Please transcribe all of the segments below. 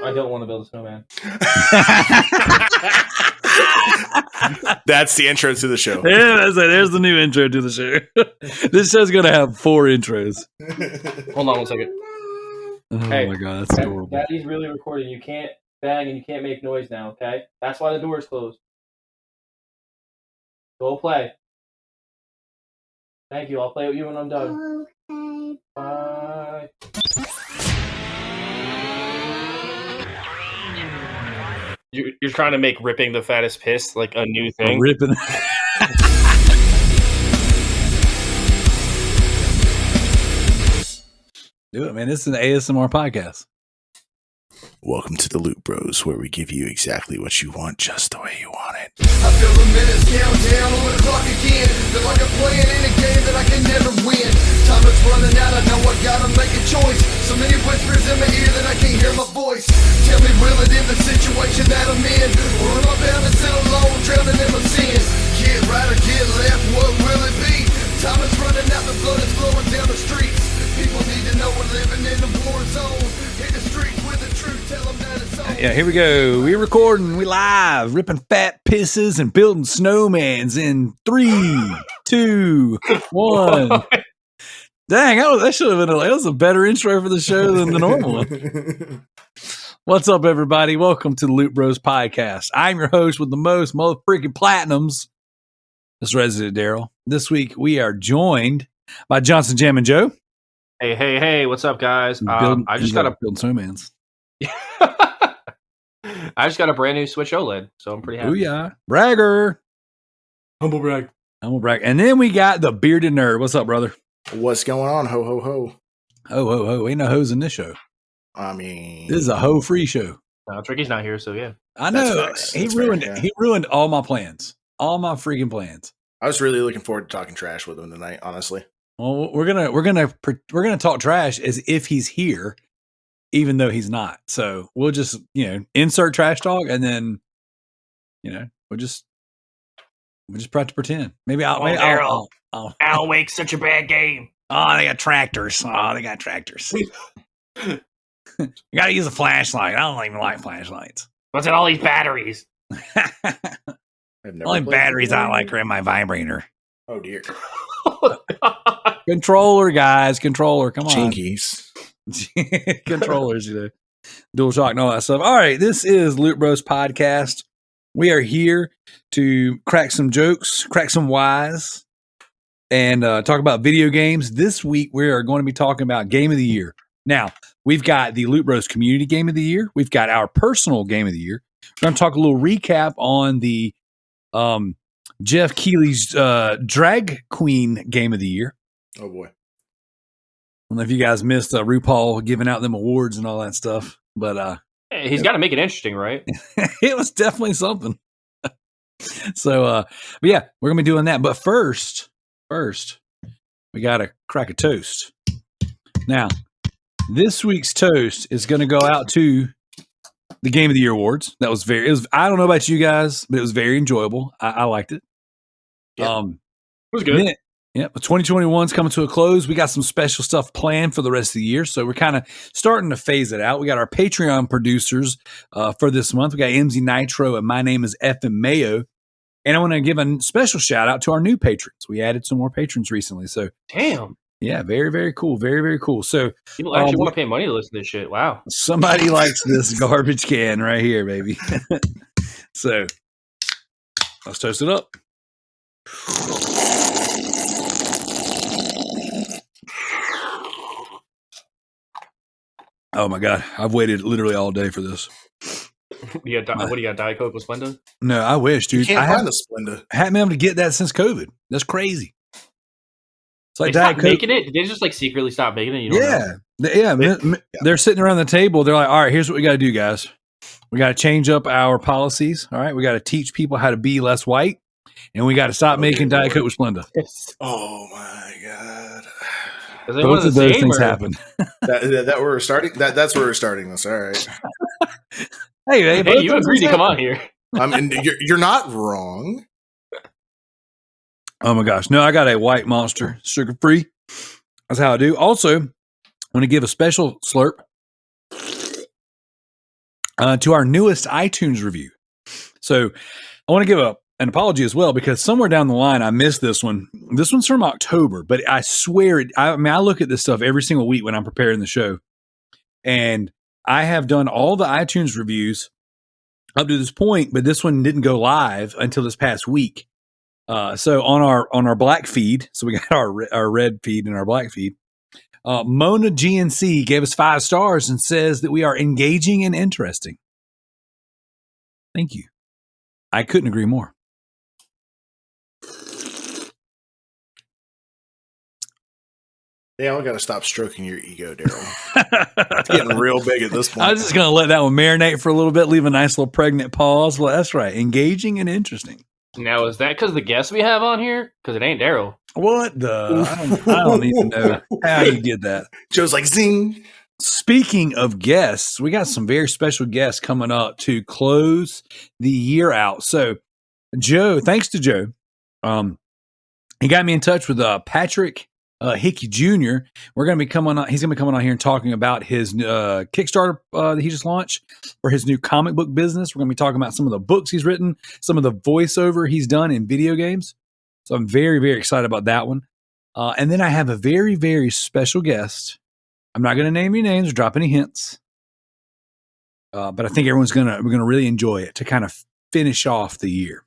I don't want to build a snowman. That's the intro to the show. Yeah, there's the new intro to the show. This show's going to have 4 intros. Hold on one second. Oh Hey, my God, that's horrible. Daddy's really recording. You can't bang and you can't make noise now, okay? That's why the door's closed. Go play. Thank you. I'll play with you when I'm done. Okay. Bye. You're trying to make ripping the fattest piss like a new thing? Ripping. Do it, man. This is an ASMR podcast. Welcome to the Loot Bros, where we give you exactly what you want, just the way you want it. I feel the minutes count down on the clock again. Feel like I'm playing in a game that I can never win. Time is running out, I know I gotta make a choice. So many whispers in my ear that I can't hear my voice. Tell me, will it end the situation that I'm in? Or am I bound to sit alone, drowning in my sin? Get right or get left, what will it be? Time is running out, the blood is flowing down the streets. People need to know we're living in a war zone. Hit the streets with the truth, tell them that it's on. Yeah, here we go. We're recording. We live, ripping fat pisses and building snowmans in 3, 2, 1. Dang, that should have been that was a better intro for the show than the normal one. What's up, everybody? Welcome to the Loot Bros podcast. I'm your host with the most mother freaking platinums. This is Residentdarrell. This week we are joined by Johnson Jam and Joe. Hey, what's up, guys? I just got build snowmans. I just got a brand new Switch OLED, so I'm pretty happy. Booyah. Bragger. Humble brag. And then we got the bearded nerd. What's up, brother? What's going on? Ho, ho, ho. Ho. Ain't no hoes in this show. I mean, This is a hoe-free show. Tricky's not here, so yeah. I know. That's He fair, ruined yeah. He ruined all my plans. All my freaking plans. I was really looking forward to talking trash with him tonight, honestly. Well, we're gonna talk trash as if he's here, even though he's not. So we'll just insert trash talk, and then we'll just have to pretend. Maybe I'll Al Wake's such a bad game. Oh, they got tractors. You gotta use a flashlight. I don't even like flashlights. What's in all these batteries? I've never Only played batteries the I game. like are in my vibrator. Oh, dear. Controller, guys. Controller. Come on. Chinkies. Controllers, dual shock and all that stuff. All right, this is Loot Bros podcast. We are here to crack some jokes, crack some wise, and talk about video games. This week we are going to be talking about Game of the Year. Now, we've got the Loot Bros Community Game of the Year. We've got our personal Game of the Year. We're going to talk a little recap on the Jeff Keighley's Drag Queen Game of the Year. Oh, boy. I don't know if you guys missed RuPaul giving out them awards and all that stuff, but Hey, he's got to make it interesting, right? it was definitely something. So, but yeah, we're gonna be doing that. But first, we gotta crack a toast. Now, this week's toast is gonna go out to the Game of the Year awards. It was I don't know about you guys, but it was very enjoyable. I liked it. Yeah. It was good. Yeah, but 2021 is coming to a close. We got some special stuff planned for the rest of the year, so we're kind of starting to phase it out. We got our Patreon producers for this month. We got MZ Nitro, and my name is Effin Mayo. And I want to give a special shout out to our new patrons. We added some more patrons recently, so Damn. yeah, very, very cool. Very, very cool. So People actually want to pay money to listen to this shit. Wow. somebody likes this garbage can right here, baby. So let's toast it up. Oh my God, I've waited literally all day for this. What do you got, Diet Coke with Splenda? No, I wish, dude. You can't I find the Splenda. haven't been able to get that since COVID. That's crazy. It's like They Diet stopped Coke. making it? Did they just like secretly stop making it? You don't know? Yeah. They're sitting around the table. They're like, all right, here's what we got to do, guys. We got to change up our policies. All right. We got to teach people how to be less white. And we got to stop making Diet Coke with Splenda. Oh, my God. Is they one Both of of the those same, things or- happen. That we're starting. That's where we're starting this. All right. Hey, Hey, you agreed to come on here. I mean, you're not wrong. Oh my gosh. No, I got a white monster, sugar free. That's how I do. Also, I want to give a special slurp to our newest iTunes review. So I want to give an apology as well, because somewhere down the line I missed this one. This one's from October, but I swear I look at this stuff every single week when I'm preparing the show, and I have done all the iTunes reviews up to this point, but this one didn't go live until this past week. So on our black feed, so we got our red feed and our black feed. Mona GNC gave us 5 stars and says that we are engaging and interesting. Thank you. I couldn't agree more. Yeah, I got to stop stroking your ego, Daryl. It's getting real big at this point. I was just going to let that one marinate for a little bit, leave a nice little pregnant pause. Well, that's right. Engaging and interesting. Now, is that because the guests we have on here? Because it ain't Daryl. What the? I don't even know how you did that. Joe's like, zing. Speaking of guests, we got some very special guests coming up to close the year out. So, Joe, thanks to Joe, he got me in touch with Patrick Hickey Jr. We're going to be coming on. He's going to be coming on here and talking about his Kickstarter that he just launched for his new comic book business. We're going to be talking about some of the books he's written, some of the voiceover he's done in video games. So I'm very, very excited about that one. And then I have a very, very special guest. I'm not going to name any names or drop any hints, but I think we're going to really enjoy it to kind of finish off the year.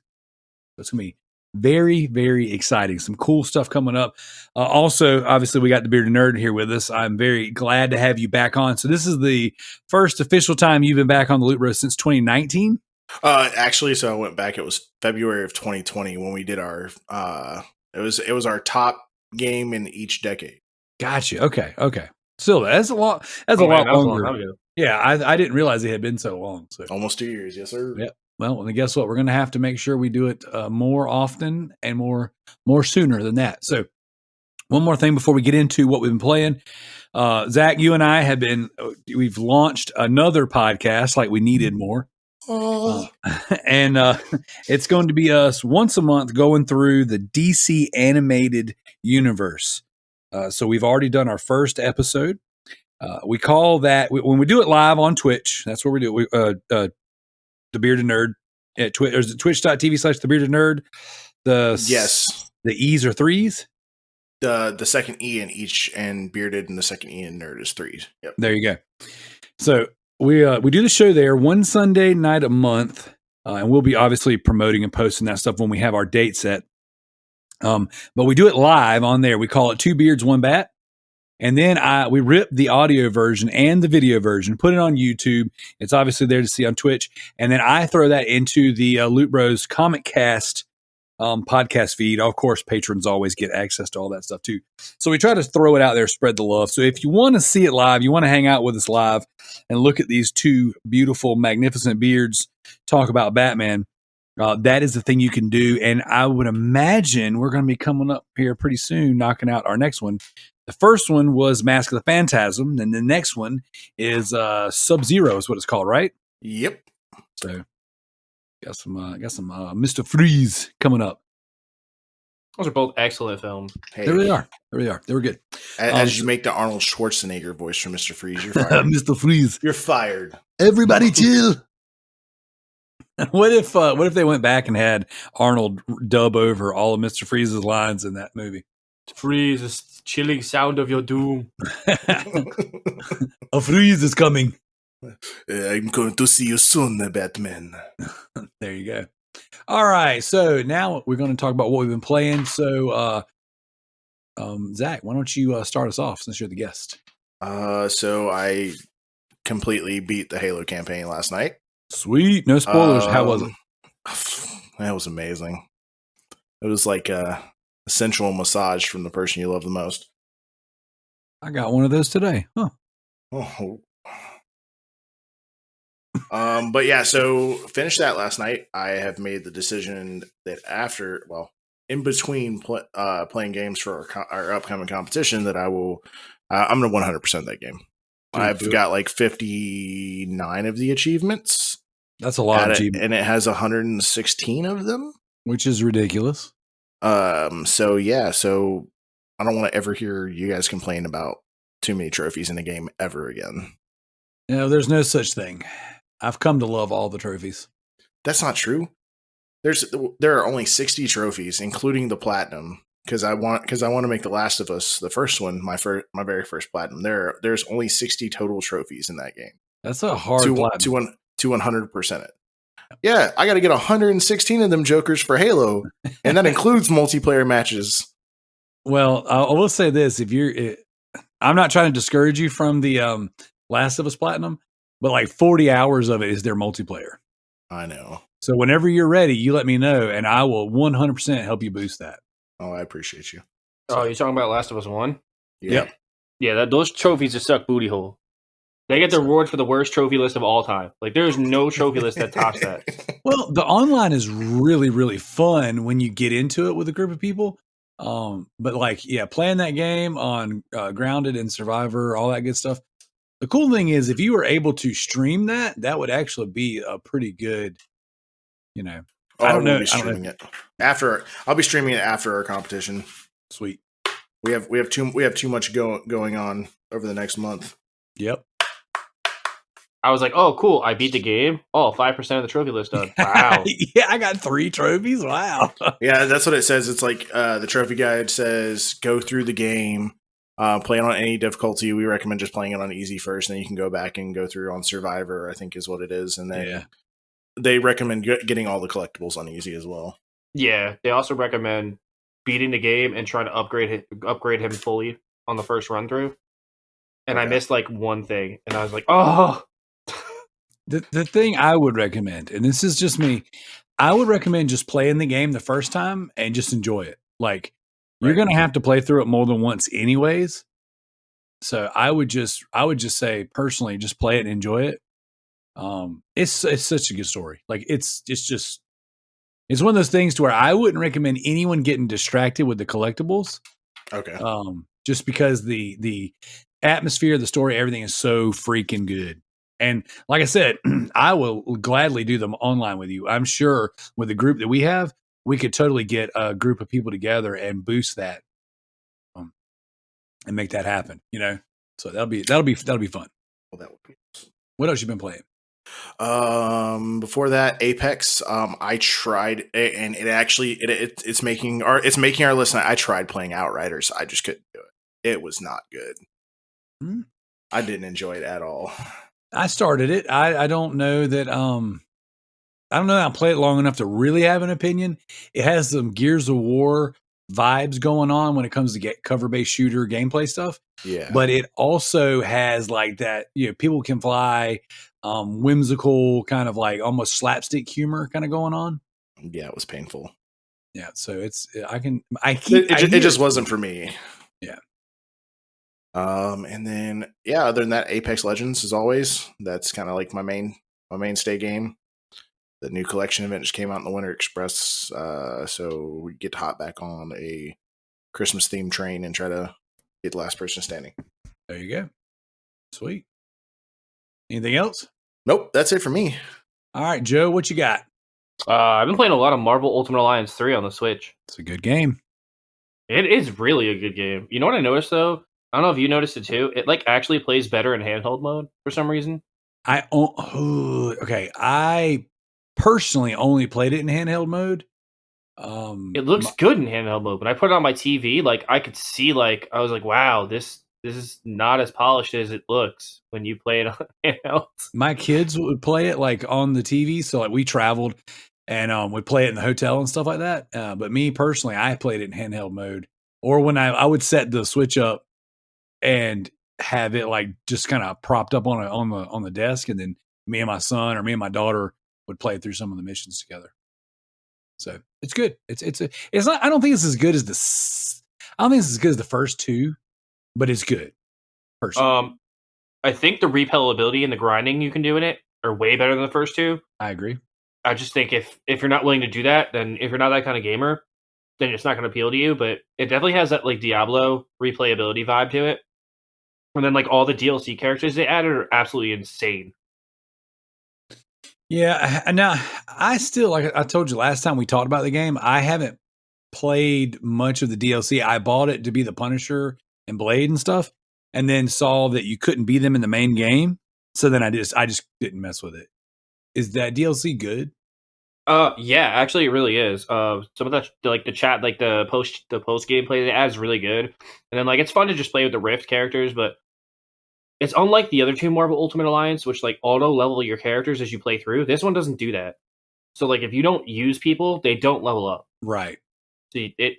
So it's going to be very, very exciting. Some cool stuff coming up. Also, obviously, we got the Bearded Nerd here with us. I'm very glad to have you back on. So this is the first official time you've been back on the Loot Bros since 2019. Actually, so I went back. It was February of 2020 when we did our. It was our top game in each decade. Gotcha. Okay. Still, that's a lot. That's a lot longer. Yeah, I didn't realize it had been so long. So almost 2 years. Yes, sir. Yeah. Well, and guess what? We're going to have to make sure we do it more often and more sooner than that. So, one more thing before we get into what we've been playing. Zach, you and I we've launched another podcast like we needed more. And it's going to be us once a month going through the DC animated universe. So we've already done our first episode. We call that, when we do it live on Twitch, that's where we do it. The Bearded Nerd at Twitch, or is it twitch.tv/The Bearded Nerd? Yes. The E's are 3s. The second E in each, and Bearded, and the second E in Nerd is 3s. Yep. There you go. So we do the show there one Sunday night a month, and we'll be obviously promoting and posting that stuff when we have our date set. But we do it live on there. We call it 2 Beards, 1 Bat. And then we rip the audio version and the video version, put it on YouTube. It's obviously there to see on Twitch. And then I throw that into the Loot Bros Comic Cast podcast feed. Of course, patrons always get access to all that stuff too. So we try to throw it out there, spread the love. So if you want to see it live, you want to hang out with us live and look at these 2 beautiful, magnificent beards talk about Batman, that is the thing you can do. And I would imagine we're going to be coming up here pretty soon, knocking out our next one. The first one was Mask of the Phantasm, and the next one is Sub-Zero is what it's called, right? Yep. So got some Mr. Freeze coming up. Those are both excellent films. Hey, There they are. They were good. As you make the Arnold Schwarzenegger voice from Mr. Freeze, you're fired. Mr. Freeze. You're fired. Everybody chill. What if they went back and had Arnold dub over all of Mr. Freeze's lines in that movie? Freeze, the chilling sound of your doom. A freeze is coming. I'm going to see you soon, Batman. There you go. All right, so now we're going to talk about what we've been playing. So, Zach, why don't you start us off since you're the guest? So I completely beat the Halo campaign last night. Sweet, no spoilers. How was it? That was amazing. It was like a sensual massage from the person you love the most. I got one of those today. Huh. Oh. But yeah, so finished that last night. I have made the decision that in between playing games for our upcoming competition, that I'm going to 100% that game. I've got like 59 of the achievements. That's a lot of achievements. And it has 116 of them. Which is ridiculous. So yeah, so I don't want to ever hear you guys complain about too many trophies in a game ever again. No, there's no such thing. I've come to love all the trophies. That's not true. There are only 60 trophies, including the platinum. Because I want to make The Last of Us, the first one, my very first platinum. There's only 60 total trophies in that game. That's a hard platinum. To 100% it. Yeah, I got to get 116 of them jokers for Halo, and that includes multiplayer matches. Well, I will say this: I'm not trying to discourage you from the Last of Us Platinum, but like 40 hours of it is their multiplayer. I know. So whenever you're ready, you let me know, and I will 100% help you boost that. Oh, I appreciate you. Oh, you're talking about Last of Us 1? Yeah. Yep. Yeah, those trophies just suck booty hole. They get the reward for the worst trophy list of all time. Like, there's no trophy list that tops that. Well, the online is really, really fun when you get into it with a group of people. But like, yeah, playing that game on Grounded and Survivor, all that good stuff. The cool thing is, if you were able to stream that would actually be a pretty good, I don't know. Be streaming it after. I'll be streaming it after our competition. Sweet. We have too much going on over the next month. Yep. I was like, oh, cool. I beat the game. Oh, 5% of the trophy list done. Wow. Yeah, I got 3 trophies. Wow. Yeah, that's what it says. It's like the trophy guide says, go through the game, play it on any difficulty. We recommend just playing it on easy first, and then you can go back and go through on Survivor, I think is what it is. And then they recommend getting all the collectibles on easy as well. Yeah, they also recommend beating the game and trying to upgrade him fully on the first run through. And I missed like one thing, and I was like, oh. The thing I would recommend, and this is just me, I would recommend just playing the game the first time and just enjoy it. Like, you're going to have to play through it more than once anyways. So I would just say personally, just play it and enjoy it. It's such a good story. Like, it's one of those things to where I wouldn't recommend anyone getting distracted with the collectibles. Okay. Just because the atmosphere, the story, everything is so freaking good. And like I said, I will gladly do them online with you. I'm sure with the group that we have, we could totally get a group of people together and boost that, and make that happen. So that'll be fun. Well, that would be. What else you been playing? Before that, Apex. I tried, and it's making our list. I tried playing Outriders. I just couldn't do it. It was not good. Hmm. I didn't enjoy it at all. I started it. I don't know that. I don't know how to play it long enough to really have an opinion. It has some Gears of War vibes going on when it comes to get cover-based shooter gameplay stuff. Yeah, but it also has like that. People can fly. Whimsical kind of like almost slapstick humor kind of going on. Yeah, it was painful. Yeah, so it just wasn't for me. Yeah. And then other than that, Apex Legends as always. That's kind of like my mainstay game. The new collection event just came out in the Winter Express, so we get to hop back on a Christmas themed train and try to get the last person standing. There you go. Sweet. Anything else? Nope, that's it for me. All right, Joe, what you got? I've been playing a lot of Marvel Ultimate Alliance 3 on the Switch. It's a good game. It is really a good game. You know what I noticed though? I don't know if you noticed it too. It like actually plays better in handheld mode for some reason. I personally only played it in handheld mode. It looks good in handheld mode, but I put it on my TV. Like I could see, like I was like, wow, this is not as polished as it looks when you play it on handheld. My kids would play it like on the TV, so like we traveled and would play it in the hotel and stuff like that. But me personally, I played it in handheld mode, or when I would set the Switch up and have it like just kind of propped up on the desk, and then me and my son or me and my daughter would play through some of the missions together. So it's good. It's not. I don't think it's as good as the first two, but it's good. Personally. I think the replayability and the grinding you can do in it are way better than the first two. I agree. I just think if you're not willing to do that, then if you're not that kind of gamer, then it's not going to appeal to you. But it definitely has that like Diablo replayability vibe to it. And then like all the DLC characters they added are absolutely insane. Yeah. Now I still, like I told you last time we talked about the game, I haven't played much of the DLC. I bought it to be the Punisher and Blade and stuff, and then saw that you couldn't be them in the main game. So then I just didn't mess with it. Is that DLC good? Yeah, actually, it really is. Some of the chat, like the post gameplay it adds really good, and then like it's fun to just play with the Rift characters, but it's unlike the other two Marvel Ultimate Alliance, which like auto level your characters as you play through. This one doesn't do that. So like if you don't use people, they don't level up. Right.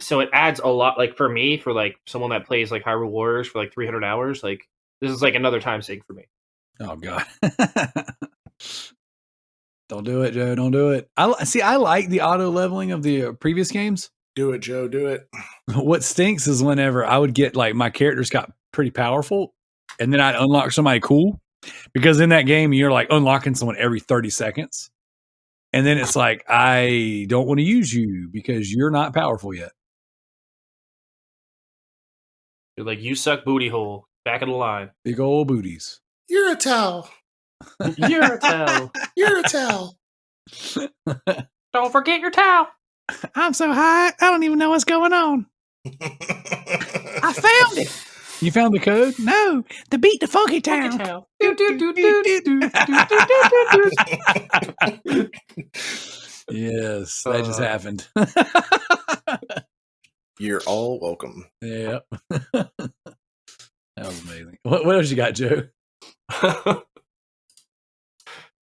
So it adds a lot. Like for me, for like someone that plays like Hyrule Warriors for like 300 hours, like this is like another time sink for me. Oh God. Don't do it, Joe. Don't do it. I like the auto leveling of the previous games. Do it, Joe. Do it. What stinks is whenever I would get like my characters got pretty powerful, and then I'd unlock somebody cool, because in that game you're like unlocking someone every 30 seconds, and then it's like I don't want to use you because you're not powerful yet. You're like, you suck, booty hole. Back of the line. Big old booties. You're a towel. You're a towel. You're a towel. Don't forget your towel. I'm so high, I don't even know what's going on. I found it. You found the code? No, to beat the funky town. Yes, that just happened. You're all welcome. Yep. That was amazing. What else you got, Joe?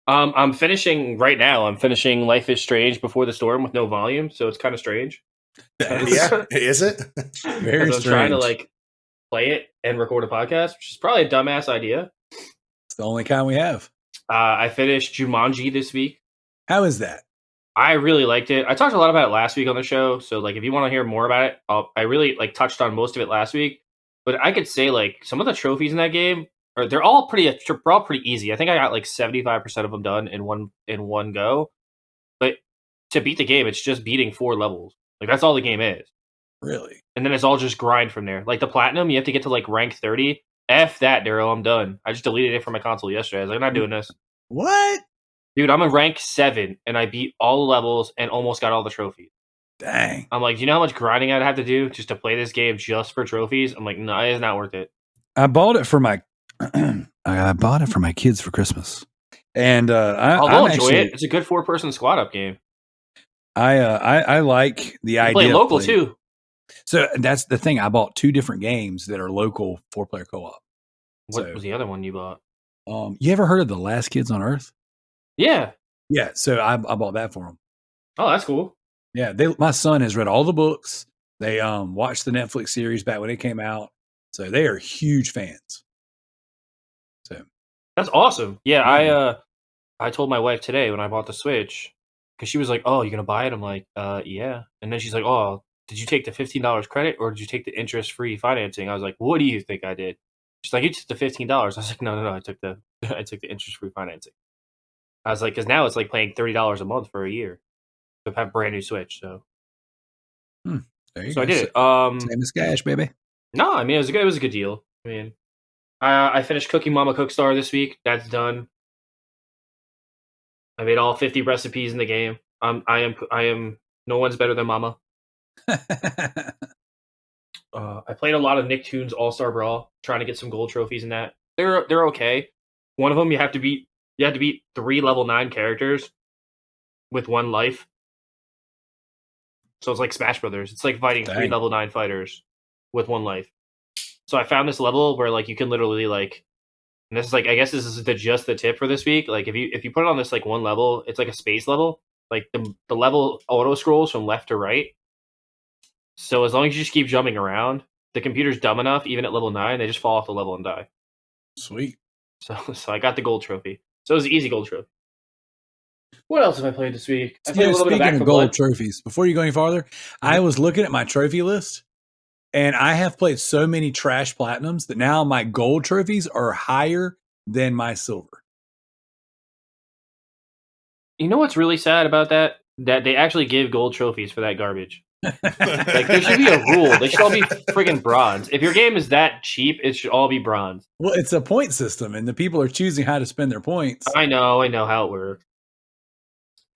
I'm finishing right now. I'm finishing Life is Strange Before the Storm with no volume, so it's kind of strange. Yeah, is it? Very I'm strange. trying to like play it and record a podcast, which is probably a dumbass idea. It's the only kind we have. I finished Jumanji this week. How is that? I really liked it. I talked a lot about it last week on the show, so like if you want to hear more about it, I really like touched on most of it last week. But I could say like some of the trophies in that game they're all pretty easy. I think I got like 75% of them done in one go. But to beat the game, it's just beating 4 levels. Like that's all the game is. Really? And then it's all just grind from there. Like the platinum, you have to get to like rank 30. F that, Darrell. I'm done. I just deleted it from my console yesterday. I was like, I'm not doing this. What? Dude, I'm in rank 7 and I beat all the levels and almost got all the trophies. Dang. I'm like, do you know how much grinding I'd have to do just to play this game just for trophies? I'm like, no, it's not worth it. I bought it for my kids for Christmas. And I'll enjoy it. It's a good 4-person squad up game. I like the idea. Play local too. So that's the thing. I bought 2 different games that are local 4-player co-op. What was the other one you bought? You ever heard of The Last Kids on Earth? Yeah. Yeah. So I bought that for them. Oh, that's cool. Yeah. My son has read all the books. They watched the Netflix series back when it came out. So they are huge fans. So that's awesome. Yeah. I told my wife today when I bought the Switch, because she was like, "Oh, you're gonna buy it?" I'm like, "Yeah." And then she's like, "Oh, did you take the $15 credit or did you take the interest-free financing?" I was like, "What do you think I did?" She's like, "You took the $15." I was like, "No, I took the interest-free financing." I was like, "Because now it's like paying $30 a month for a year to have a brand new Switch." So, there you so go. I did it. Same as cash, baby. No, I mean it was a good deal. I mean, I finished Cooking Mama Cookstar this week. That's done. I made all 50 recipes in the game. I am. No one's better than Mama. I played a lot of Nicktoons All-Star Brawl, trying to get some gold trophies in that. They're okay. One of them you have to beat 3 level 9 characters with 1 life. So it's like Smash Brothers. It's like fighting 3 level 9 fighters with 1 life. So I found this level where like you can literally like, and this is like, I guess this is just the tip for this week. Like if you put it on this like 1 level, it's like a space level. Like the level auto scrolls from left to right. So as long as you just keep jumping around, the computer's dumb enough, even at level 9, they just fall off the level and die. Sweet. So I got the gold trophy. So it was an easy gold trophy. What else have I played this week? I played a little bit of Back 4 gold Blood. trophies. Before you go any farther, I was looking at my trophy list, and I have played so many trash platinums that now my gold trophies are higher than my silver. You know what's really sad about that? That they actually give gold trophies for that garbage. Like there should be a rule. They should all be friggin' bronze. If your game is that cheap, it should all be bronze. Well, it's a point system, and the people are choosing how to spend their points. I know how it works.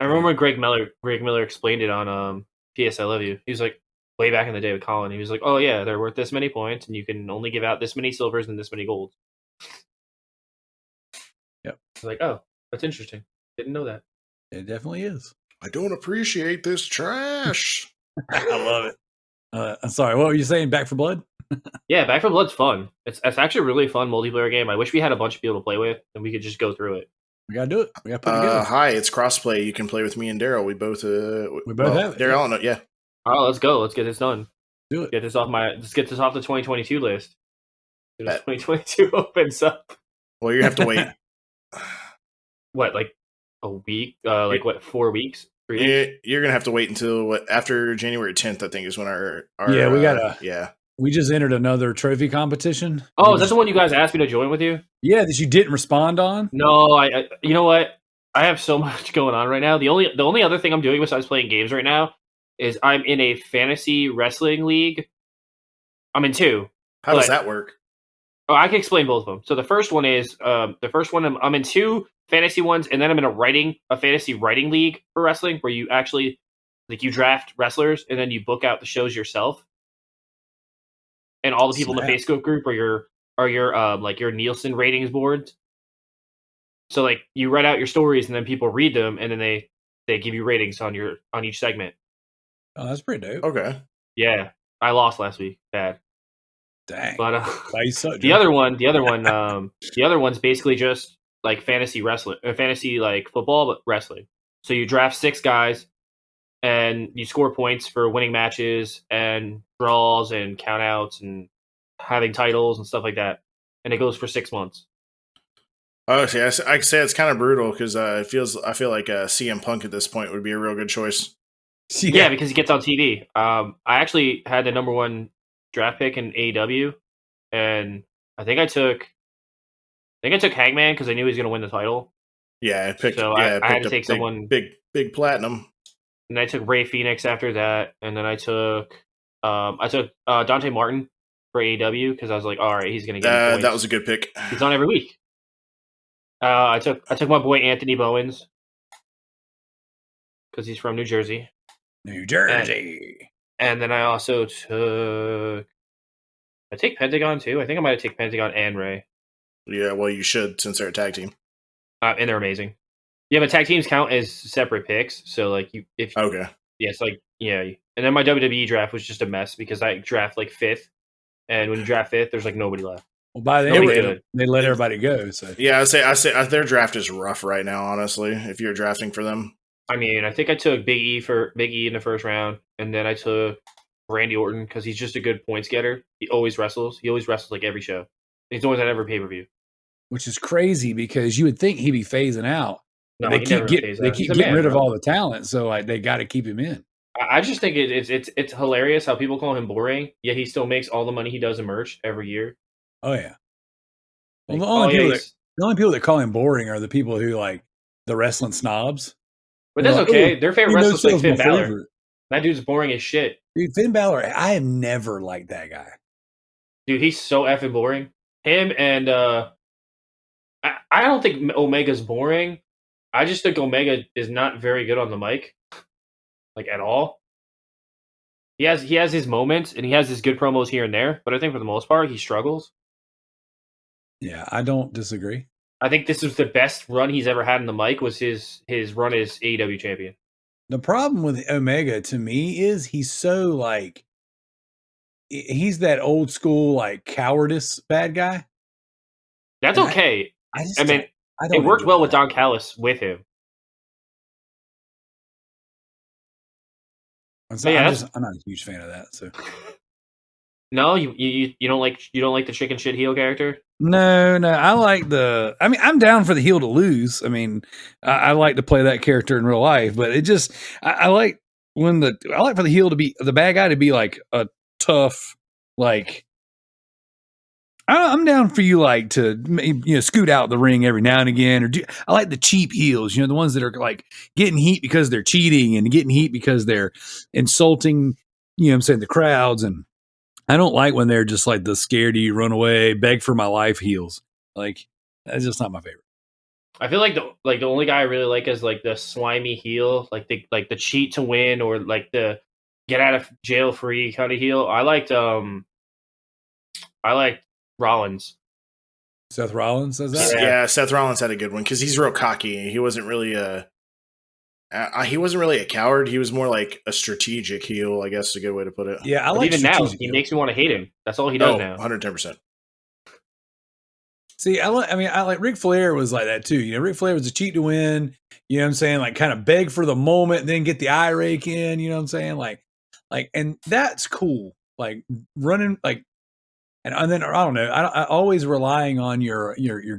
I remember Greg Miller explained it on PS I Love You. He was like, way back in the day with Colin, he was like, "Oh yeah, they're worth this many points, and you can only give out this many silvers and this many golds." Yep. I was like, "Oh, that's interesting." Didn't know that. It definitely is. I don't appreciate this trash. I love it. I'm sorry. What were you saying? Back for Blood? Yeah, Back 4 Blood's fun. It's actually a really fun multiplayer game. I wish we had a bunch of people to play with, and we could just go through it. We gotta do it. We gotta put it together. Hi, it's crossplay. You can play with me and Daryl. We both have it. Daryl, yeah. Oh, let's go. Let's get this done. Do it. Let's get this off the 2022 list. 2022 opens up. Well, you have to wait. What, like a week? 4 weeks? 3 weeks? You're gonna have to wait until after January 10th. I think is when our yeah, we gotta. Yeah, we just entered another trophy competition. Oh, is that the one you guys asked me to join with you? Yeah, that you didn't respond on. No, I you know what? I have so much going on right now. The only other thing I'm doing besides playing games right now is I'm in a fantasy wrestling league. I'm in 2. how does that work? Oh, I can explain both of them. So the first one is I'm in 2 fantasy ones, and then I'm in a fantasy writing league for wrestling where you actually you draft wrestlers and then you book out the shows yourself. And all the people in the Facebook group are your Nielsen ratings boards. So you write out your stories and then people read them and then they give you ratings on each segment. Oh, that's pretty dope. Okay. Yeah, I lost last week. Bad. Dang. But you suck, the other one's basically just like fantasy wrestling, fantasy football, but wrestling. So you draft 6 guys, and you score points for winning matches and draws and countouts and having titles and stuff like that. And it goes for 6 months. Oh, see, I say it's kind of brutal because I feel like CM Punk at this point would be a real good choice. Yeah, because he gets on TV. I actually had the number 1 draft pick in AEW, and I think I took Hangman because I knew he was going to win the title. Yeah, I had to take someone big platinum. And I took Ray Phoenix after that, and then I took Dante Martin for AEW because I was like, all right, he's going to get points. That was a good pick. He's on every week. I took my boy Anthony Bowens because he's from New Jersey. And then I also took. I take Pentagon too. I think I might have taken Pentagon and Ray. Yeah, well, you should since they're a tag team. And they're amazing. Yeah, but tag teams count as separate picks. So okay. Yeah, it's yeah. And then my WWE draft was just a mess because I draft 5th, and when you draft 5th, there's nobody left. Well, by the end, they let everybody go. So yeah, I say their draft is rough right now. Honestly, if you're drafting for them, I mean, I think I took Big E in the first round, and then I took Randy Orton because he's just a good points getter. He always wrestles. He always wrestles every show. He's always at every pay-per-view. Which is crazy because you would think he'd be phasing out. No, they keep getting rid of all the talent, so they got to keep him in. I just think it's hilarious how people call him boring, yet he still makes all the money he does in merch every year. Oh yeah. Well, the only people that call him boring are the people who the wrestling snobs. But that's okay. Their favorite wrestler's Finn Balor. Favorite. That dude's boring as shit. Dude, Finn Balor, I have never liked that guy. Dude, he's so effing boring. Him and I don't think Omega's boring. I just think Omega is not very good on the mic, at all. He has his moments and he has his good promos here and there, but I think for the most part he struggles. Yeah, I don't disagree. I think this was the best run he's ever had in the mic was his run as AEW champion. The problem with Omega to me is he's so he's that old school cowardice bad guy. That's okay. I mean, it worked well with Don Callis with him. I'm not a huge fan of that. So, no, you don't like the chicken shit heel character. No, I like I'm down for the heel to lose. I mean, I like to play that character in real life, but it just I like for the heel to be the bad guy to be a tough I'm down for you to scoot out the ring every now and again, I like the cheap heels, the ones that are getting heat because they're cheating and getting heat because they're insulting, the crowds, and I don't like when they're just the scared you, run away, beg for my life heels. That's just not my favorite. I feel the only guy I really like is the slimy heel, the cheat to win or the get out of jail free kind of heel. I liked Rollins. Seth Rollins says that. Yeah, Seth Rollins had a good one because he's real cocky. He wasn't really a coward. He was more like a strategic heel, I guess is a good way to put it. Yeah, I But like even now, strategic he heel. makes me want to hate him. That's all he does now. 110%. See, I like Ric Flair was like that too. You know, Ric Flair was a cheat to win. You know what I'm saying? Like kind of beg for the moment, then get the eye rake in. You know what I'm saying? Like, and that's cool. Like running, like, and then I don't know. I always relying on your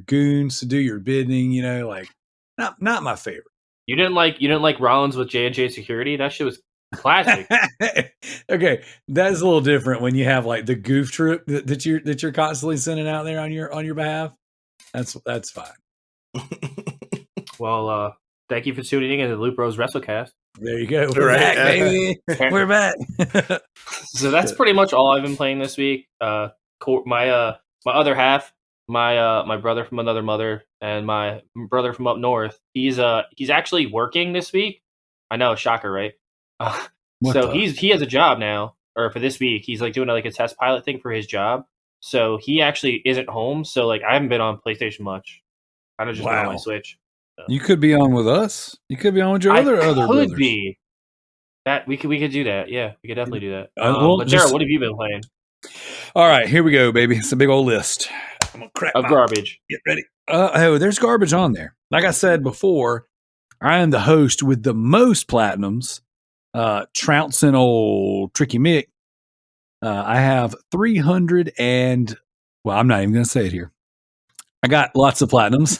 goons to do your bidding. You know, like not my favorite. You didn't like Rollins with J&J Security? That shit was classic. Okay, that's a little different when you have like the goof troop that you're constantly sending out there on your behalf. That's fine. Well, thank you for tuning in to the Loop Bros WrestleCast. There you go. We're back, baby. We're back. So that's pretty much all I've been playing this week. My other half, my brother from another mother, and my brother from up north. He's actually working this week. I know, shocker, right? He has a job now, or for this week, he's like doing like a test pilot thing for his job. So he actually isn't home. So like I haven't been on PlayStation much. I just been on my Switch. So. You could be on with us. You could be on with your other brothers. Could be. That we could do that. Yeah, we could definitely do that. But just, Daryl, what have you been playing? All right, here we go, baby. It's a big old list. I'm gonna crack of garbage. Get ready. There's garbage on there. Like I said before, I am the host with the most platinums. Trouncing old Tricky Mick. I have 300 and I'm not even gonna say it here. I got lots of platinums.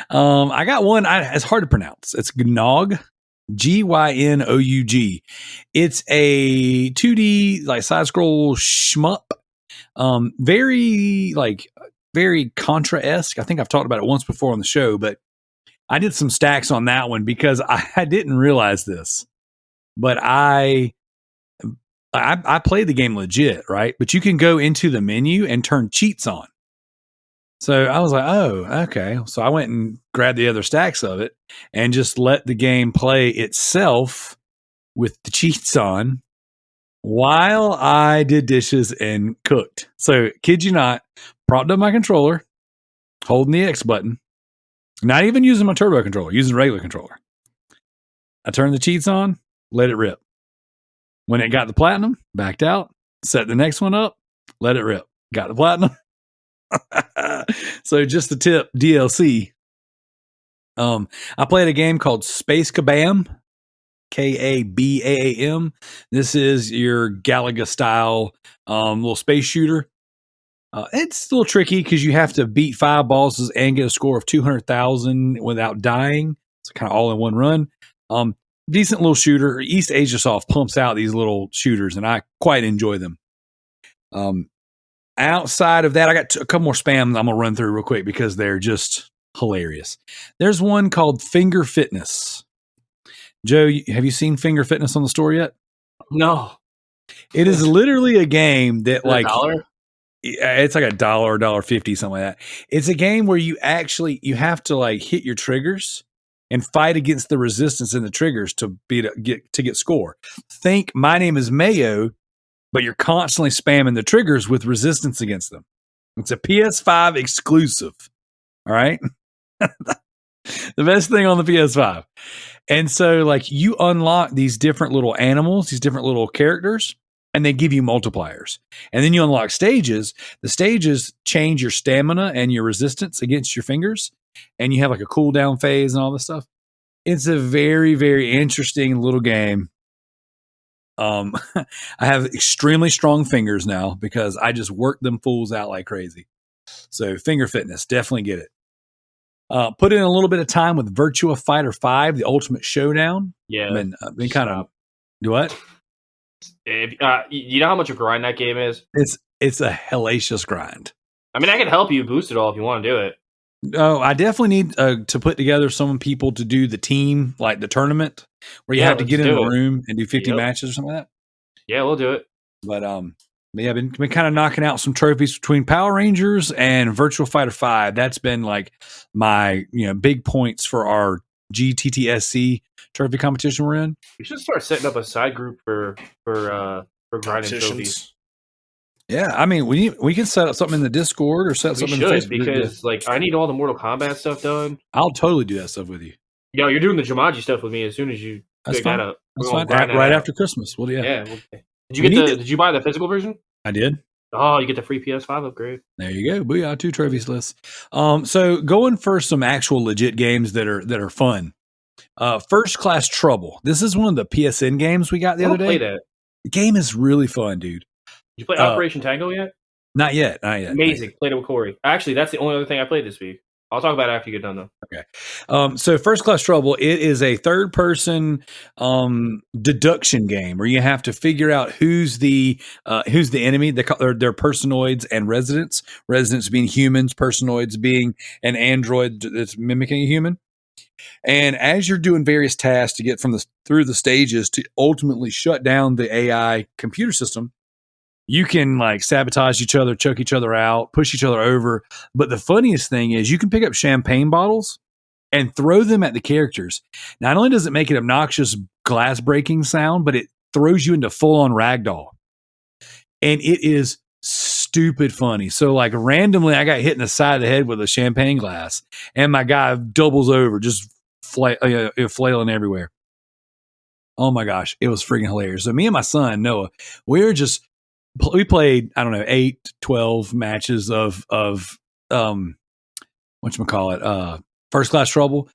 I got one. It's hard to pronounce. It's Gnog, Gynoug. It's a 2D like side scroll shmup. Very Contra-esque. I think I've talked about it once before on the show, but I did some stacks on that one because I didn't realize this, but I played the game legit, right? But you can go into the menu and turn cheats on. So I was like, oh, okay. So I went and grabbed the other stacks of it and just let the game play itself with the cheats on while I did dishes and cooked. So kid you not, propped up my controller, holding the X button, not even using my turbo controller, using a regular controller. I turned the cheats on, let it rip. When it got the platinum, backed out, set the next one up, let it rip. Got the platinum. So just the tip, DLC. I played a game called Space Kabam, Kabam. This is your Galaga style little space shooter. It's a little tricky because you have to beat 5 bosses and get a score of 200,000 without dying. It's kind of all in one run. Decent little shooter. East Asia Soft pumps out these little shooters, and I quite enjoy them. Outside of that, I got a couple more spams I'm going to run through real quick because they're just hilarious. There's one called Finger Fitness. Joe, have you seen Finger Fitness on the store yet? No. It is literally a game that like $1? It's like $1 or $1.50, something like that. It's a game where you have to like hit your triggers and fight against the resistance in the triggers to get score. Think My Name is Mayo, but you're constantly spamming the triggers with resistance against them. It's a PS5 exclusive. All right. The best thing on the PS5. And so like you unlock these different little animals, these different little characters, and they give you multipliers. And then you unlock stages. The stages change your stamina and your resistance against your fingers. And you have like a cooldown phase and all this stuff. It's a very, very interesting little game. I have extremely strong fingers now because I just work them fools out like crazy. So Finger Fitness, definitely get it. Put in a little bit of time with Virtua Fighter 5, the Ultimate Showdown. Yeah. Been kind of, do what? If, you know how much a grind that game is? It's a hellacious grind. I mean, I can help you boost it all if you want to do it. Oh, I definitely need to put together some people to do the team, like the tournament, where you have to get in a room and do 50 matches or something like that. Yeah, we'll do it. But yeah, been kind of knocking out some trophies between Power Rangers and Virtua Fighter 5. That's been like my big points for our GTTSC trophy competition we're in. We should start setting up a side group for grinding trophies. Yeah, I mean, we can set up something in the Discord or set We something in the should, Facebook group. because like I need all the Mortal Kombat stuff done. I'll totally do that stuff with you. Yo, you're doing the Jumanji stuff with me as soon as you That's pick fine. that up. That's We're gonna fine. grind that Right out. after Christmas. Well, yeah. Yeah. Okay. We need to- Did you buy the physical version? I did. Oh, you get the free PS5 upgrade. There you go. Booyah, 2 trophies list. So going for some actual legit games that are fun. First Class Trouble. This is one of the PSN games we got the I other don't day. play that. The game is really fun, dude. Did you play Operation Tango yet? Not yet. Amazing. Played it with Corey. Actually, that's the only other thing I played this week. I'll talk about it after you get done, though. Okay. So First Class Trouble, it is a third-person deduction game where you have to figure out who's the enemy. They're personoids and residents. Residents being humans, personoids being an android that's mimicking a human. And as you're doing various tasks to get through the stages to ultimately shut down the AI computer system, you can like sabotage each other, choke each other out, push each other over. But the funniest thing is you can pick up champagne bottles and throw them at the characters. Not only does it make an obnoxious glass breaking sound, but it throws you into full on ragdoll. And it is stupid funny. So like randomly I got hit in the side of the head with a champagne glass and my guy doubles over, just flailing everywhere. Oh my gosh, it was freaking hilarious. So me and my son, Noah, we played, I don't know, 8, 12 matches of whatchamacallit, First Class Trouble,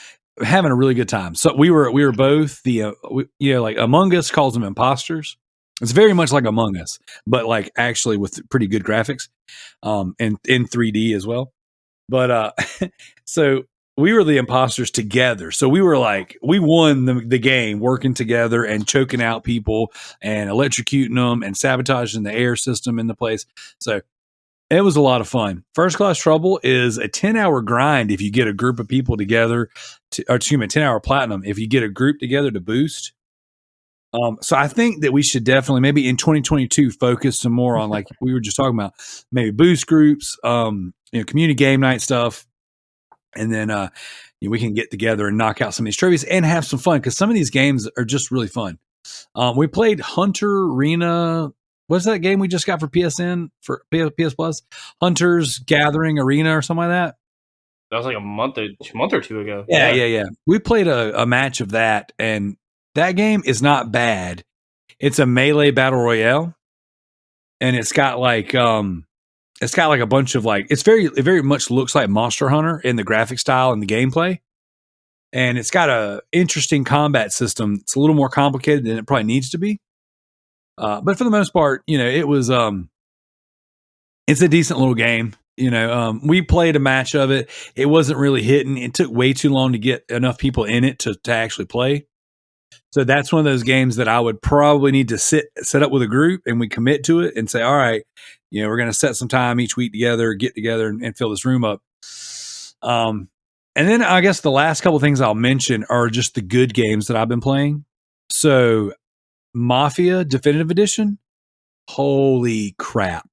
having a really good time. So we were both like Among Us calls them imposters. It's very much like Among Us, but like actually with pretty good graphics, and in 3D as well. But so we were the imposters together. So we were like, we won the game working together and choking out people and electrocuting them and sabotaging the air system in the place. So it was a lot of fun. First Class Trouble is a 10-hour grind if you get a group of people together, 10-hour platinum if you get a group together to boost. So I think that we should definitely maybe in 2022 focus some more on, like we were just talking about, maybe boost groups, community game night stuff. And then we can get together and knock out some of these trophies and have some fun because some of these games are just really fun. We played Hunter Arena. What's that game we just got for PSN for PS Plus? Hunter's Gathering Arena or something like that. That was like a month or two ago. Yeah. We played a match of that, and that game is not bad. It's a melee battle royale, and it's got like a bunch of like, it very much looks like Monster Hunter in the graphic style and the gameplay. And it's got a interesting combat system. It's a little more complicated than it probably needs to be. But for the most part, it was, it's a decent little game. We played a match of it. It wasn't really hitting. It took way too long to get enough people in it to actually play. So that's one of those games that I would probably need to set up with a group and we commit to it and say, all right, we're going to set some time each week together, get together and fill this room up. And then I guess the last couple of things I'll mention are just the good games that I've been playing. So Mafia Definitive Edition, holy crap.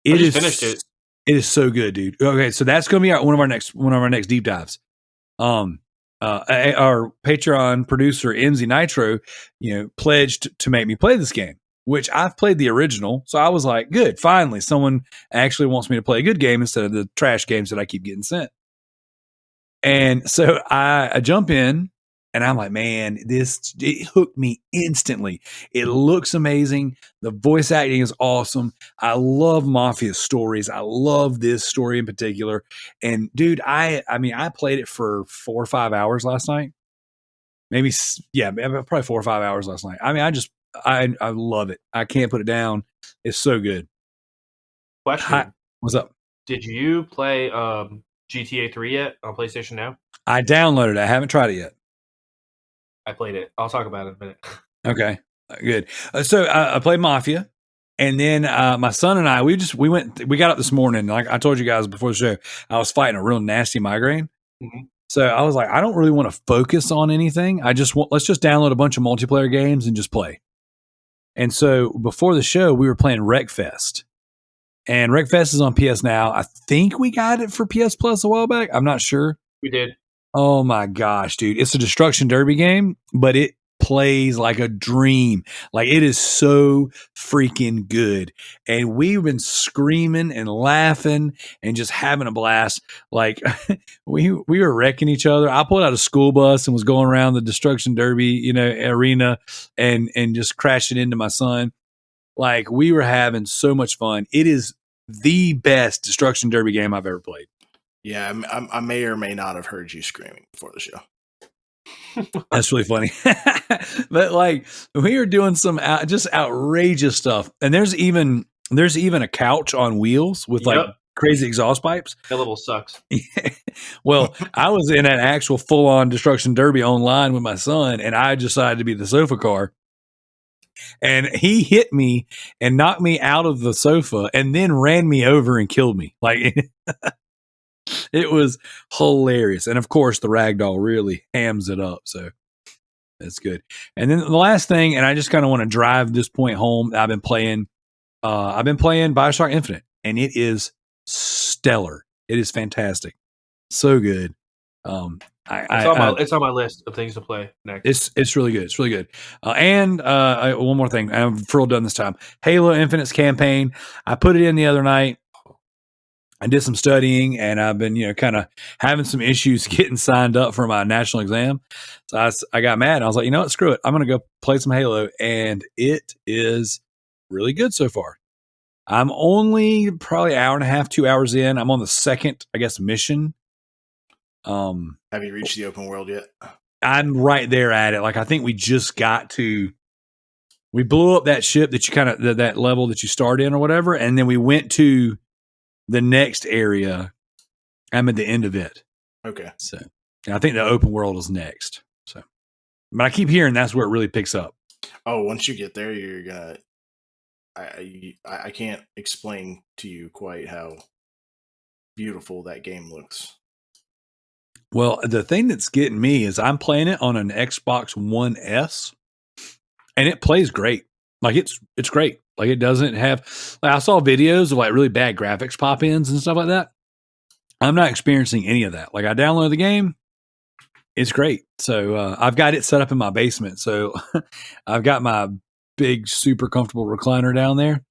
I just finished it. It is so good, dude. Okay. So that's going to be one of our next deep dives. Our Patreon producer, MZ Nitro, pledged to make me play this game, which I've played the original. So I was like, good, finally, someone actually wants me to play a good game instead of the trash games that I keep getting sent. And so I jump in and I'm like, man, it hooked me instantly. It looks amazing. The voice acting is awesome. I love Mafia stories. I love this story in particular. And dude, I played it for 4 or 5 hours last night. Maybe, probably 4 or 5 hours last night. I mean, I love it. I can't put it down. It's so good. Question. What's up? Did you play GTA 3 yet on PlayStation Now? I downloaded it. I haven't tried it yet. I played it. I'll talk about it in a minute. Okay, good. So I played Mafia, and then my son and I, we got up this morning. Like I told you guys before the show, I was fighting a real nasty migraine. Mm-hmm. So I was like, I don't really want to focus on anything. Let's just download a bunch of multiplayer games and just play. And so before the show, we were playing Wreckfest. And Wreckfest is on PS Now. I think we got it for PS Plus a while back. I'm not sure. We did. Oh my gosh, dude. It's a destruction derby game, but plays like a dream. Like, it is so freaking good. And we've been screaming and laughing and just having a blast. Like, we were wrecking each other. I pulled out a school bus and was going around the Destruction Derby, arena and just crashing into my son. Like, we were having so much fun. It is the best Destruction Derby game I've ever played. Yeah, I may or may not have heard you screaming before the show. That's really funny. But like, we were doing some just outrageous stuff. And there's even a couch on wheels with like crazy exhaust pipes. That level sucks. Well, I was in an actual full on Destruction Derby online with my son, and I decided to be the sofa car. And he hit me and knocked me out of the sofa and then ran me over and killed me. Like, it was hilarious. And of course, the ragdoll really hams it up. So that's good. And then the last thing, and I just kind of want to drive this point home, I've been playing Bioshock Infinite, and it is stellar. It is fantastic. So good. It's on my list of things to play next. It's really good. It's really good. And one more thing. I'm full done this time. Halo Infinite's campaign. I put it in the other night. I did some studying, and I've been, kind of having some issues getting signed up for my national exam. So I got mad. I was like, you know what? Screw it. I'm going to go play some Halo, and it is really good so far. I'm only probably an hour and a half, 2 hours in. I'm on the second, I guess, mission. Have you reached the open world yet? I'm right there at it. Like, I think we just got to. We blew up that ship that you kind of that level that you start in or whatever, and then we went to the next area. I'm at the end of it. Okay. So I think the open world is next. So, but I keep hearing that's where it really picks up. Oh, once you get there, you're gonna. I can't explain to you quite how beautiful that game looks. Well, the thing that's getting me is I'm playing it on an Xbox One S, and it plays great. Like, it's great. Like, it doesn't have. Like, I saw videos of like really bad graphics pop-ins and stuff like that. I'm not experiencing any of that. Like, I downloaded the game, it's great. So I've got it set up in my basement. So I've got my big, super comfortable recliner down there,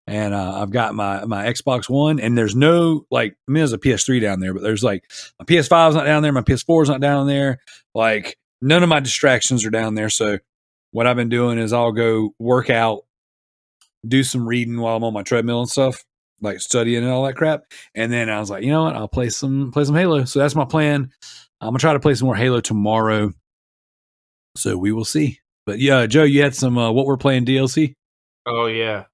and I've got my Xbox One. And there's no there's a PS3 down there, but there's like my PS5's not down there, my PS4's not down there. Like, none of my distractions are down there. So what I've been doing is I'll go work out, do some reading while I'm on my treadmill and stuff, like studying and all that crap. And then I was like, you know what? I'll play some Halo. So that's my plan. I'm gonna try to play some more Halo tomorrow. So we will see. But yeah, Joe, you had some what we're playing DLC? Oh yeah.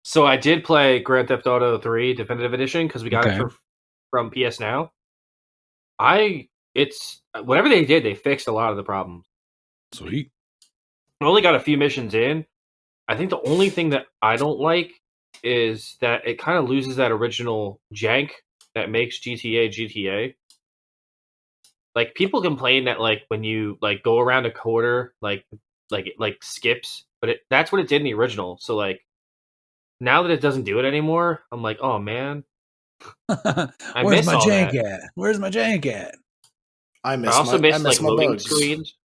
So I did play Grand Theft Auto 3 Definitive Edition because we got it from PS Now. It's whatever they did, they fixed a lot of the problems. Sweet. I only got a few missions in. I think the only thing that I don't like is that it kind of loses that original jank that makes GTA. Like, people complain that like when you like go around a quarter, like it skips, but that's what it did in the original. So like, now that it doesn't do it anymore, I'm like, oh man, Where's my jank at? Where's my jank at? I miss like loading bugs. screens.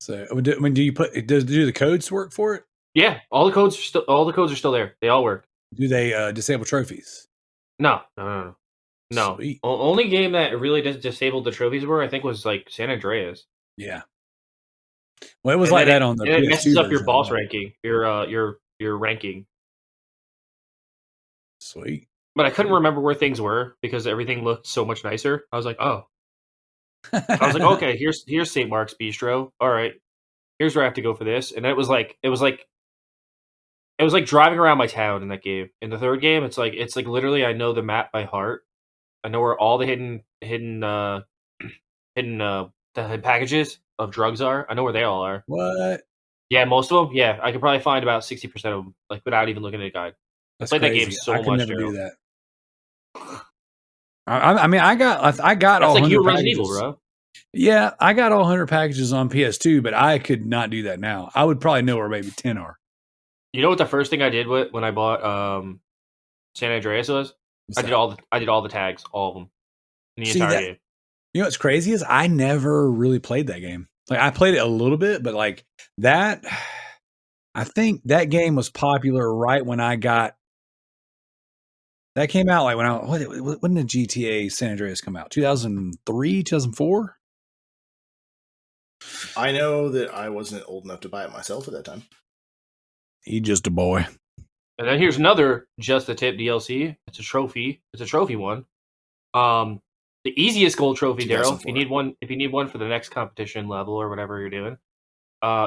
So when do you do the codes work for it? Yeah, all the codes are still there. They all work. Do they disable trophies? No. Sweet. Only game that really disabled the trophies was, I think, was like San Andreas. Yeah. Well, it was like that on the PS2 it messes up your version, boss right? ranking, your ranking. Sweet. But I couldn't remember where things were because everything looked so much nicer. I was like, oh. I was like, okay, here's St. Mark's Bistro. All right, here's where I have to go for this. And it was like driving around my town in that game. In the third game, it's like literally I know the map by heart. I know where all the hidden packages of drugs are. I know where they all are. What? Yeah, most of them. Yeah, I could probably find about 60% of them, like without even looking at a guide. That's I played crazy. that game so I could much. never Daryl. do that. I mean, I got That's all like 100 you packages. Resident Evil, bro. Yeah, I got all 100 packages on PS2, but I could not do that now. I would probably know where maybe 10 are. You know what the first thing I did when I bought San Andreas was? I did all the tags, all of them, in the entire game. You know what's crazy is I never really played that game. Like I played it a little bit, but like that, I think that game was popular right when I got. That came out like when did GTA San Andreas come out? 2003, 2004? I know that I wasn't old enough to buy it myself at that time. He just a boy. And then here's another Just the Tip DLC. It's a trophy. It's a trophy one. The easiest gold trophy, Darrell. If you need one for the next competition level or whatever you're doing,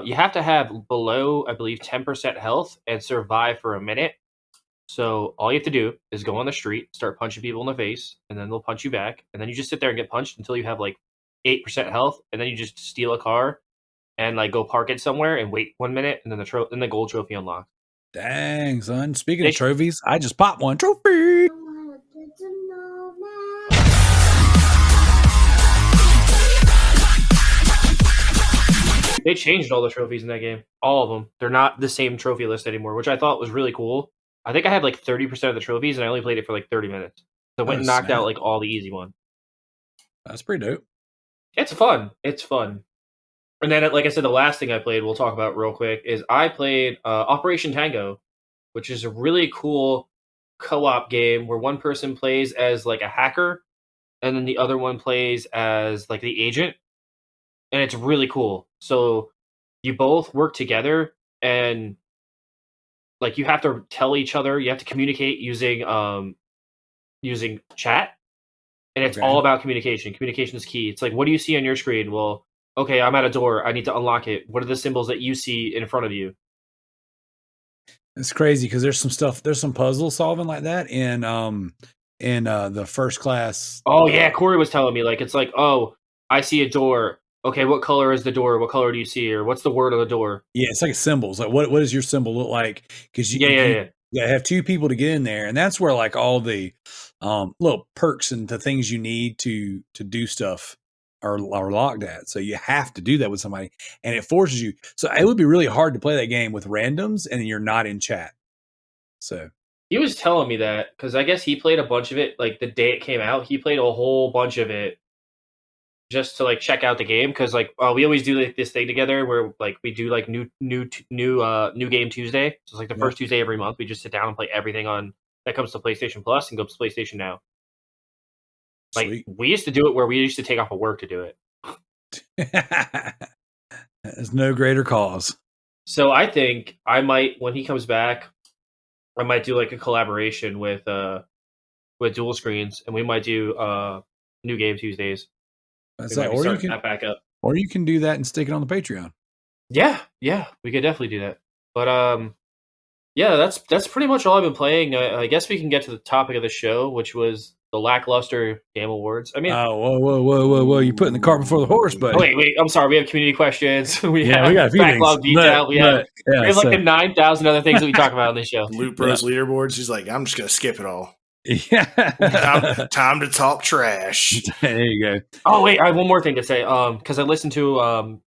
you have to have below, I believe, 10% health and survive for a minute. So all you have to do is go on the street, start punching people in the face, and then they'll punch you back. And then you just sit there and get punched until you have like 8% health, and then you just steal a car and like go park it somewhere and wait 1 minute, and then the gold trophy unlocks. Dang, son. Speaking of trophies, I just popped one trophy. They changed all the trophies in that game. All of them. They're not the same trophy list anymore, which I thought was really cool. I think I had like 30% of the trophies, and I only played it for like 30 minutes. So I went and knocked out like all the easy ones. That's pretty dope. It's fun. It's fun. And then, like I said, the last thing I played, we'll talk about real quick, is I played Operation Tango, which is a really cool co-op game where one person plays as like a hacker, and then the other one plays as like the agent. And it's really cool. So you both work together, and like you have to tell each other, you have to communicate using chat, and it's all about communication. Communication is key. It's like, what do you see on your screen? Well, okay, I'm at a door. I need to unlock it. What are the symbols that you see in front of you? It's crazy because there's some puzzle solving like that in the first class. Oh yeah, Corey was telling me like it's like, oh, I see a door. Okay, what color is the door? What color do you see? Or what's the word on the door? Yeah, it's like symbols. Like what does your symbol look like? Because you have two people to get in there, and that's where like all the little perks and the things you need to do stuff are locked at. So you have to do that with somebody, and it forces you. So it would be really hard to play that game with randoms, and you're not in chat. So he was telling me that because I guess he played a bunch of it like the day it came out. He played a whole bunch of it just to like check out the game, because like we always do like this thing together where like we do like new game Tuesday. So it's like the first Tuesday every month. We just sit down and play everything on that comes to PlayStation Plus and goes to PlayStation Now. Like Sweet. We used to do it where we used to take off of work to do it. There's no greater cause. So I think I might, when he comes back, I might do like a collaboration with Dual Screens, and we might do new game Tuesdays. That's that. Or you can that back up. Or you can do that and stick it on the Patreon. Yeah, we could definitely do that. But yeah, that's pretty much all I've been playing. I guess we can get to the topic of the show, which was the lackluster Game Awards. I mean, whoa! You're putting the cart before the horse, buddy. Wait! I'm sorry. We have community questions. We got a few backlog things. detail. We have like the 9,000 other things that we talk about on this show. Loot Bros leaderboards. He's like, I'm just gonna skip it all. Yeah. time to talk trash. There you go. Oh wait, I have one more thing to say. Because I listened to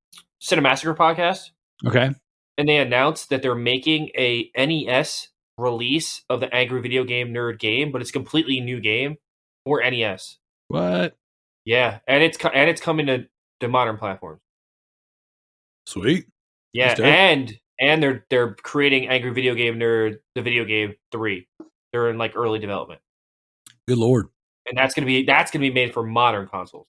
Cinemassacre podcast. Okay. And they announced that they're making a NES release of the Angry Video Game Nerd game, but it's a completely new game for NES. What? Yeah, and it's coming to modern platforms. Sweet. Yeah, and they're creating Angry Video Game Nerd, the video game 3. They're in like early development. Good Lord. And that's gonna be made for modern consoles.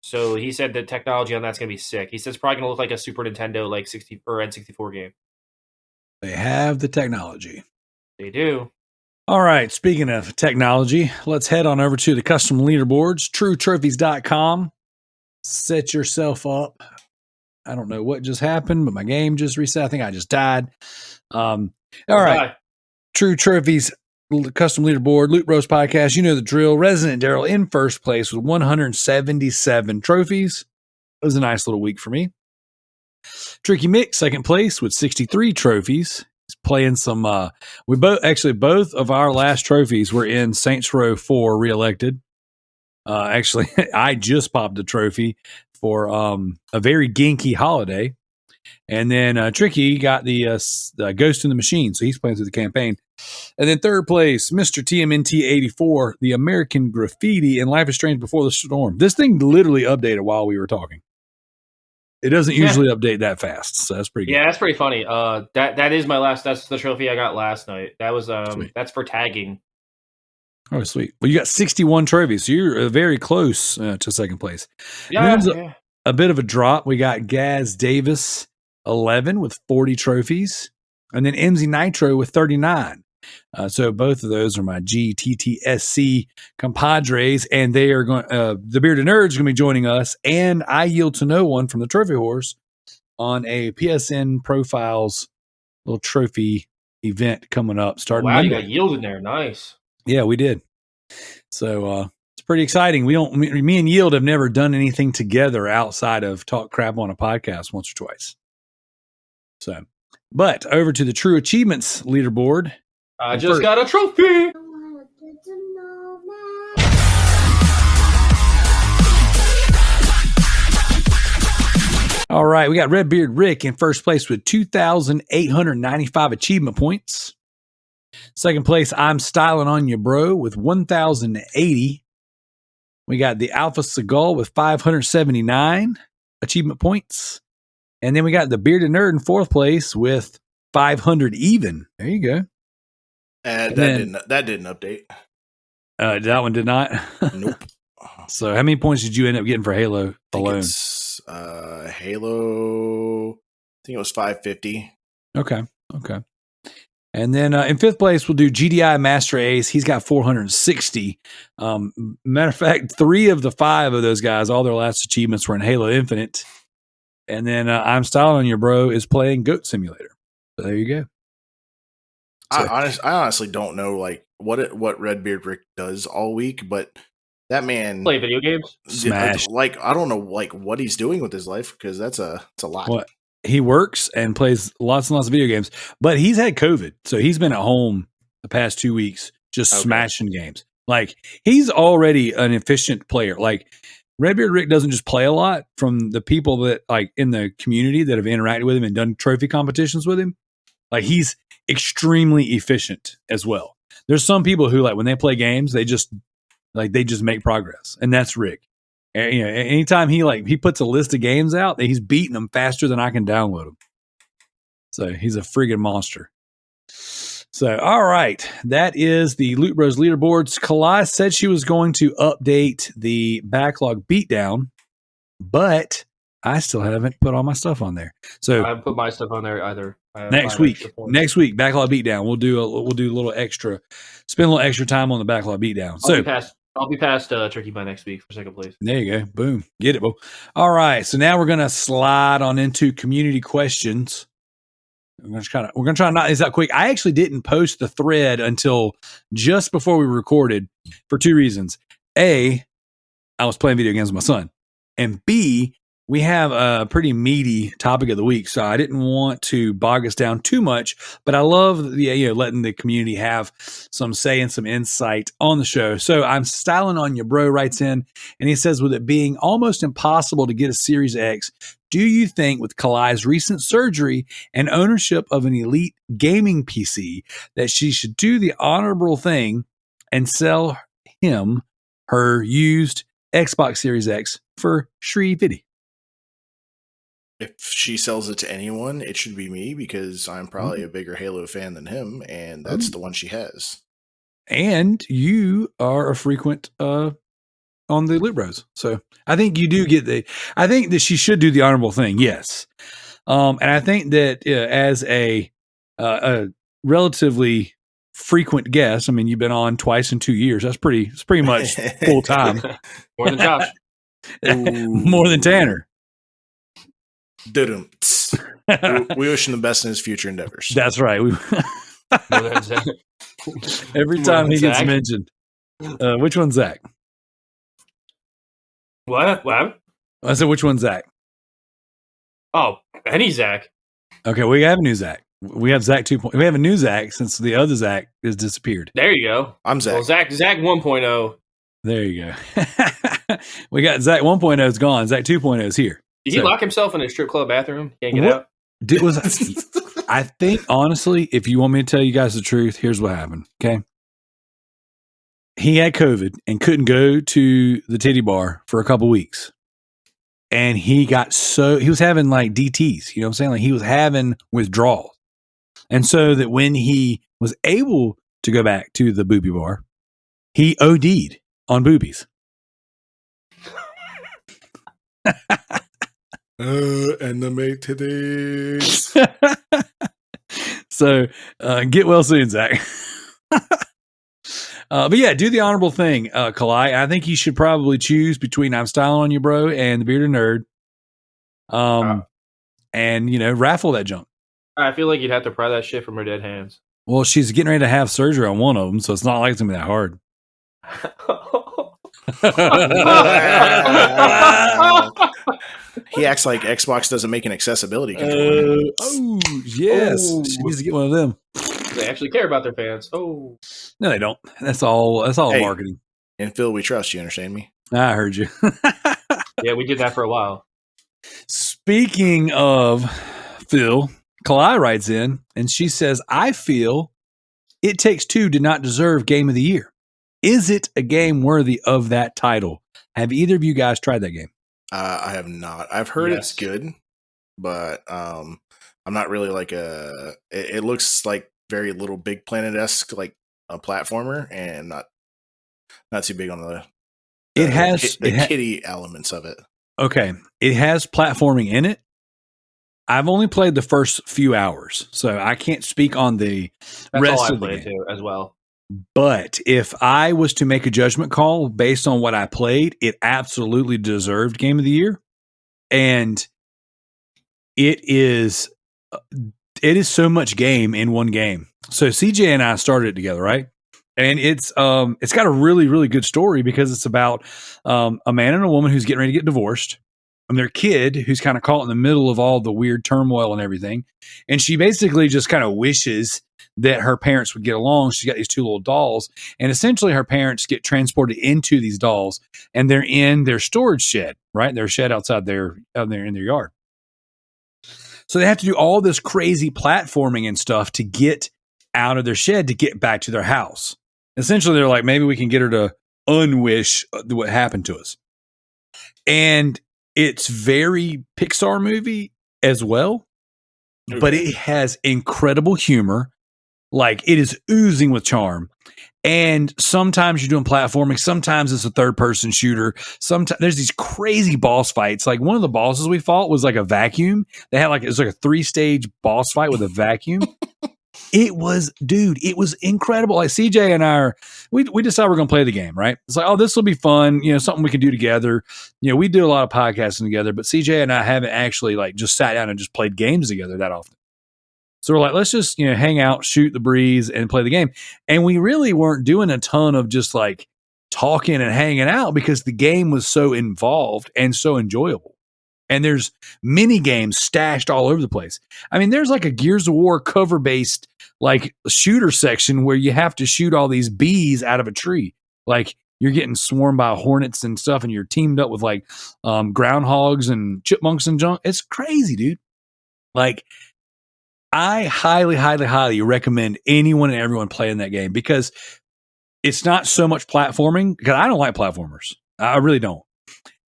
So he said the technology on that's gonna be sick. He says it's probably gonna look like a Super Nintendo like 60 or N64 game. They have the technology. They do. All right. Speaking of technology, let's head on over to the custom leaderboards, truetrophies.com. Set yourself up. I don't know what just happened, but my game just reset. I think I just died. All right. True Trophies custom leaderboard, Loot Bros podcast. You know the drill. Residentdarrell in first place with 177 trophies. It was a nice little week for me. Tricky Mick second place with 63 trophies. He's playing some. Both of our last trophies were in Saints Row 4 reelected. Actually, I just popped a trophy for a very ginky holiday. And then Tricky got the Ghost in the Machine, so he's playing through the campaign. And then third place, Mr. TMNT84, the American Graffiti and Life is Strange Before the Storm. This thing literally updated while we were talking. It doesn't usually update that fast, so that's pretty good. Yeah, that's pretty funny. That is my last. That's the trophy I got last night. That was that's for tagging. Oh, sweet. Well, you got 61 trophies, so you're very close to second place. Yeah, A bit of a drop. We got Gaz Davis, 11 with 40 trophies, and then MZ Nitro with 39. So both of those are my GTTSC compadres, and they are going. The Bearded Nerds are going to be joining us, and I Yield to No One from the Trophy Horse on a PSN Profiles little trophy event coming up. Starting wow, Monday. you got Yield in there. Nice. Yeah, we did. So it's pretty exciting. Me and Yield have never done anything together outside of talk crap on a podcast once or twice. So, but over to the True Achievements leaderboard. I just got a trophy. All right, we got Redbeard Rick in first place with 2,895 achievement points. Second place, I'm Styling on You Bro with 1,080. We got the Alpha Seagull with 579 achievement points. And then we got the Bearded Nerd in fourth place with 500 even. There you go. That didn't update. That one did not? Nope. So how many points did you end up getting for Halo alone? Halo, I think it was 550. Okay. And then in fifth place, we'll do GDI Master Ace. He's got 460. Matter of fact, 3 of the 5 of those guys, all their last achievements were in Halo Infinite. And then I'm Styling on Your Bro is playing Goat Simulator. So there you go. So, I honestly don't know like what Redbeard Rick does all week, but that man Play video games. Smash. Like I don't know like what he's doing with his life because it's a lot. What? He works and plays lots and lots of video games, but he's had COVID. So he's been at home the past 2 weeks just smashing games. Like he's already an efficient player. Like Redbeard Rick doesn't just play a lot. From the people that like in the community that have interacted with him and done trophy competitions with him, like he's extremely efficient as well. There's some people who like when they play games, they just make progress, and that's Rick. And, you know, anytime he puts a list of games out, he's beating them faster than I can download them. So he's a friggin' monster. So, all right. That is the Loot Bros leaderboards. Kalai said she was going to update the backlog beatdown, but I still haven't put all my stuff on there. So I haven't put my stuff on there either. next week, backlog beatdown. We'll do a little extra, spend a little extra time on the backlog beatdown. I'll be past Turkey by next week for second place. There you go. Boom. Get it, Bo. All right. So now we're going to slide on into community questions. We're going to try to knock this out quick. I actually didn't post the thread until just before we recorded for 2 reasons. A, I was playing video games with my son. And B, we have a pretty meaty topic of the week, so I didn't want to bog us down too much. But I love letting the community have some say and some insight on the show. So I'm Styling on Your Bro writes in, and he says, with it being almost impossible to get a Series X, do you think with Kalai's recent surgery and ownership of an elite gaming PC that she should do the honorable thing and sell her used Xbox Series X for $350? If she sells it to anyone, it should be me because I'm probably a bigger Halo fan than him, and that's the one she has. And you are a frequent on the Loot Bros, so I think you do get I think that she should do the honorable thing, yes. And I think that as a relatively frequent guest, I mean, you've been on twice in 2 years. It's pretty much full time. More than Josh. More than Tanner. We wish him the best in his future endeavors. That's right. Every time he gets mentioned. Which one's Zach? What? I said, which one's Zach? Oh, any Zach. Okay, we have a new Zach. We have Zach 2.0. We have a new Zach since the other Zach has disappeared. There you go. I'm Zach. Well, Zach 1.0. There you go. We got Zach 1.0 is gone. Zach 2.0 is here. Did he lock himself in a strip club bathroom? Can't get out? I think, honestly, if you want me to tell you guys the truth, here's what happened. Okay. He had COVID and couldn't go to the titty bar for a couple weeks. And he was having like DTs, you know what I'm saying? Like he was having withdrawals. And so that when he was able to go back to the booby bar, he OD'd on boobies. And the mate today. So get well soon, Zach. But yeah, do the honorable thing, Kalai. I think you should probably choose between I'm Styling on You, Bro, and the Bearded Nerd. And, raffle that junk. I feel like you'd have to pry that shit from her dead hands. Well, she's getting ready to have surgery on one of them, so it's not like it's going to be that hard. He acts like Xbox doesn't make an accessibility controller. Yes. She needs to get one of them. They actually care about their fans. Oh. No, they don't. That's all marketing. And Phil, we trust you, understand me? I heard you. Yeah, we did that for a while. Speaking of Phil, Kalai writes in and she says, I feel It Takes Two did not deserve Game of the Year. Is it a game worthy of that title? Have either of you guys tried that game? I have not. I've heard it's good, but I'm not really like it looks like very Little Big Planet-esque, like a platformer, and not too big on the kitty elements of it. Okay. It has platforming in it. I've only played the first few hours, so I can't speak on the rest of the game. Too, as well. But if I was to make a judgment call based on what I played, it absolutely deserved Game of the Year. And it is so much game in one game. So CJ and I started it together, right? And it's got a really, really good story because it's about a man and a woman who's getting ready to get divorced, and their kid who's kind of caught in the middle of all the weird turmoil and everything. And she basically just kind of wishes that her parents would get along. She's got these two little dolls, and essentially her parents get transported into these dolls, and they're in their storage shed, right? Their shed out there in their yard. So they have to do all this crazy platforming and stuff to get out of their shed to get back to their house. Essentially, they're like, maybe we can get her to unwish what happened to us. And it's very Pixar movie as well, but it has incredible humor. Like, it is oozing with charm. And sometimes you're doing platforming. Sometimes it's a third-person shooter. Sometimes there's these crazy boss fights. Like, one of the bosses we fought was like a vacuum. It was like a 3-stage boss fight with a vacuum. It was incredible. Like, CJ and I we decided we're going to play the game, right? It's like, oh, this will be fun. Something we can do together. We do a lot of podcasting together, but CJ and I haven't actually like just sat down and just played games together that often. So we're like, let's just, hang out, shoot the breeze, and play the game. And we really weren't doing a ton of just like talking and hanging out because the game was so involved and so enjoyable. And there's mini games stashed all over the place. I mean, there's like a Gears of War cover-based like shooter section where you have to shoot all these bees out of a tree. Like, you're getting swarmed by hornets and stuff, and you're teamed up with like groundhogs and chipmunks and junk. It's crazy, dude. Like, I highly, highly, highly recommend anyone and everyone playing that game because it's not so much platforming, because I don't like platformers. I really don't.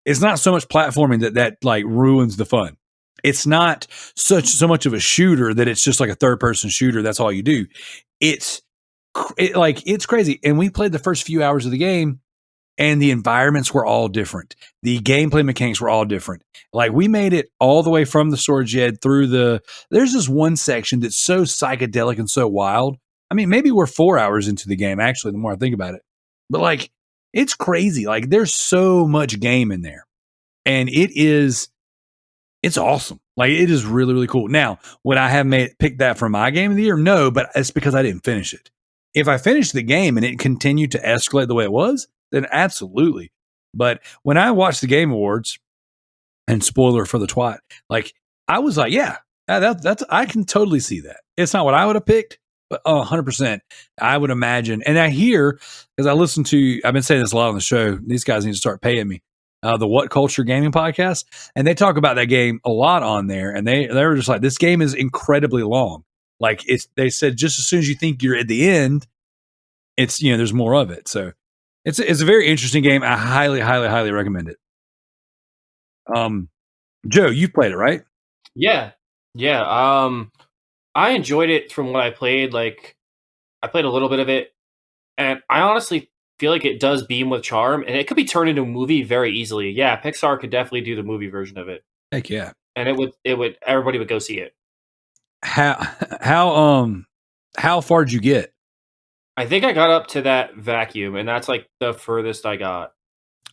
It's not so much platforming that like ruins the fun. It's not so much of a shooter that it's just like a third-person shooter. That's all you do. It's crazy. And we played the first few hours of the game, and the environments were all different. The gameplay mechanics were all different. Like, we made it all the way from the storage shed through there's this one section that's so psychedelic and so wild. I mean, maybe we're 4 hours into the game, actually, the more I think about it. But like, it's crazy. Like, there's so much game in there, and it's awesome. Like, it is really, really cool. Now, would I have picked that for my game of the year? No, but it's because I didn't finish it. If I finished the game and it continued to escalate the way it was, then absolutely. But when I watched the Game Awards, and spoiler for the twat, like, I was like, yeah, that's I can totally see that. It's not what I would have picked, but 100%, I would imagine. And I hear, because I've been saying this a lot on the show, these guys need to start paying me. the What Culture Gaming podcast, and they talk about that game a lot on there. And they were just like, this game is incredibly long. Like they said, just as soon as you think you're at the end, it's there's more of it. So it's a very interesting game. I highly, highly, highly recommend it. Joe, you've played it, right? Yeah. I enjoyed it from what I played. Like, I played a little bit of it, and I honestly feel like it does beam with charm, and it could be turned into a movie very easily. Yeah, Pixar could definitely do the movie version of it, Heck yeah. and everybody would go see it. How far did you get? I think I got up to that vacuum, and that's like the furthest I got.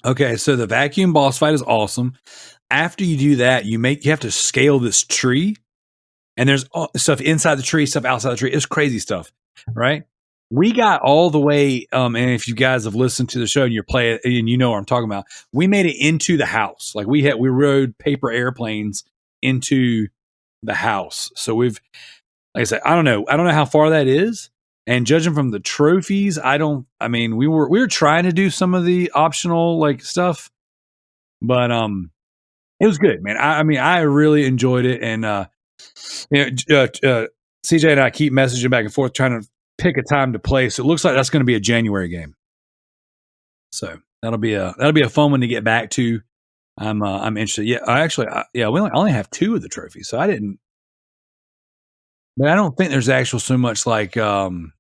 Okay, so the vacuum boss fight is awesome. After you do that, you have to scale this tree, and there's stuff inside the tree, stuff outside the tree. It's crazy stuff, right? We got all the way, and if you guys have listened to the show and you're playing, and you know what I'm talking about, we made it into the house. Like we rode paper airplanes into the house. So like I said, I don't know how far that is. And judging from the trophies, we were trying to do some of the optional like stuff, but it was good, man. I really enjoyed it, and CJ and I keep messaging back and forth trying to pick a time to play. So it looks like that's going to be a January game. So that'll be a fun one to get back to. I'm interested. Yeah, we only have 2 of the trophies, so I didn't. But I don't think there's actual so much like I'm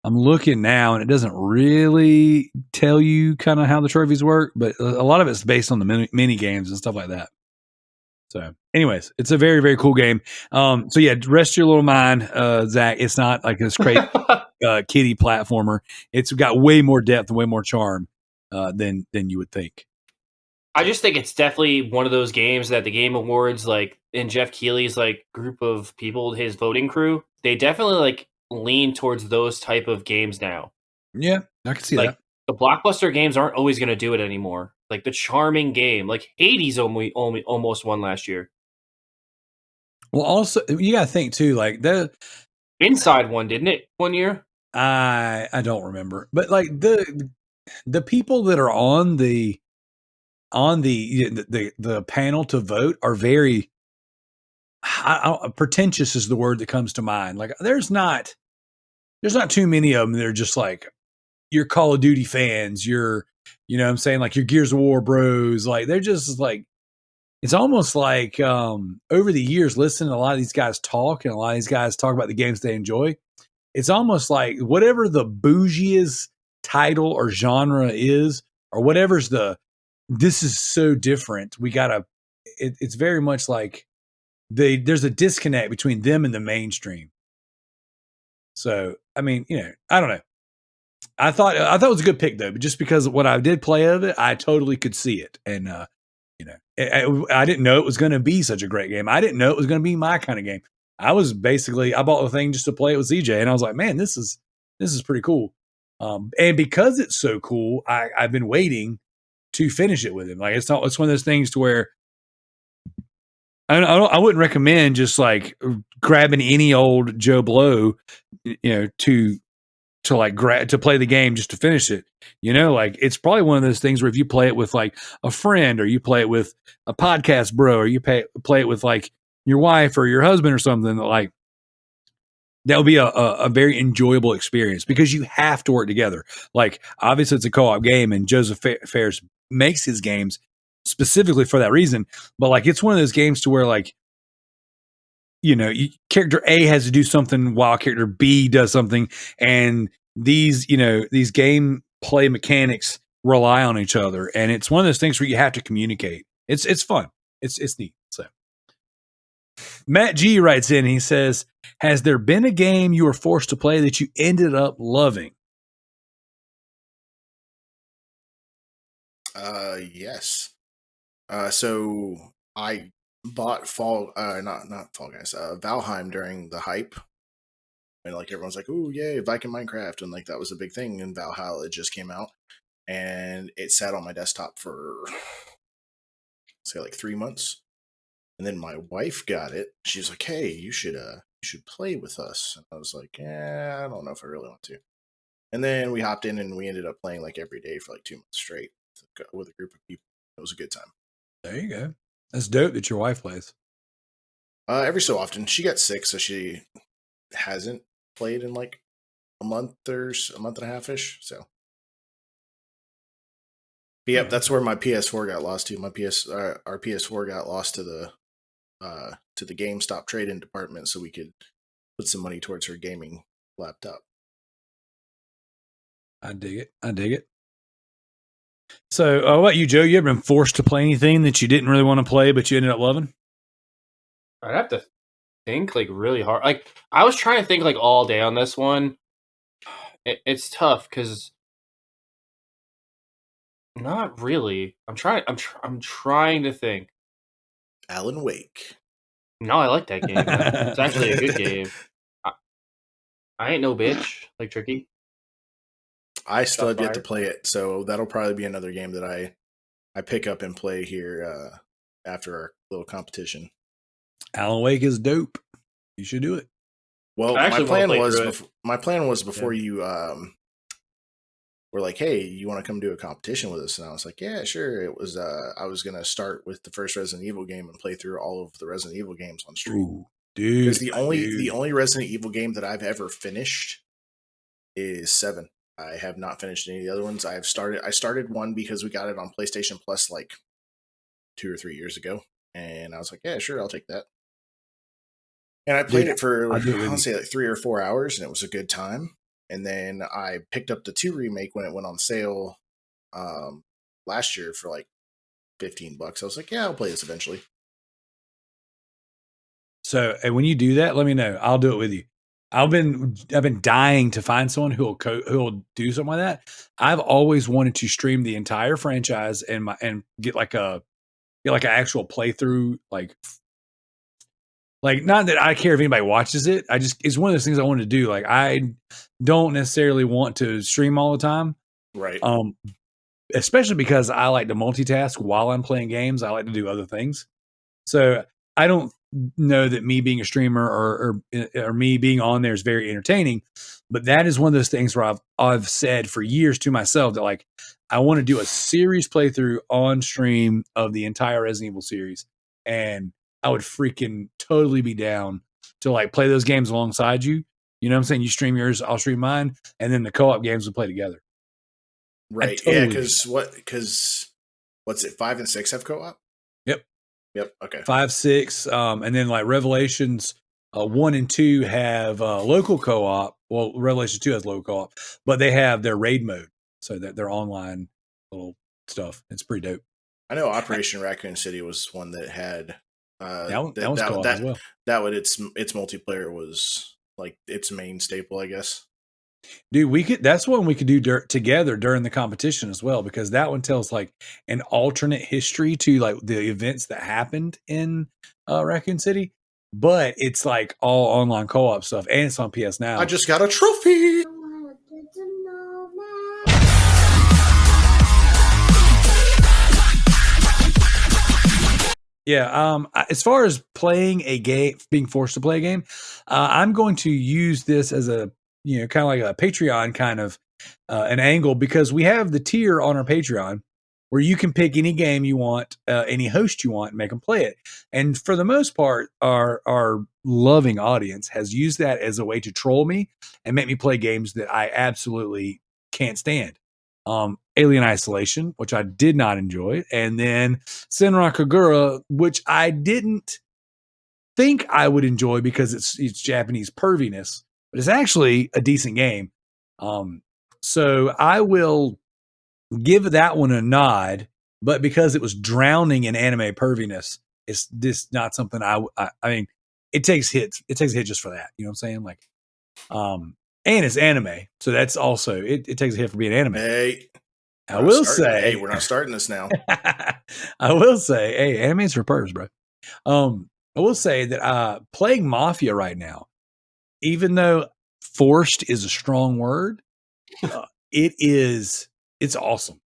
looking now, and it doesn't really tell you kind of how the trophies work, but a lot of it's based on the mini games and stuff like that. So, anyways, it's a very, very cool game. So yeah, rest your little mind, Zach. It's not like this crazy kiddie platformer. It's got way more depth and way more charm than you would think. I just think it's definitely one of those games that the Game Awards, like in Jeff Keighley's like group of people, his voting crew, they definitely like lean towards those type of games now. Yeah, I can see like, that. The blockbuster games aren't always going to do it anymore. Like the charming game, like Hades almost won last year. Well, also you got to think too, like the Inside won, didn't it, one year? I don't remember, but like the people that are on the panel to vote are very pretentious is the word that comes to mind. Like there's not too many of them. They're just like your Call of Duty fans, your what I'm saying, like your Gears of War bros. Like they're just like, it's almost like over the years listening to a lot of these guys talk, and a lot of these guys talk about the games they enjoy. It's almost like whatever the bougiest title or genre is, or whatever's this is so different. It's very much like there's a disconnect between them and the mainstream. So, I mean, I don't know. I thought it was a good pick though, but just because what I did play of it, I totally could see it. And, I didn't know it was going to be such a great game. I didn't know it was going to be my kind of game. I bought the thing just to play it with CJ, and I was like, man, this is pretty cool. And because it's so cool, I've been waiting to finish it with him. Like it's one of those things to where I wouldn't recommend just like grabbing any old Joe Blow, to play the game just to finish it. Like it's probably one of those things where if you play it with like a friend, or you play it with a podcast bro, or you play it with like your wife or your husband or something, like that would be a very enjoyable experience, because you have to work together. Like obviously it's a co-op game, and Joseph Fares makes his games specifically for that reason. But like, it's one of those games to where like, character A has to do something while character B does something. And these game play mechanics rely on each other. And it's one of those things where you have to communicate. It's fun. It's neat. So Matt G writes in, he says, has there been a game you were forced to play that you ended up loving? Yes. So I bought not Fall Guys, Valheim during the hype, and like everyone's like, "Ooh, yay, Viking Minecraft," and like that was a big thing. And Valhalla just came out, and it sat on my desktop for say like 3 months, and then my wife got it. She's like, "Hey, you should play with us," and I was like, "Yeah, I don't know if I really want to." And then we hopped in, and we ended up playing like every day for like 2 months straight. with a group of people. It was a good time. There you go. That's dope that your wife plays. Every so often, she got sick, so she hasn't played in like a month and a half ish. So, but yep, that's where my PS4 got lost to. Our PS4 got lost to the GameStop trade-in department, so we could put some money towards her gaming laptop. I dig it. So, what about you, Joe? You ever been forced to play anything that you didn't really want to play, but you ended up loving? I'd have to think like really hard. Like I was trying to think like all day on this one. It's tough because not really. I'm trying to think. Alan Wake. No, I like that game. It's actually a good game. I ain't no bitch like Tricky. I still have yet to play it, so that'll probably be another game that I pick up and play here after our little competition. Alan Wake is dope. You should do it. Well, my plan was before you were like, "Hey, you want to come do a competition with us?" And I was like, "Yeah, sure." It was I was gonna start with the first Resident Evil game and play through all of the Resident Evil games on stream. Ooh, dude, because the only Resident Evil game that I've ever finished is 7. I have not finished any of the other ones. I started one because we got it on PlayStation Plus like 2 or 3 years ago, and I was like, "Yeah, sure, I'll take that." And I played it for, I'll say like 3 or 4 hours, and it was a good time. And then I picked up the 2 remake when it went on sale last year for like $15. I was like, yeah, I'll play this eventually. So, and when you do that, let me know. I'll do it with you. I've been dying to find someone who'll do something like that. I've always wanted to stream the entire franchise and get like an actual playthrough, like not that I care if anybody watches it. It's one of those things I wanted to do. Like I don't necessarily want to stream all the time. Right. Especially because I like to multitask while I'm playing games. I like to do other things. So I don't know that me being a streamer or me being on there is very entertaining, but that is one of those things where I've said for years to myself that like I want to do a series playthrough on stream of the entire Resident Evil series, and I would freaking totally be down to like play those games alongside you. You know what I'm saying? You stream yours, I'll stream mine, and then the co-op games will play together. Right. Totally because what's it? 5 and 6 have co-op? Yep. Okay. 5, 6, and then like Revelations 1 and 2 have local co-op. Well, Revelations 2 has local co-op, but they have their raid mode, so that their online little stuff. It's pretty dope. I know Operation Raccoon City was one that had that was co-op as well. That would its multiplayer was like its main staple, I guess. Dude, that's one we could do together during the competition as well, because that one tells like an alternate history to like the events that happened in Raccoon City, but it's like all online co-op stuff, and it's on PS Now. I just got a trophy. Yeah. As far as playing a game, being forced to play a game, I'm going to use this as a kind of like a Patreon kind of an angle, because we have the tier on our Patreon where you can pick any game you want, any host you want, and make them play it. And for the most part, our loving audience has used that as a way to troll me and make me play games that I absolutely can't stand. Alien Isolation, which I did not enjoy, and then Senran Kagura, which I didn't think I would enjoy because it's Japanese perviness, but it's actually a decent game. So I will give that one a nod, but because it was drowning in anime perviness, it's just not something I mean, it takes hits. It takes a hit just for that. You know what I'm saying? Like, and it's anime. So that's also, it takes a hit for being anime. Hey, I will say, hey, we're not starting this now. I will say, hey, anime's for pervs, bro. I will say that playing Mafia right now, even though forced is a strong word, it's awesome.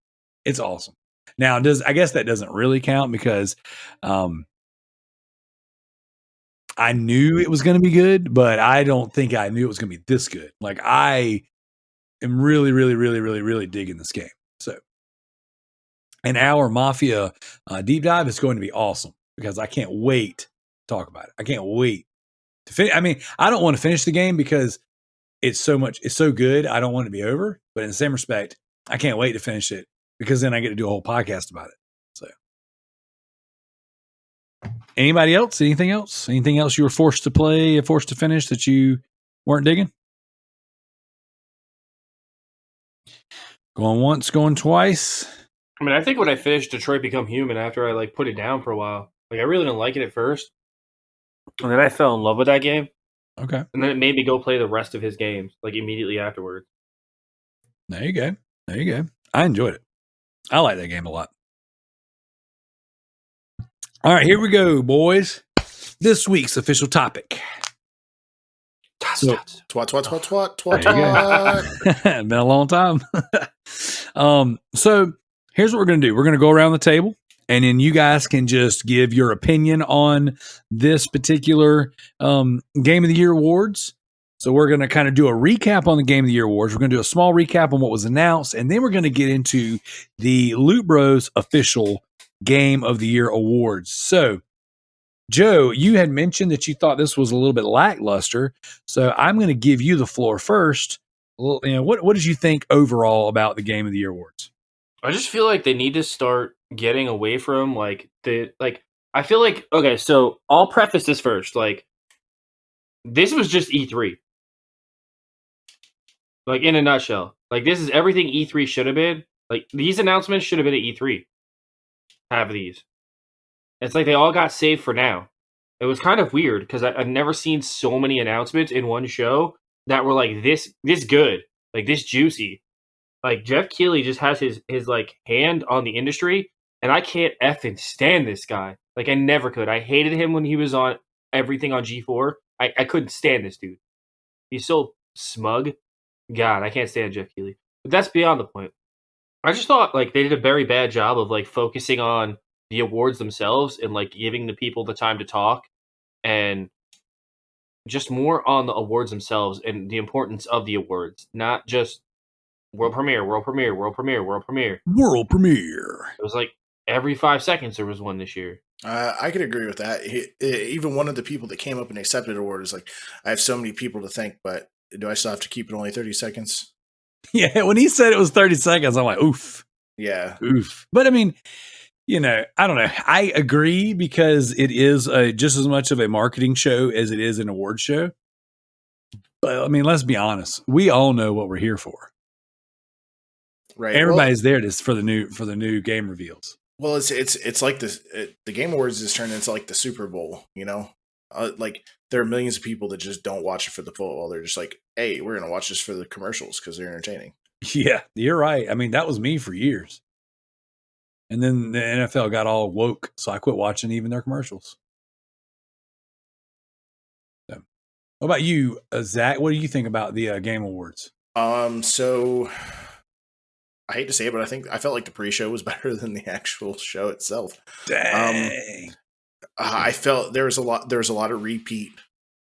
It's awesome. Now, I guess that doesn't really count because I knew it was going to be good, but I don't think I knew it was going to be this good. Like, I am really, really, really, really, really digging this game. So, and our Mafia deep dive is going to be awesome because I can't wait to talk about it. I can't wait to finish. I mean, I don't want to finish the game because it's so good. I don't want it to be over. But in the same respect, I can't wait to finish it because then I get to do a whole podcast about it. So, anybody else? Anything else? Anything else you were forced to play, forced to finish that you weren't digging? Going once, going twice. I mean, I think when I finished Detroit Become Human after I like put it down for a while, like I really didn't like it at first, and then I fell in love with that game, Okay. and then it made me go play the rest of his games like immediately afterwards. There you go. There you go. I enjoyed it. I like that game a lot. All right, here we go, boys. This week's official topic. So, Twat. been a long time. So here's what we're going to do. We're going to go around the table and then you guys can just give your opinion on this particular Game of the Year awards. So we're going to kind of do a recap on the Game of the Year awards. We're going to do a small recap on what was announced, and then we're going to get into the Loot Bros official Game of the Year awards. So, Joe, you had mentioned that you thought this was a little bit lackluster. So I'm going to give you the floor first. Well, what did you think overall about the Game of the Year awards? I just feel like they need to start getting away from I feel like, okay, so I'll preface this first. Like, this was just E3. Like, in a nutshell. Like, this is everything E3 should have been. Like, these announcements should have been at E3. Have these. It's like they all got saved for now. It was kind of weird because I've never seen so many announcements in one show that were like this good, like this juicy. Like Jeff Keighley just has his like hand on the industry, and I can't effing stand this guy. Like I never could. I hated him when he was on everything on G4. I couldn't stand this dude. He's so smug. God, I can't stand Jeff Keighley. But that's beyond the point. I just thought like they did a very bad job of like focusing on the awards themselves and like giving the people the time to talk and just more on the awards themselves and the importance of the awards, not just world premiere. World premiere. It was like every 5 seconds there was one this year. I could agree with that. Even one of the people that came up and accepted an award is like, I have so many people to thank, but do I still have to keep it only 30 seconds? Yeah, when he said it was 30 seconds, I'm like, oof. Yeah. Oof. But I mean, I don't know. I agree because it is just as much of a marketing show as it is an award show. But I mean, let's be honest. We all know what we're here for. Right. Everybody's there for the new game reveals. Well, it's like this. The Game Awards is turned into like the Super Bowl. Like there are millions of people that just don't watch it for the football. They're just like, hey, we're gonna watch this for the commercials because they're entertaining. Yeah, you're right. I mean, that was me for years. And then the NFL got all woke, so I quit watching even their commercials. So, what about you, Zach? What do you think about the Game Awards? So I hate to say it, but I felt like the pre-show was better than the actual show itself. Dang. I felt there was a lot of repeat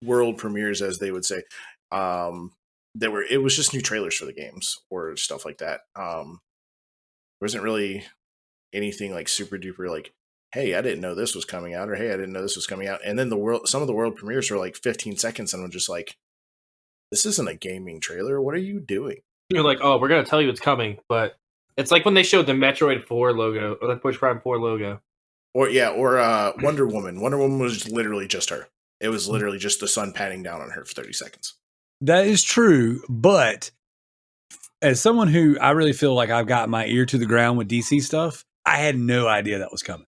world premieres, as they would say. It was just new trailers for the games or stuff like that. There wasn't really anything like super duper like, hey, I didn't know this was coming out, or hey, I didn't know this was coming out. And then some of the world premieres were like 15 seconds, and I'm just like, this isn't a gaming trailer. What are you doing? You're like, oh, we're gonna tell you it's coming, but it's like when they showed the Metroid 4 logo or the Push Prime 4 logo. Or Wonder Woman. Wonder Woman was literally just her. It was literally just the sun patting down on her for 30 seconds. That is true, but as someone who I really feel like I've got my ear to the ground with DC stuff, I had no idea that was coming.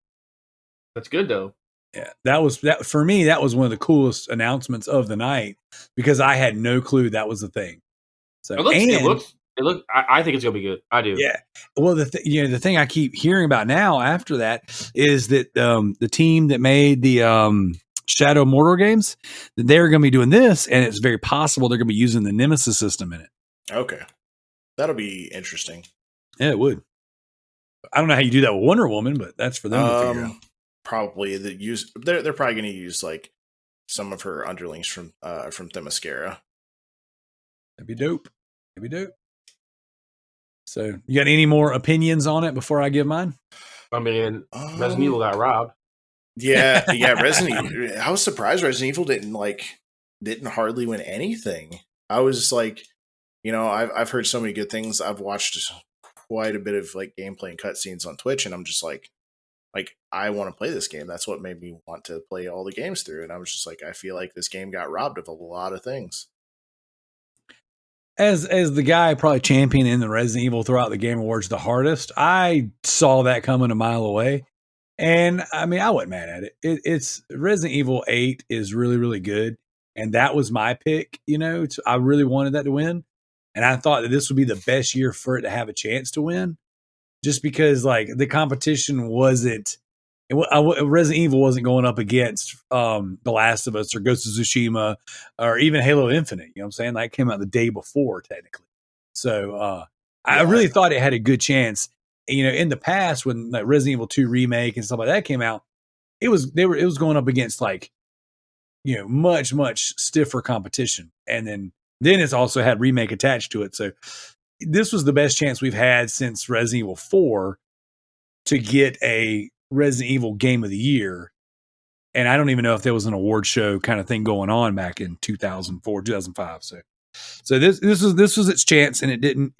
That's good though. Yeah, that for me. That was one of the coolest announcements of the night because I had no clue that was the thing. So it looks. I think it's gonna be good. I do. Yeah. Well, the thing I keep hearing about now after that is that the team that made the Shadow Mordor games, they're going to be doing this, and it's very possible they're going to be using the Nemesis system in it. Okay, that'll be interesting. Yeah, it would. I don't know how you do that with Wonder Woman, but that's for them to figure out. Probably they're probably going to use like some of her underlings from Themyscira. That'd be dope. So, you got any more opinions on it before I give mine? I mean, Resident Evil got robbed. Yeah, Resident Evil. I was surprised Resident Evil didn't hardly win anything. I was like, I've heard so many good things. I've watched quite a bit of like gameplay and cutscenes on Twitch, and I'm just like I want to play this game. That's what made me want to play all the games through. And I was just like, I feel like this game got robbed of a lot of things. As the guy probably championing the Resident Evil throughout the Game Awards the hardest, I saw that coming a mile away. And I mean, I wasn't mad at it. It's Resident Evil 8 is really, really good. And that was my pick, I really wanted that to win. And I thought that this would be the best year for it to have a chance to win. Just because like the competition wasn't, Resident Evil wasn't going up against The Last of Us or Ghost of Tsushima or even Halo Infinite. You know what I'm saying? That came out the day before, technically. So I really thought it had a good chance. In the past when like Resident Evil 2 remake and stuff like that came out, it was going up against like, much, much stiffer competition. And then it's also had remake attached to it. So this was the best chance we've had since Resident Evil 4 to get a Resident Evil Game of the Year. And I don't even know if there was an award show kind of thing going on back in 2004, 2005. So this was its chance, and it didn't,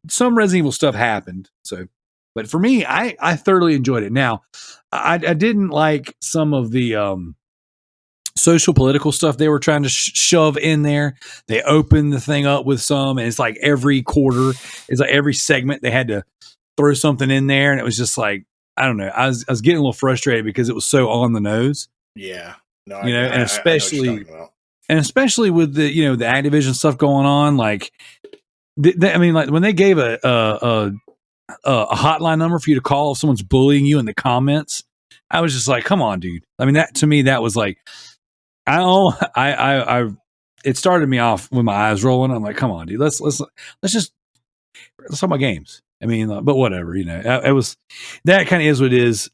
some Resident Evil stuff happened. So, but for me, I thoroughly enjoyed it. Now, I didn't like some of the social political stuff they were trying to shove in there. They opened the thing up with some, and it's like every quarter, it's like every segment they had to throw something in there, and it was just like, I don't know. I was getting a little frustrated because it was so on the nose. Yeah, no, and especially with the the Activision stuff going on, like I mean, like when they gave a hotline number for you to call if someone's bullying you in the comments, I was just like, come on, dude. I mean, that to me, that was like, it started me off with my eyes rolling. I'm like, come on, dude. Let's talk about games. I mean, but whatever, it was, that kind of is what it is.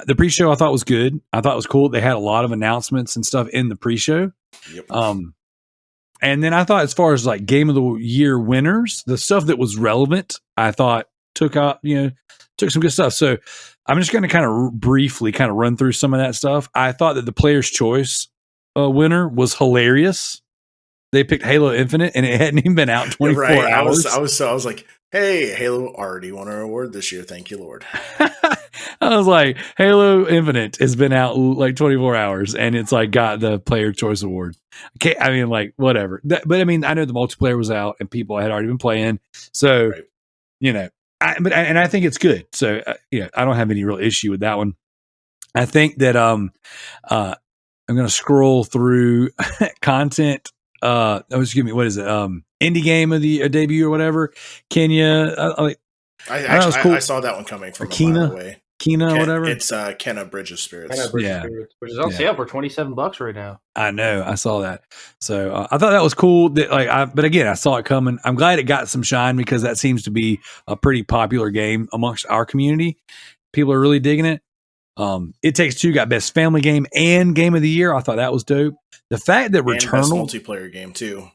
The pre-show I thought was good. I thought it was cool. They had a lot of announcements and stuff in the pre-show. Yep. And then I thought as far as like Game of the Year winners, the stuff that was relevant, I thought took some good stuff. So I'm just going to kind of briefly kind of run through some of that stuff. I thought that the Player's Choice winner was hilarious. They picked Halo Infinite, and it hadn't even been out 24 hours. I was like, hey, Halo already won our award this year. Thank you, Lord. I was like, Halo Infinite has been out like 24 hours, and it's like got the Player Choice Award. I mean, like whatever. But I mean, I know the multiplayer was out, and people had already been playing. So, right. I think it's good. So, I don't have any real issue with that one. I think that I'm going to scroll through content. Excuse me, what is it? Indie game of the debut or whatever. Kenya. I saw that one coming from a mile away. Kena, whatever. It's Kenna Bridge of Spirits. Spirits, which is on sale for $27 right now. I know. I saw that. So I thought that was cool. That but again, I saw it coming. I'm glad it got some shine because that seems to be a pretty popular game amongst our community. People are really digging it. It Takes Two got Best Family Game and Game of the Year. I thought that was dope. The fact that Returnal, best multiplayer game too.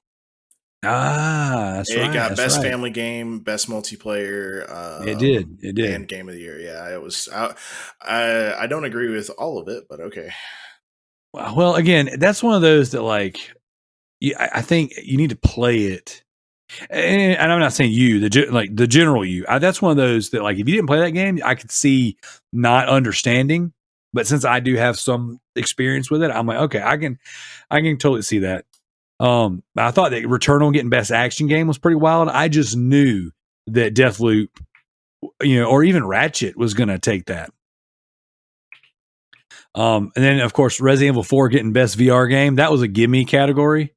That's right. It got Best Family Game, Best Multiplayer. It did, and Game of the Year. Yeah, it was. I don't agree with all of it, but okay. Well, again, that's one of those that I think you need to play it. And I'm not saying you, the general you. That's one of those that if you didn't play that game, I could see not understanding. But since I do have some experience with it, I'm like, okay, I can totally see that. I thought that Returnal getting Best Action Game was pretty wild. I just knew that Deathloop, or even Ratchet was going to take that. And then of course Resident Evil 4 getting Best VR Game. That was a gimme category.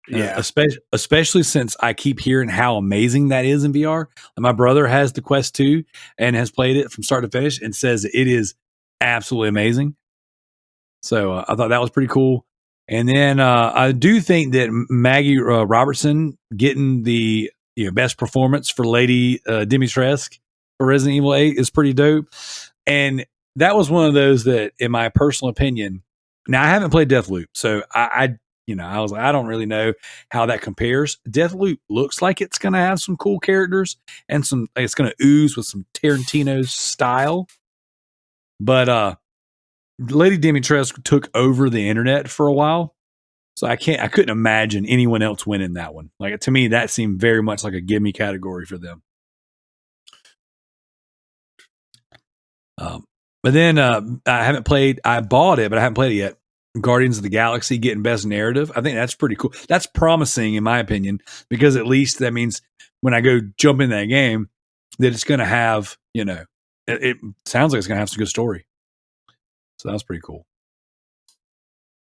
Yeah, especially since I keep hearing how amazing that is in VR. And my brother has the Quest 2 and has played it from start to finish and says it is absolutely amazing. So I thought that was pretty cool. And then I do think that Maggie Robertson getting the best performance for Lady Dimitrescu for Resident Evil 8 is pretty dope. And that was one of those that, in my personal opinion, now I haven't played Deathloop, so I I was like, I don't really know how that compares. Deathloop looks like it's going to have some cool characters and it's going to ooze with some Tarantino style. But Lady Dimitrescu took over the internet for a while. So I couldn't imagine anyone else winning that one. Like, to me, that seemed very much like a gimme category for them. But then I bought it, but I haven't played it yet. Guardians of the Galaxy getting best narrative. I think that's pretty cool. That's promising in my opinion, because at least that means when I go jump in that game, that it's going to have, it sounds like it's going to have some good story. So that's pretty cool.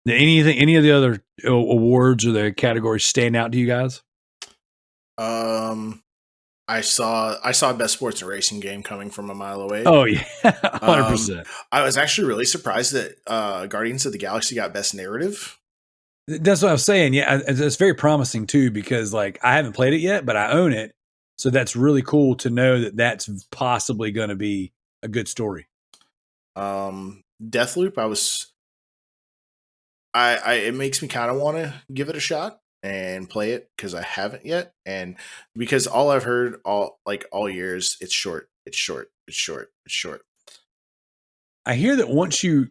Any of the other awards or the categories stand out to you guys? I saw best sports and racing game coming from a mile away. Oh yeah, 100%. I was actually really surprised that Guardians of the Galaxy got best narrative. That's what I was saying. Yeah, it's very promising too, because like I haven't played it yet, but I own it, so that's really cool to know that that's possibly going to be a good story. Deathloop, it makes me kind of want to give it a shot and play it because I haven't yet, and because all I've heard all years, it's short. I hear that once you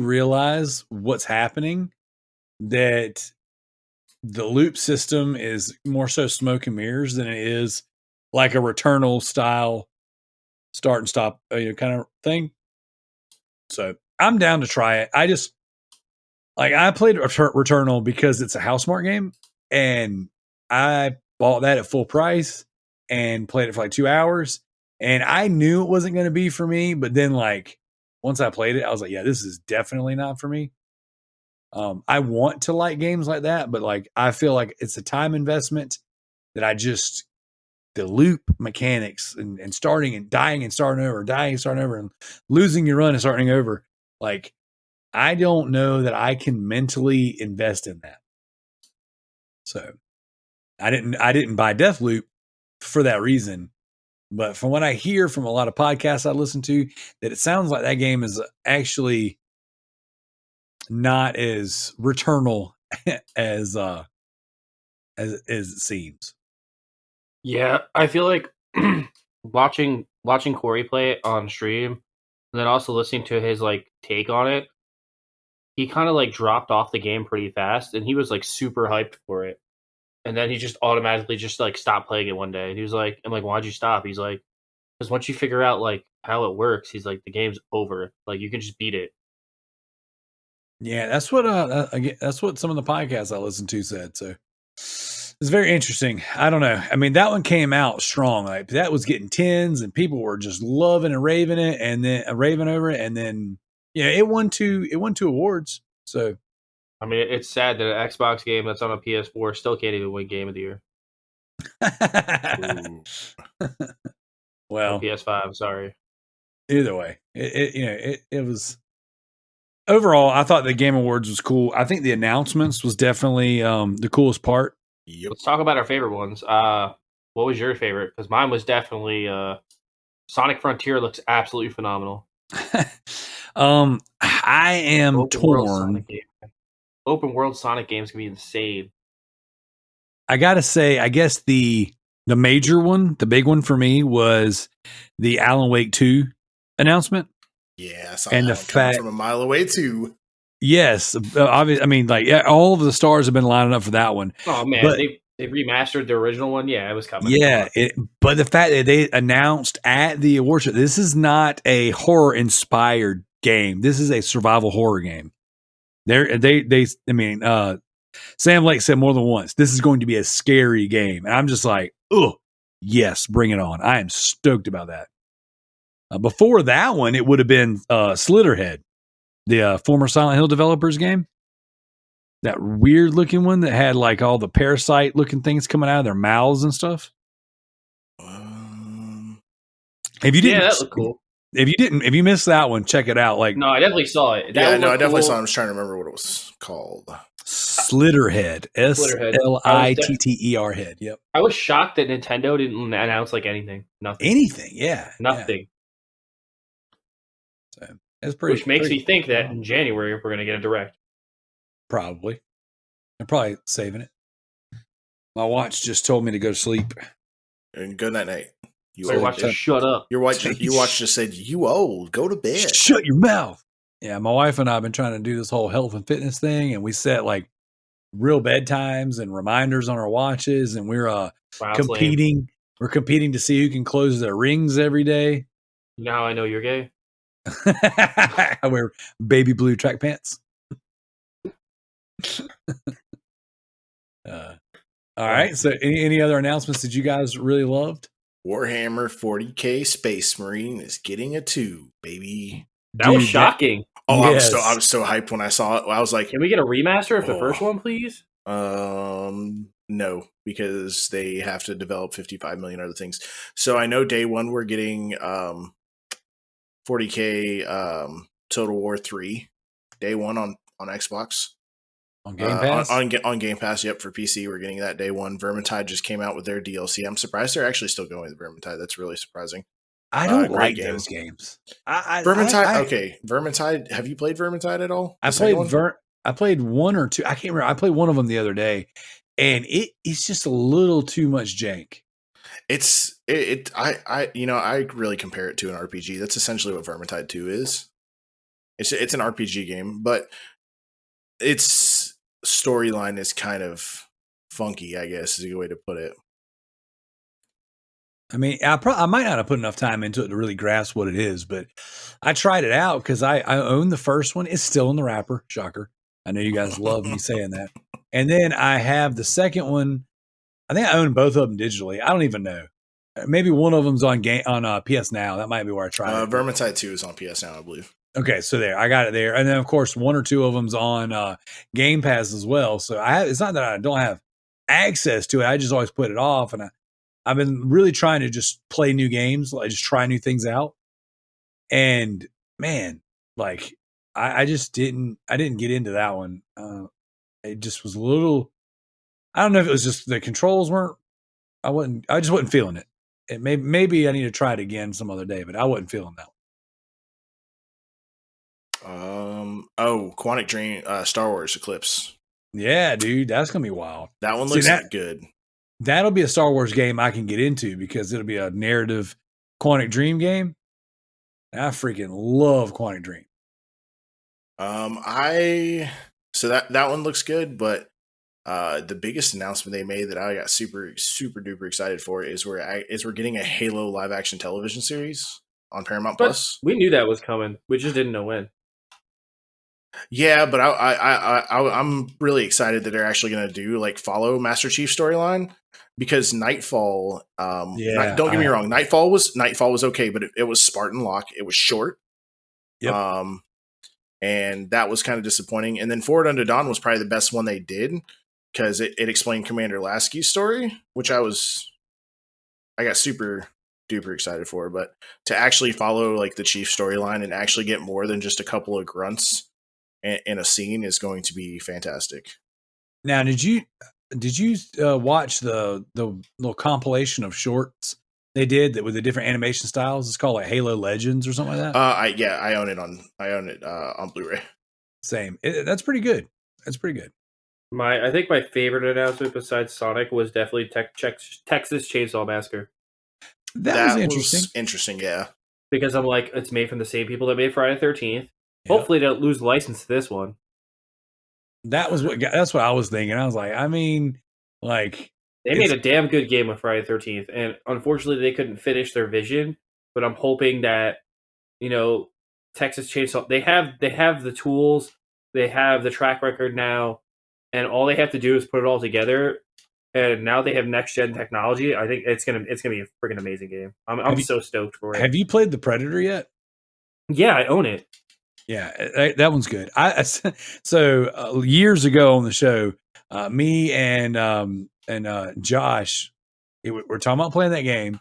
realize what's happening, that the loop system is more so smoke and mirrors than it is like a Returnal style start and stop kind of thing. So I'm down to try it. I played Returnal because it's a Housemarque game, and I bought that at full price and played it for like 2 hours, and I knew it wasn't going to be for me, but then like once I played it, I was like, yeah, this is definitely not for me. I want to like games like that, but like I feel like it's a time investment that the loop mechanics and starting and dying and starting over, and losing your run and starting over. Like, I don't know that I can mentally invest in that. So I didn't buy Deathloop for that reason. But from what I hear from a lot of podcasts I listen to, that it sounds like that game is actually not as Returnal as it seems. Yeah, I feel like watching Corey play it on stream, and then also listening to his like take on it, he kind of like dropped off the game pretty fast, and he was like super hyped for it, and then he just automatically just like stopped playing it one day. And he was like, "I'm like, why'd you stop?" He's like, "Because once you figure out like how it works, he's like, the game's over. Like you can just beat it." Yeah, that's what some of the podcasts I listened to said. So it's very interesting. I don't know. I mean, that one came out strong. Like that was getting tens, and people were just loving and raving it, and then raving over it, and then it won two awards. So I mean, it's sad that an Xbox game that's on a PS4 still can't even win Game of the Year. Well, or PS5. Sorry. Either way, it was. Overall, I thought the Game Awards was cool. I think the announcements was definitely the coolest part. Yep. Let's talk about our favorite ones. What was your favorite? Because mine was definitely Sonic Frontier. Looks absolutely phenomenal. I am torn. Open world Sonic games can be insane. I gotta say, I guess the major one, the big one for me, was the Alan Wake 2 announcement. Yeah, I saw and that the fact from a mile away too. Yes, obviously. I mean, like all of the stars have been lining up for that one. Oh man, but they remastered the original one. Yeah, it was coming. Yeah, but the fact that they announced at the award show, this is not a horror inspired game. This is a survival horror game. Sam Lake said more than once, this is going to be a scary game, and I'm just like, oh yes, bring it on. I am stoked about that. Before that one, it would have been Slitterhead, the former Silent Hill developers game. That weird looking one that had like all the parasite looking things coming out of their mouths and stuff. If you didn't, that looked cool. If you missed that one, check it out. Like, no, I definitely saw it. I definitely saw it. I was trying to remember what it was called. Slitterhead. Slitter head. Yep. I was shocked that Nintendo didn't announce like anything. Nothing. Anything. Yeah. Nothing. Yeah. So it's pretty. Which makes me think that in January we're going to get a direct. Probably. I'm probably saving it. My watch just told me to go to sleep. And good night. You Your old watch bitch. just shut up. Your watch just said, "You old. Go to bed." Shut your mouth. Yeah, my wife and I have been trying to do this whole health and fitness thing, and we set like real bedtimes and reminders on our watches, and we're Wow, that's lame. competing. We're competing to see who can close their rings every day. Now I know you're gay. I wear baby blue track pants. All right. So, any other announcements that you guys really loved? Warhammer 40K Space Marine is getting a 2, baby. That was shocking. I yes. was so hyped when I saw it. I was like, can we get a remaster of the first one, please? No, because they have to develop 55 million other things. So I know day one we're getting 40K Total War 3 day one on Xbox. On Game Pass? On Game Pass, yep, for PC, we're getting that day one. Vermintide just came out with their DLC. I'm surprised they're actually still going with Vermintide. That's really surprising. I don't like those games. Vermintide, okay. Vermintide, have you played Vermintide at all? I played one or two. I can't remember. I played one of them the other day, and it's just a little too much jank. I really compare it to an RPG. That's essentially what Vermintide 2 is. It's an RPG game, but its storyline is kind of funky, I guess is a good way to put it. I mean, I might not have put enough time into it to really grasp what it is, but I tried it out because I own the first one. It's still in the wrapper. Shocker. I know you guys love me saying that. And then I have the second one. I think I own both of them digitally. I don't even know. Maybe one of them's on PS Now. That might be where I tried it. Vermintide 2 is on PS Now, I believe. Okay, so there, I got it there. And then, of course, one or two of them's on Game Pass as well. So it's not that I don't have access to it. I just always put it off. And I've been really trying to just play new games, like just try new things out. And man, like I didn't get into that one. It just was a little, I don't know if it was just the controls weren't, I just wasn't feeling it. Maybe I need to try it again some other day, but I wasn't feeling that one. Quantic Dream, Star Wars Eclipse. Yeah, dude, that's gonna be wild. That one looks good. That'll be a Star Wars game I can get into because it'll be a narrative Quantic Dream game. And I freaking love Quantic Dream. So that one looks good, but the biggest announcement they made that I got super super duper excited for is we're getting a Halo live action television series on Paramount Plus. We knew that was coming. We just didn't know when. Yeah, but I'm really excited that they're actually going to do follow Master Chief storyline because Nightfall. Don't get me wrong, Nightfall was okay, but it was Spartan Lock. It was short. Yep. And that was kind of disappointing. And then Forward Unto Dawn was probably the best one they did because it explained Commander Lasky's story, which I got super duper excited for. But to actually follow the Chief storyline and actually get more than just a couple of grunts in a scene is going to be fantastic. Now, did you watch the little compilation of shorts they did with the different animation styles? It's called Halo Legends or something like that. I own it on Blu-ray. Same. That's pretty good. That's pretty good. I think my favorite announcement besides Sonic was definitely Texas Chainsaw Massacre. That was interesting. Interesting, yeah. Because I'm like, it's made from the same people that made Friday the 13th. Yep. Hopefully, they don't lose the license to this one. That's what I was thinking. I was like, they made a damn good game of Friday the 13th, and unfortunately, they couldn't finish their vision. But I'm hoping that Texas Chainsaw they have the tools, they have the track record now, and all they have to do is put it all together. And now they have next gen technology. I think it's gonna be a freaking amazing game. I'm so stoked for it. Have you played The Predator yet? Yeah, I own it. Yeah, that one's good. So years ago on the show, me and Josh, we're talking about playing that game.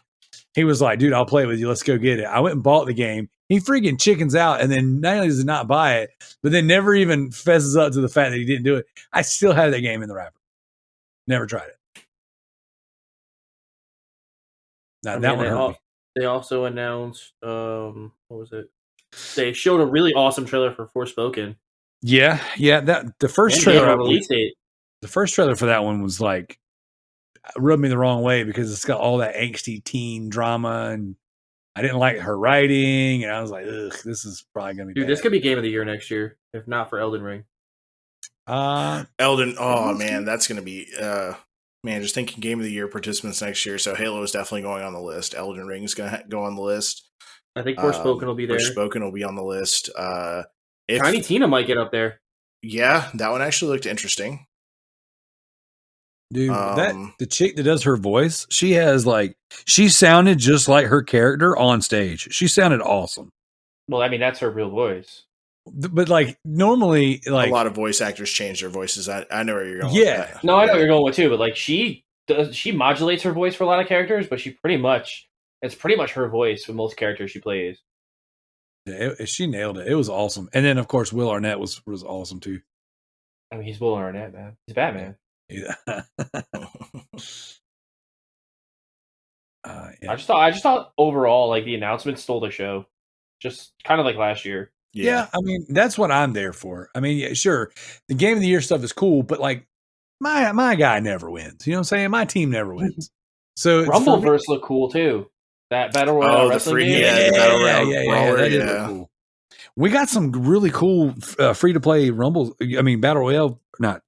He was like, "Dude, I'll play with you. Let's go get it." I went and bought the game. He freaking chickens out, and then not only does he not buy it, but then never even fesses up to the fact that he didn't do it. I still have that game in the wrapper. Never tried it. Now that one hurt me. They also announced what was it? They showed a really awesome trailer for Forspoken. Yeah. That the first trailer release date. The first trailer for that one was like rubbed me the wrong way because it's got all that angsty teen drama, and I didn't like her writing, and I was like, ugh, this is probably gonna be Dude, bad. this could be game of the year next year, if not for Elden Ring. Elden. Oh man, that's gonna be. Man, just thinking game of the year participants next year. So Halo is definitely going on the list. Elden Ring is gonna go on the list. I think Forspoken will be there. Forspoken will be on the list. Tiny Tina might get up there. Yeah, that one actually looked interesting. Dude, the chick that does her voice, she sounded just like her character on stage. She sounded awesome. Well, I mean, that's her real voice. But like normally, like a lot of voice actors change their voices. I know where you're going. Yeah, with that. No, I know where you're going with too. But like she modulates her voice for a lot of characters, but it's pretty much her voice for most characters she plays. She nailed it. It was awesome. And then of course Will Arnett was awesome too. I mean, he's Will Arnett, man. He's Batman. Yeah. I just thought overall, like the announcement stole the show, just kind of like last year. Yeah, I mean that's what I'm there for. I mean, yeah, sure, the game of the year stuff is cool, but like my guy never wins. You know what I'm saying? My team never wins. So Rumbleverse looked cool too. That battle royale wrestling game. That did look cool. We got some really cool free to play battle royale. I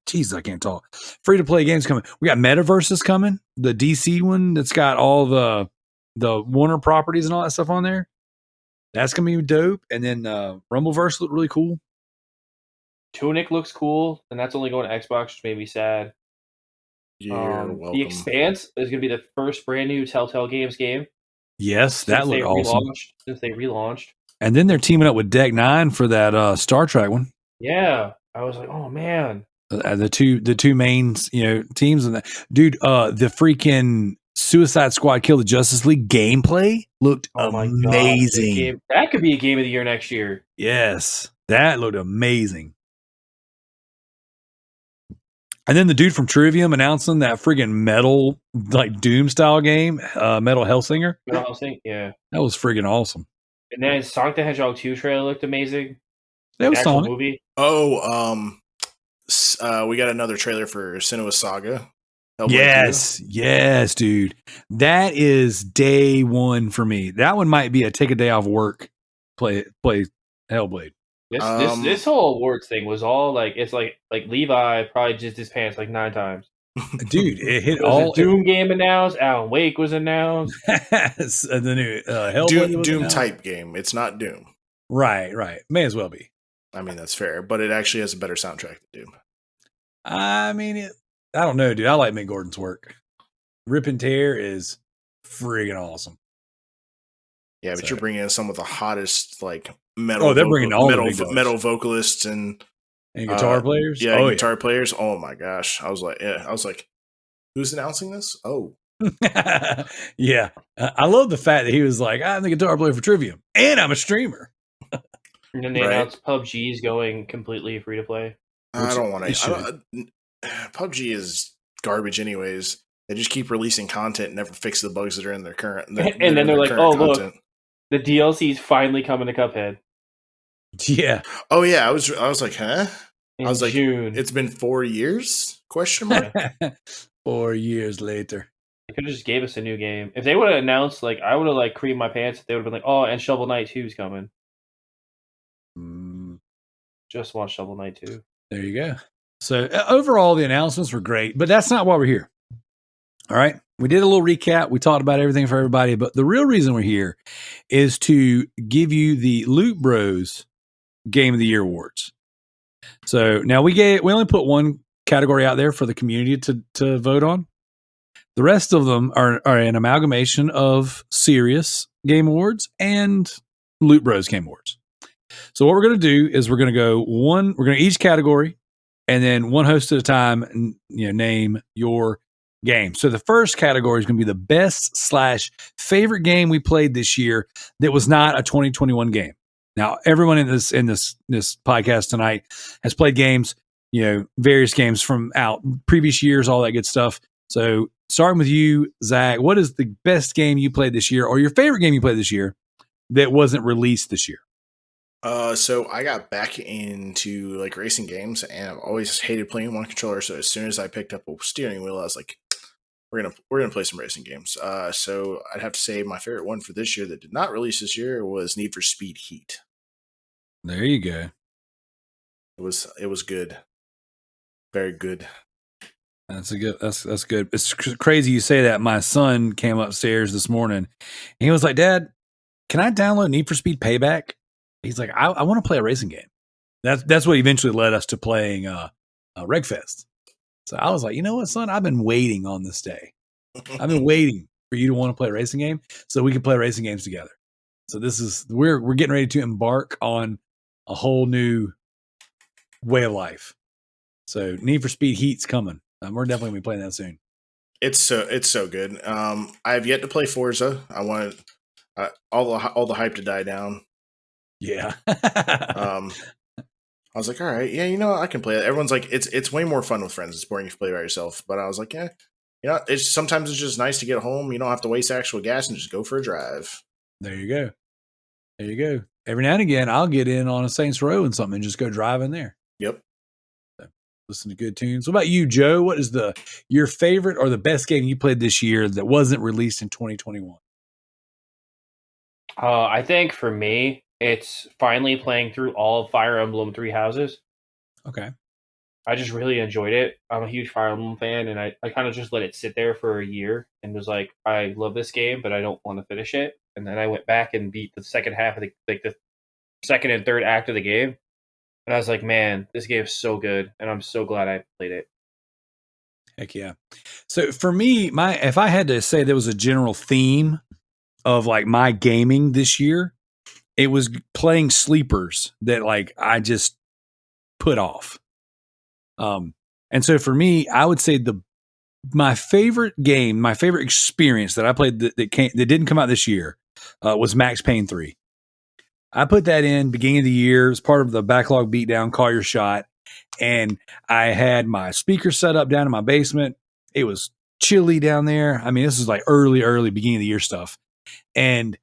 can't talk. Free to play games coming. We got Metaverses coming. The DC one that's got all the Warner properties and all that stuff on there. That's gonna be dope. And then Rumbleverse looked really cool. Tunic looks cool, and that's only going to Xbox, which made me sad. You're welcome. The Expanse is going to be the first brand new Telltale Games game. Yes, that looked awesome. Since they relaunched. And then they're teaming up with Deck 9 for that Star Trek one. Yeah. I was like, oh man. The two main teams in that. Dude, the freaking Suicide Squad Kill the Justice League gameplay looked amazing. God, that could be a game of the year next year. Yes. That looked amazing. And then the dude from Trivium announcing that friggin' metal, like Doom style game, Metal Hellsinger. Metal Hellsinger, yeah. That was friggin' awesome. And then Sonic the Hedgehog 2 trailer looked amazing. That was Sonic. Movie. Oh, we got another trailer for Senua's Saga. Yes, dude. That is day one for me. That one might be a take a day off work, play Hellblade. This whole awards thing was all like, it's like Levi probably jizzed his pants like 9 times. Dude, it hit all. Doom game announced. Alan Wake was announced. The new Hellblade Doom type game. It's not Doom. Right. May as well be. I mean, that's fair, but it actually has a better soundtrack than Doom. I mean, I don't know, dude. I like Mick Gordon's work. Rip and Tear is friggin' awesome. Yeah, but you're bringing in some of the hottest like metal. They're bringing all metal vocalists and guitar players. Yeah, guitar players. Oh my gosh, I was like, who's announcing this? Oh, yeah. I love the fact that he was like, I'm the guitar player for Trivium, and I'm a streamer. And then they announced PUBG's going completely free to play. I don't want to. PUBG is garbage, anyways. They just keep releasing content and never fix the bugs that are in their current. And then they're like, "Oh, look, the DLC's finally coming to Cuphead." Yeah. Oh yeah, I was like, huh? I was like, June. It's been 4 years? Question mark. 4 years later. They could have just gave us a new game. If they would have announced, like, I would have like creamed my pants. If they would have been like, "Oh, and Shovel Knight 2's coming." Just watch Shovel Knight 2. There you go. So overall, the announcements were great, but that's not why we're here. All right. We did a little recap. We talked about everything for everybody, but the real reason we're here is to give you the Loot Bros Game of the Year awards. So now we only put one category out there for the community to vote on. The rest of them are an amalgamation of serious Game Awards and Loot Bros Game Awards. So what we're going to do is we're going to each category and then one host at a time, name your game. So the first category is going to be the best / favorite game we played this year that was not a 2021 game. Now, everyone in this podcast tonight has played games, various games from out previous years, all that good stuff. So starting with you, Zach, what is the best game you played this year or your favorite game you played this year that wasn't released this year? So I got back into like racing games, and I've always hated playing one controller. So as soon as I picked up a steering wheel, I was like, we're gonna play some racing games. So I'd have to say my favorite one for this year that did not release this year was Need for Speed Heat. There you go. It was good, very good. That's a good. That's good. It's crazy you say that. My son came upstairs this morning, and he was like, "Dad, can I download Need for Speed Payback?" He's like, "I want to play a racing game." That's what eventually led us to playing Regfest. So I was like, you know what, son? I've been waiting on this day. I've been waiting for you to want to play a racing game so we can play racing games together. So this is we're getting ready to embark on a whole new way of life. So Need for Speed Heat's coming. We're definitely gonna be playing that soon. It's so good. I have yet to play Forza. I wanted all the hype to die down. Yeah. I was like, all right, yeah, I can play it. Everyone's like, it's way more fun with friends. It's boring if you play by yourself. But I was like, yeah, sometimes it's just nice to get home. You don't have to waste actual gas and just go for a drive. There you go. There you go. Every now and again, I'll get in on a Saints Row and something and just go drive in there. Yep. Listen to good tunes. What about you, Joe? What is your favorite or the best game you played this year that wasn't released in 2021? I think for me, it's finally playing through all of Fire Emblem Three Houses. Okay. I just really enjoyed it. I'm a huge Fire Emblem fan, and I kind of just let it sit there for a year and was like, I love this game, but I don't want to finish it. And then I went back and beat the second half of the second and third act of the game. And I was like, man, this game is so good, and I'm so glad I played it. Heck yeah. So for me, if I had to say there was a general theme of like my gaming this year, it was playing sleepers that like I just put off. And so for me, I would say my favorite game, my favorite experience that I played that didn't come out this year was Max Payne 3. I put that in beginning of the year as part of the backlog beatdown, Call Your Shot. And I had my speaker set up down in my basement. It was chilly down there. I mean, this is like early beginning of the year stuff. And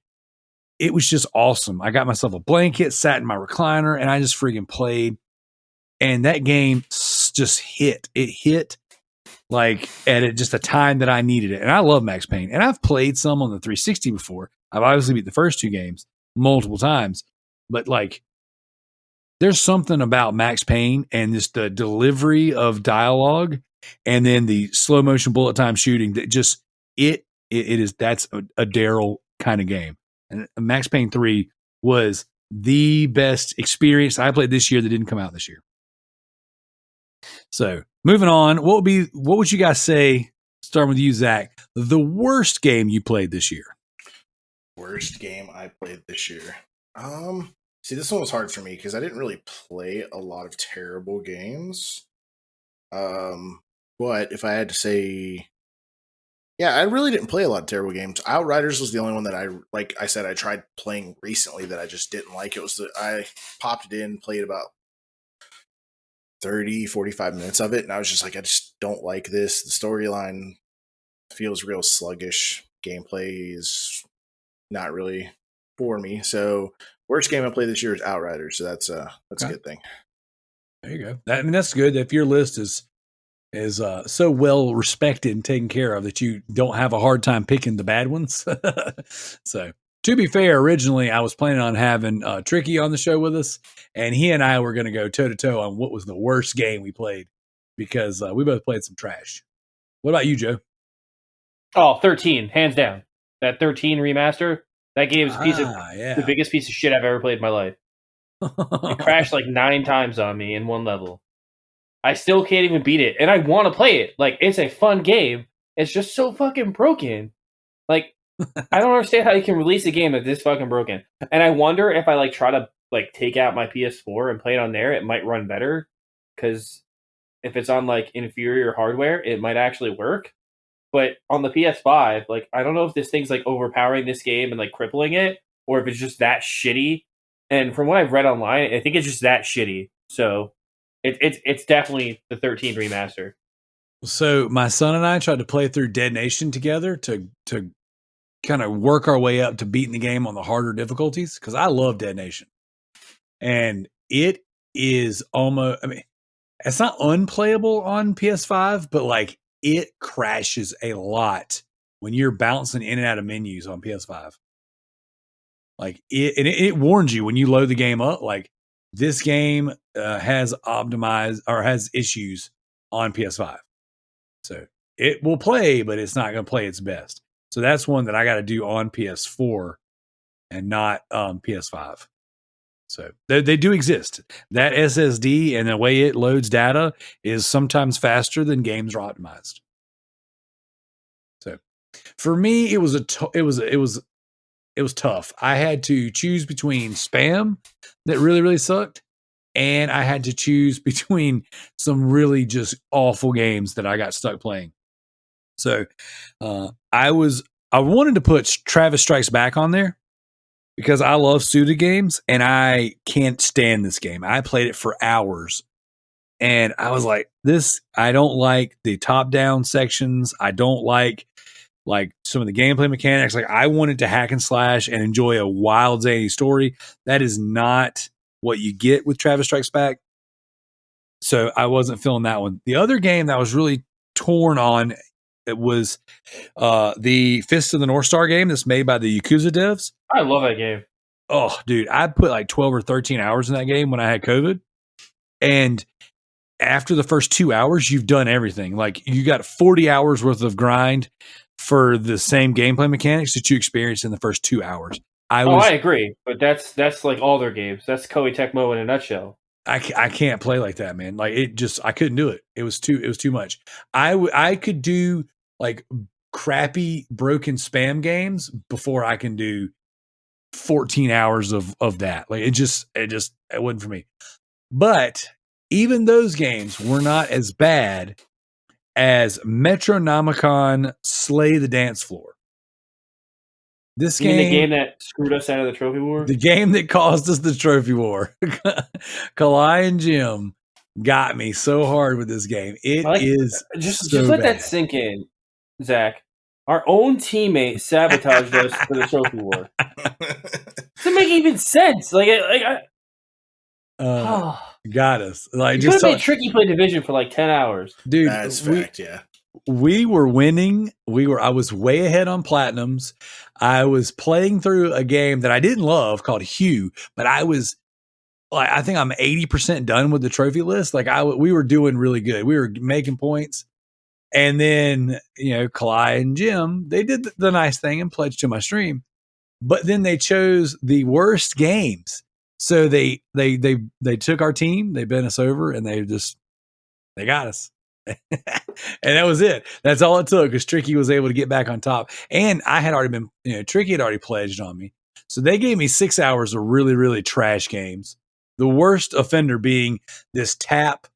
it was just awesome. I got myself a blanket, sat in my recliner, and I just freaking played. And that game just hit. It hit like at just a time that I needed it. And I love Max Payne. And I've played some on the 360 before. I've obviously beat the first two games multiple times. But like, there's something about Max Payne and just the delivery of dialogue and then the slow motion bullet time shooting that just that's a Darrell kind of game. And Max Payne 3 was the best experience I played this year that didn't come out this year. So moving on, what would you guys say, starting with you, Zach, the worst game you played this year? Worst game I played this year. See, this one was hard for me because I didn't really play a lot of terrible games. But if I had to say, yeah, I really didn't play a lot of terrible games. Outriders was the only one that I said, I tried playing recently that I just didn't like. I popped it in, played about 30, 45 minutes of it, and I was just like, I just don't like this. The storyline feels real sluggish. Gameplay is not really for me. So worst game I played this year is Outriders. So that's okay. A good thing. There you go. That's good. If your list is so well respected and taken care of that you don't have a hard time picking the bad ones. So to be fair, originally I was planning on having Tricky on the show with us, and he and I were going to go toe to toe on what was the worst game we played because we both played some trash. What about you, Joe? Oh, 13, hands down. That 13 remaster, that game is the biggest piece of shit I've ever played in my life. It crashed like 9 times on me in one level. I still can't even beat it, and I want to play it. Like, it's a fun game. It's just so fucking broken. Like, I don't understand how you can release a game that's this fucking broken. And I wonder if I like try to like take out my PS4 and play it on there, it might run better. Because if it's on like inferior hardware, it might actually work. But on the PS5, like, I don't know if this thing's like overpowering this game and like crippling it, or if it's just that shitty. And from what I've read online, I think it's just that shitty. So it's definitely the 13 remaster. So my son and I tried to play through Dead Nation together to kind of work our way up to beating the game on the harder difficulties because I love Dead Nation. and it is almost. I mean, it's not unplayable on PS5, but like it crashes a lot when you're bouncing in and out of menus on PS5. Like it warns you when you load the game up. Like this game has optimized or has issues on PS5, so it will play, but it's not going to play its best. So that's one that I got to do on PS4 and not PS5. So they do exist. That SSD and the way it loads data is sometimes faster than games are optimized. So for me, it was tough. I had to choose between spam that really, really sucked, and I had to choose between some really just awful games that I got stuck playing. So I wanted to put Travis Strikes Back on there because I love Suda games and I can't stand this game. I played it for hours and I was like, I don't like the top down sections. I don't like some of the gameplay mechanics. Like I wanted to hack and slash and enjoy a wild zany story. That is not what you get with Travis Strikes Back. So I wasn't feeling that one. The other game that was really torn on, it was the Fist of the North Star game that's made by the Yakuza devs. I love that game. Oh, dude, I put like 12 or 13 hours in that game when I had COVID. And after the first 2 hours, you've done everything. Like you got 40 hours worth of grind for the same gameplay mechanics that you experienced in the first 2 hours. I agree, but that's like all their games. That's Koei Tecmo in a nutshell. I can't play like that, man. Like I couldn't do it. It was too much. I could do like crappy broken spam games before I can do 14 hours of that. Like it wasn't for me. But even those games were not as bad as Metronomicon Slay the Dance Floor. This you game, mean the game that screwed us out of the trophy war? The game that caused us the trophy war. Kalai and Jim got me so hard with this game. Just let that sink in, Zach. Our own teammate sabotaged us for the trophy war. Doesn't make even sense. Got us. Like you could have made Tricky play Division for like 10 hours, dude. That's fact. Yeah. We were winning. I was way ahead on platinums. I was playing through a game that I didn't love called Hue, but I was like, I think I'm 80% done with the trophy list. Like we were doing really good. We were making points. And then, Kalai and Jim, they did the nice thing and pledged to my stream, but then they chose the worst games. So they took our team, they bent us over, and they got us. And that was it. That's all it took because Tricky was able to get back on top. And I had already been, Tricky had already pledged on me. So they gave me 6 hours of really, really trash games. The worst offender being this tap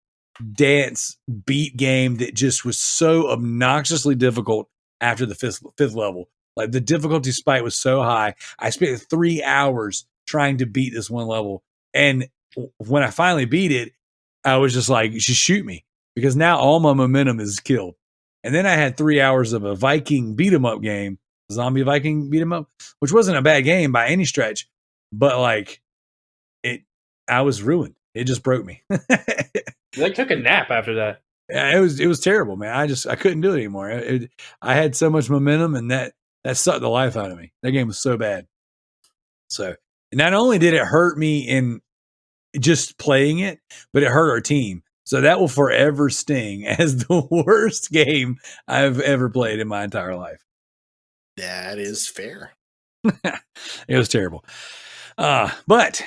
dance beat game that just was so obnoxiously difficult after the fifth level. Like the difficulty spike was so high. I spent 3 hours trying to beat this one level. And when I finally beat it, I was just like, just shoot me. Because now all my momentum is killed. And then I had 3 hours of a Viking beat 'em up game, zombie Viking beat 'em up, which wasn't a bad game by any stretch, but like I was ruined. It just broke me. They took a nap after that. Yeah, it was terrible, man. I couldn't do it anymore. I had so much momentum, and that sucked the life out of me. That game was so bad. So not only did it hurt me in just playing it, but it hurt our team. So that will forever sting as the worst game I've ever played in my entire life. That is fair. It was terrible. But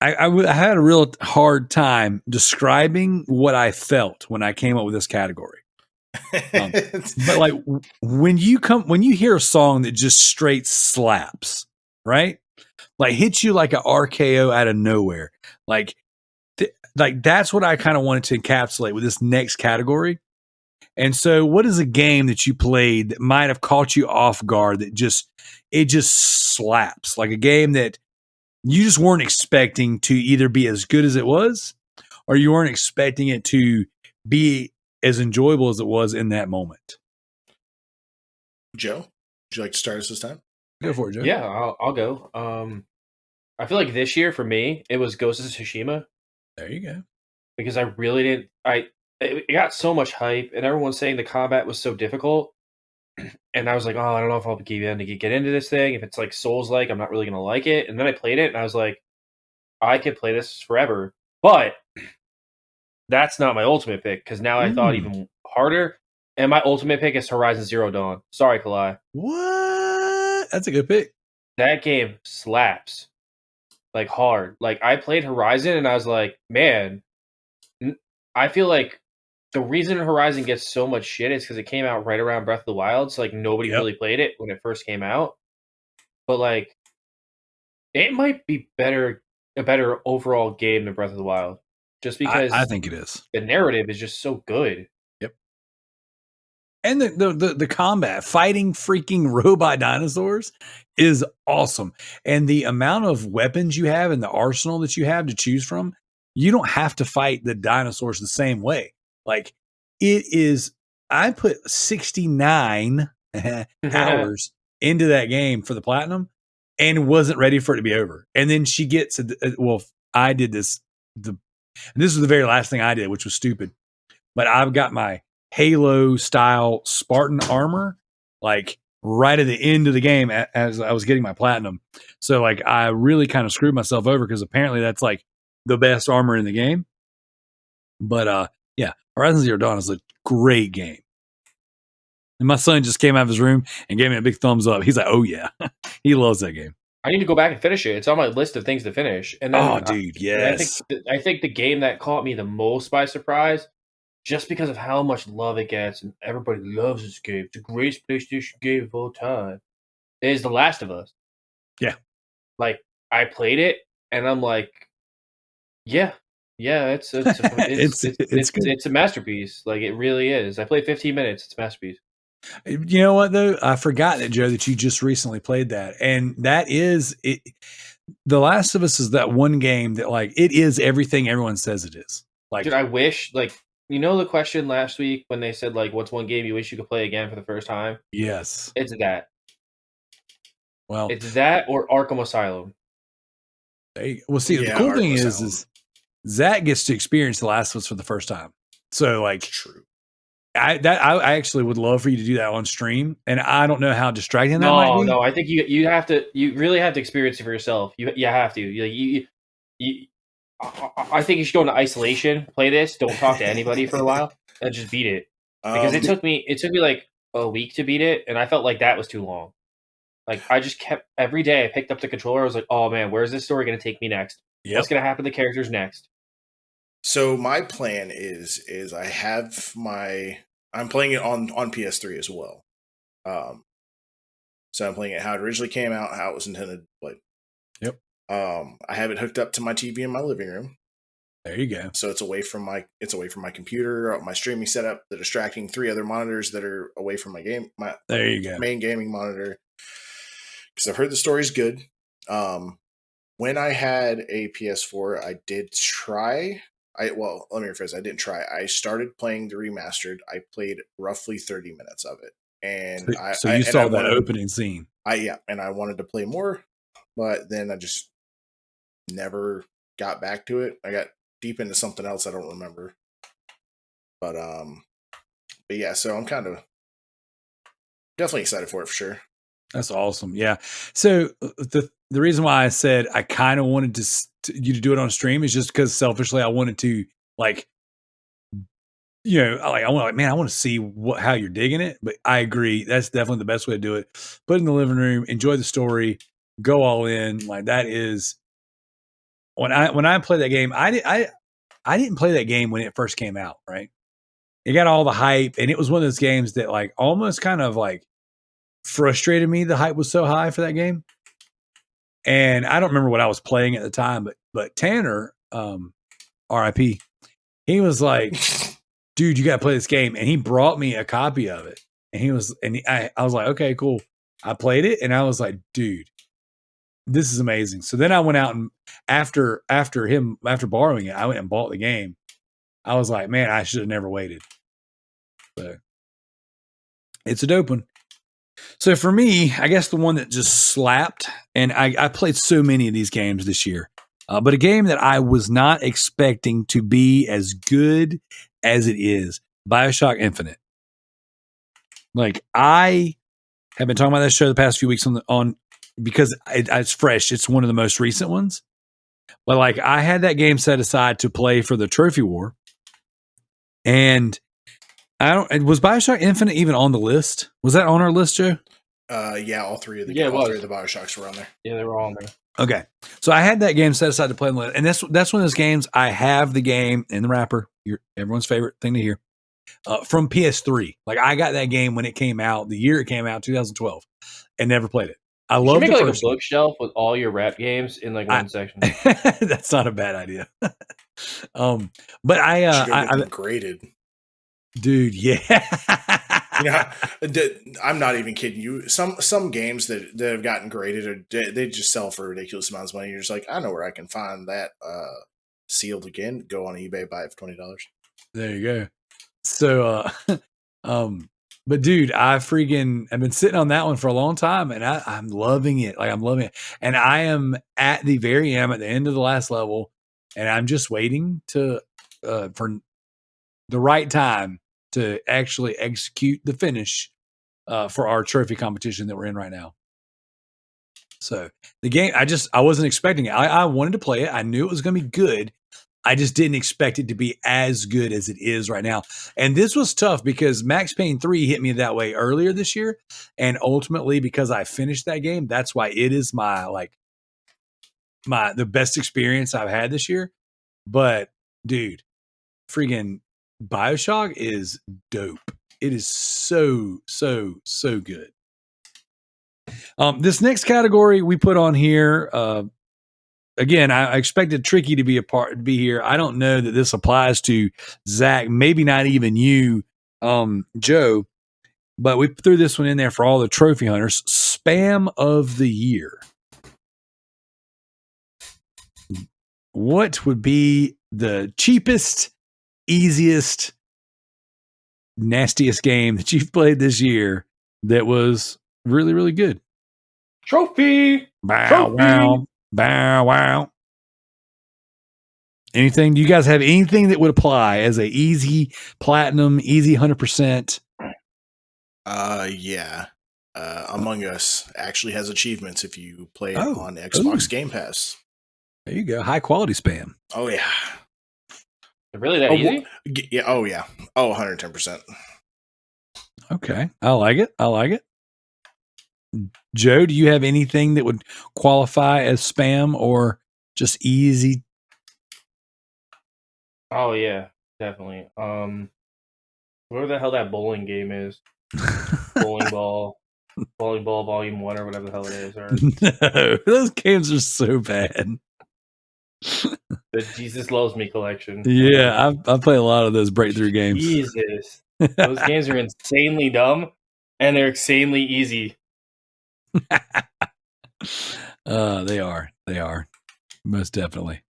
I had a real hard time describing what I felt when I came up with this category. But like when you hear a song that just straight slaps, right? Like hits you like an RKO out of nowhere. Like that's what I kind of wanted to encapsulate with this next category. And so what is a game that you played that might have caught you off guard that just slaps? Like a game that you just weren't expecting to either be as good as it was, or you weren't expecting it to be as enjoyable as it was in that moment. Joe, would you like to start us this time? Go for it, Joe. Yeah, I'll go. I feel like this year for me, it was Ghost of Tsushima. There you go. Because I really didn't. It got so much hype, and everyone's saying the combat was so difficult. And I was like, oh, I don't know if I'll get into this thing. If it's like Souls-like, I'm not really gonna like it. And then I played it, and I was like, I could play this forever. But that's not my ultimate pick because now I thought even harder. And my ultimate pick is Horizon Zero Dawn. Sorry, Kalai. What? That's a good pick. That game slaps like hard. Like I played Horizon, and I was like, man, I feel like the reason Horizon gets so much shit is because it came out right around Breath of the Wild, so like nobody really played it when it first came out. But like, it might be a better overall game than Breath of the Wild, just because I think it is. The narrative is just so good. Yep. And the combat, fighting freaking robot dinosaurs, is awesome. And the amount of weapons you have and the arsenal that you have to choose from, you don't have to fight the dinosaurs the same way. Like it is, I put 69 hours into that game for the platinum and wasn't ready for it to be over. And then she gets, I did this, and this was the very last thing I did, which was stupid, but I've got my Halo style Spartan armor, like right at the end of the game as I was getting my platinum. So like, I really kind of screwed myself over because apparently that's like the best armor in the game. But, yeah, Horizon Zero Dawn is a great game. And my son just came out of his room and gave me a big thumbs up. He's like, oh, yeah. He loves that game. I need to go back and finish it. It's on my list of things to finish. And then, dude, yes. I think the game that caught me the most by surprise, just because of how much love it gets, and everybody loves this game, it's the greatest PlayStation game of all time, is The Last of Us. Yeah. Like, I played it, and I'm like, yeah, it's a masterpiece. Like it really is. I played 15 minutes. It's a masterpiece. You know what though? I forgot that, Joe, that you just recently played that, and that is it. The Last of Us is that one game that like it is everything everyone says it is. Like, dude, I wish the question last week when they said like, what's one game you wish you could play again for the first time? Yes, it's that. Well, it's that or Arkham Asylum. Well, see, the cool thing is Zach gets to experience The Last of Us for the first time. So, like, true. I actually would love for you to do that on stream, and I don't know how distracting that might be. No, I think you really have to experience it for yourself. You have to. I think you should go into isolation, play this, don't talk to anybody for a while, and just beat it. Because it took me like a week to beat it, and I felt like that was too long. Like I just kept every day I picked up the controller. I was like, "Oh man, where's this story going to take me next? What's going to happen to the characters next?" So my plan is I'm playing it on PS3 as well. So I'm playing it how it originally came out, how it was intended to play. Yep. I have it hooked up to my TV in my living room. There you go. So it's away from my computer, my streaming setup, the distracting 3 other monitors that are away from my there you go. Main gaming monitor. Because I've heard the story's good. When I had a PS4, I did try. Let me rephrase. I didn't try. I started playing the remastered. I played roughly 30 minutes of it, and you saw that opening scene. And I wanted to play more, but then I just never got back to it. I got deep into something else I don't remember. But yeah. So I'm kind of definitely excited for it for sure. That's awesome. Yeah. So the reason why I said I kind of wanted you to do it on stream is just because selfishly I wanted to I want to see how you're digging it. But I agree. That's definitely the best way to do it. Put it in the living room, enjoy the story, go all in. Like that is when I play that game, I didn't play that game when it first came out, right? It got all the hype, and it was one of those games that like almost kind of like frustrated me. The hype was so high for that game, and I don't remember what I was playing at the time, but Tanner, R.I.P. He was like, "Dude, you got to play this game," and he brought me a copy of it. And I was like, "Okay, cool." I played it, and I was like, "Dude, this is amazing." So then I went out and after borrowing it, I went and bought the game. I was like, "Man, I should have never waited." So it's a dope one. So for me, I guess the one that just slapped, and I played so many of these games this year, but a game that I was not expecting to be as good as it is, Bioshock Infinite. Like, I have been talking about that show the past few weeks on because it's fresh. It's one of the most recent ones. But like, I had that game set aside to play for the trophy war, and was Bioshock Infinite even on the list? Was that on our list, Joe? Yeah, all three of the Bioshocks were on there. Yeah, they were all on there. Okay, so I had that game set aside to play, and that's one of those games. I have the game in the wrapper. Everyone's favorite thing to hear from PS3. Like, I got that game when it came out, the year it came out, 2012, and never played it. I love make the like a first one. bookshelf with all your rap games in like one section. That's not a bad idea. But I graded. Dude, yeah. Yeah, I'm not even kidding you. Some games that have gotten graded, or they just sell for ridiculous amounts of money. You're just like, I know where I can find that sealed again. Go on eBay, buy it for $20. There you go. So, but dude, I've been sitting on that one for a long time, and I'm loving it. Like, I'm loving it, and I am at the end of the last level, and I'm just waiting for the right time to actually execute the finish for our trophy competition that we're in right now. So the game, I wasn't expecting it. I wanted to play it. I knew it was going to be good. I just didn't expect it to be as good as it is right now. And this was tough because Max Payne 3 hit me that way earlier this year. And ultimately, because I finished that game, that's why it is the best experience I've had this year. But dude, freaking Bioshock is dope. It is so good. This next category we put on here, again, I expected Tricky to be here. I don't know that this applies to Zach, maybe not even you, Joe, but we threw this one in there for all the trophy hunters. Spam of the year. What would be the cheapest, easiest, nastiest game that you've played this year that was really, really good? Trophy. Wow. Anything? Do you guys have anything that would apply as a easy platinum, easy 100%? Yeah. Among Us actually has achievements if you play it on Xbox Game Pass. There you go. High quality spam. Oh yeah. Really that easy? Yeah. Oh yeah. Oh, 110%. Okay. I like it. Joe, do you have anything that would qualify as spam or just easy? Oh yeah, definitely. Whatever the hell that bowling game is. Bowling Ball Volume 1 or whatever the hell it is. Or No, those games are so bad. the Jesus Loves Me collection. Yeah, I play a lot of those breakthrough games. Jesus. Those games are insanely dumb and they're insanely easy. They are most definitely.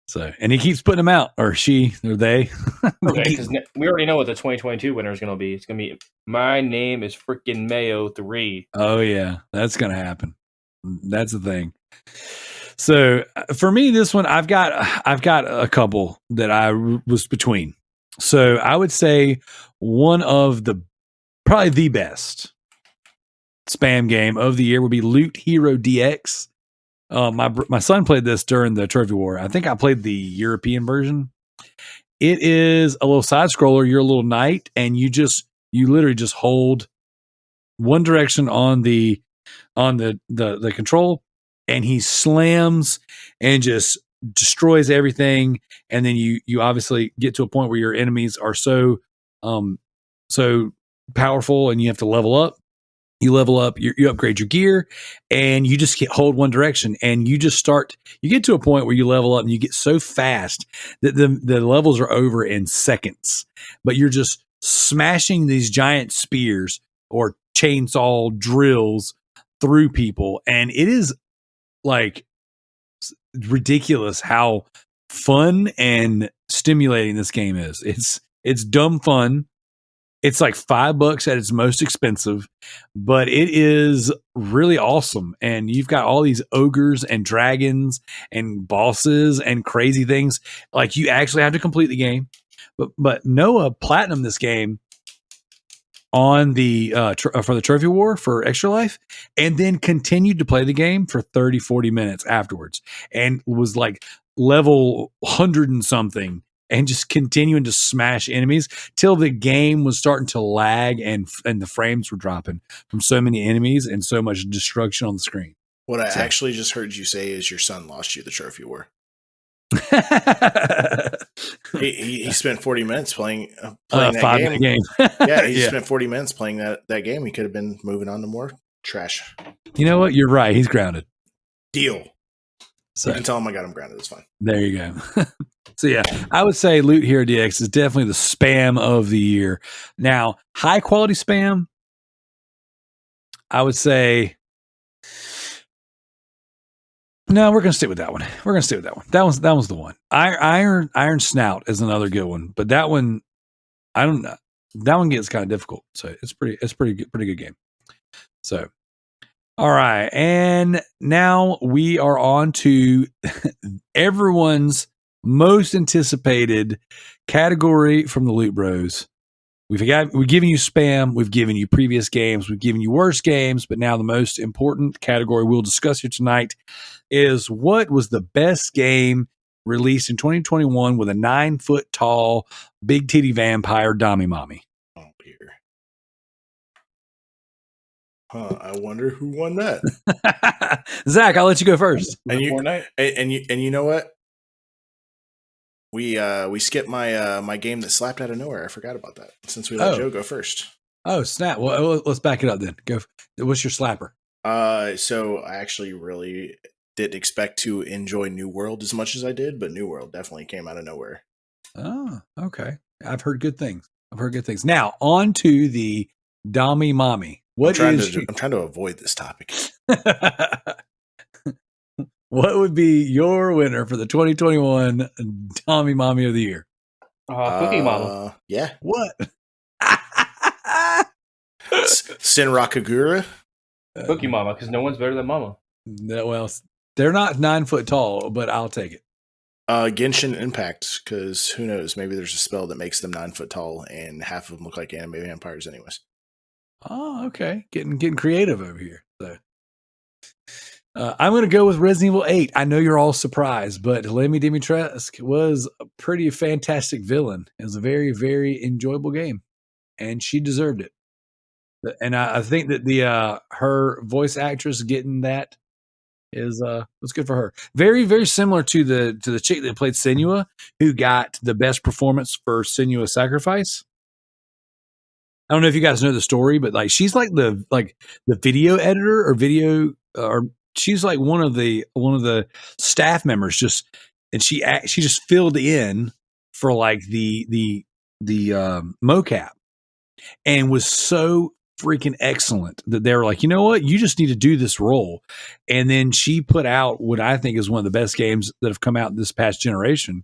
So, and he keeps putting them out, or she, or they. Okay, because we already know what the 2022 winner is going to be. It's going to be My Name is Freaking Mayo 3. Oh yeah, that's going to happen. That's the thing. So for me, this one, I've got a couple that I was between. So I would say one of probably the best spam game of the year would be Loot Hero DX. My son played this during the Trophy War. I think I played the European version. It is a little side scroller. You're a little knight, and you literally just hold one direction on the control, and he slams and just destroys everything. And then you obviously get to a point where your enemies are so powerful, and you have to level up. You level up, you upgrade your gear, and you just hold one direction, and you get to a point where you level up and you get so fast that the levels are over in seconds, but you're just smashing these giant spears or chainsaw drills through people. And it is like ridiculous how fun and stimulating this game is. It's dumb fun. It's like $5 at its most expensive, but it is really awesome. And you've got all these ogres and dragons and bosses and crazy things. Like you actually have to complete the game. But Noah platinum this game on the for the trophy war for Extra Life, and then continued to play the game for 30-40 minutes afterwards, and was like level 100 and something, and just continuing to smash enemies till the game was starting to lag, and the frames were dropping from so many enemies and so much destruction on the screen. What I actually just heard you say is your son lost you the trophy war. he spent 40 minutes playing that 5-minute game. Yeah, he spent 40 minutes playing that game. He could have been moving on to more trash. You know what? You're right. He's grounded. Deal. So you can tell him I got him grounded. It's fine. There you go. So yeah, I would say Loot Hero DX is definitely the spam of the year. Now, high quality spam, I would say. No, we're gonna stick with that one. That was the one. Iron Snout is another good one, but that one, I don't know. That one gets kind of difficult. So it's pretty good game. So, all right, and now we are on to everyone's most anticipated category from the Loot Bros. We've given you spam, we've given you previous games, we've given you worst games, but now the most important category we'll discuss here tonight is what was the best game released in 2021 with a 9-foot tall, big titty vampire Dommy Mommy. Oh dear. I wonder who won that. Zach, I'll let you go first. And you know what? We skipped my game that slapped out of nowhere. I forgot about that since we let Joe go first. Oh snap! Well, let's back it up then. Go. What's your slapper? So I actually really didn't expect to enjoy New World as much as I did, but New World definitely came out of nowhere. Oh, okay. I've heard good things. Now on to the Dommy Mommy. I'm trying to avoid this topic. What would be your winner for the 2021 Dommy Mommy of the year? Cookie Mama. Yeah. What? Senrakagura? Cookie Mama, because no one's better than Mama. Well, they're not 9 foot tall, but I'll take it. Genshin Impact, because who knows? Maybe there's a spell that makes them 9 foot tall, and half of them look like anime vampires, anyways. Oh, okay. Getting creative over here. So. I'm going to go with Resident Evil 8. I know you're all surprised, but Lemmy Dimitrescu was a pretty fantastic villain. It was a very, very enjoyable game, and she deserved it. And I think that her voice actress getting that was good for her. Very, very similar to the chick that played Senua, who got the best performance for Senua's Sacrifice. I don't know if you guys know the story, but like she's like the video editor or she's like one of the staff members and she just filled in for like the mocap and was so freaking excellent that they were like, you know what, you just need to do this role. And then she put out what I think is one of the best games that have come out this past generation,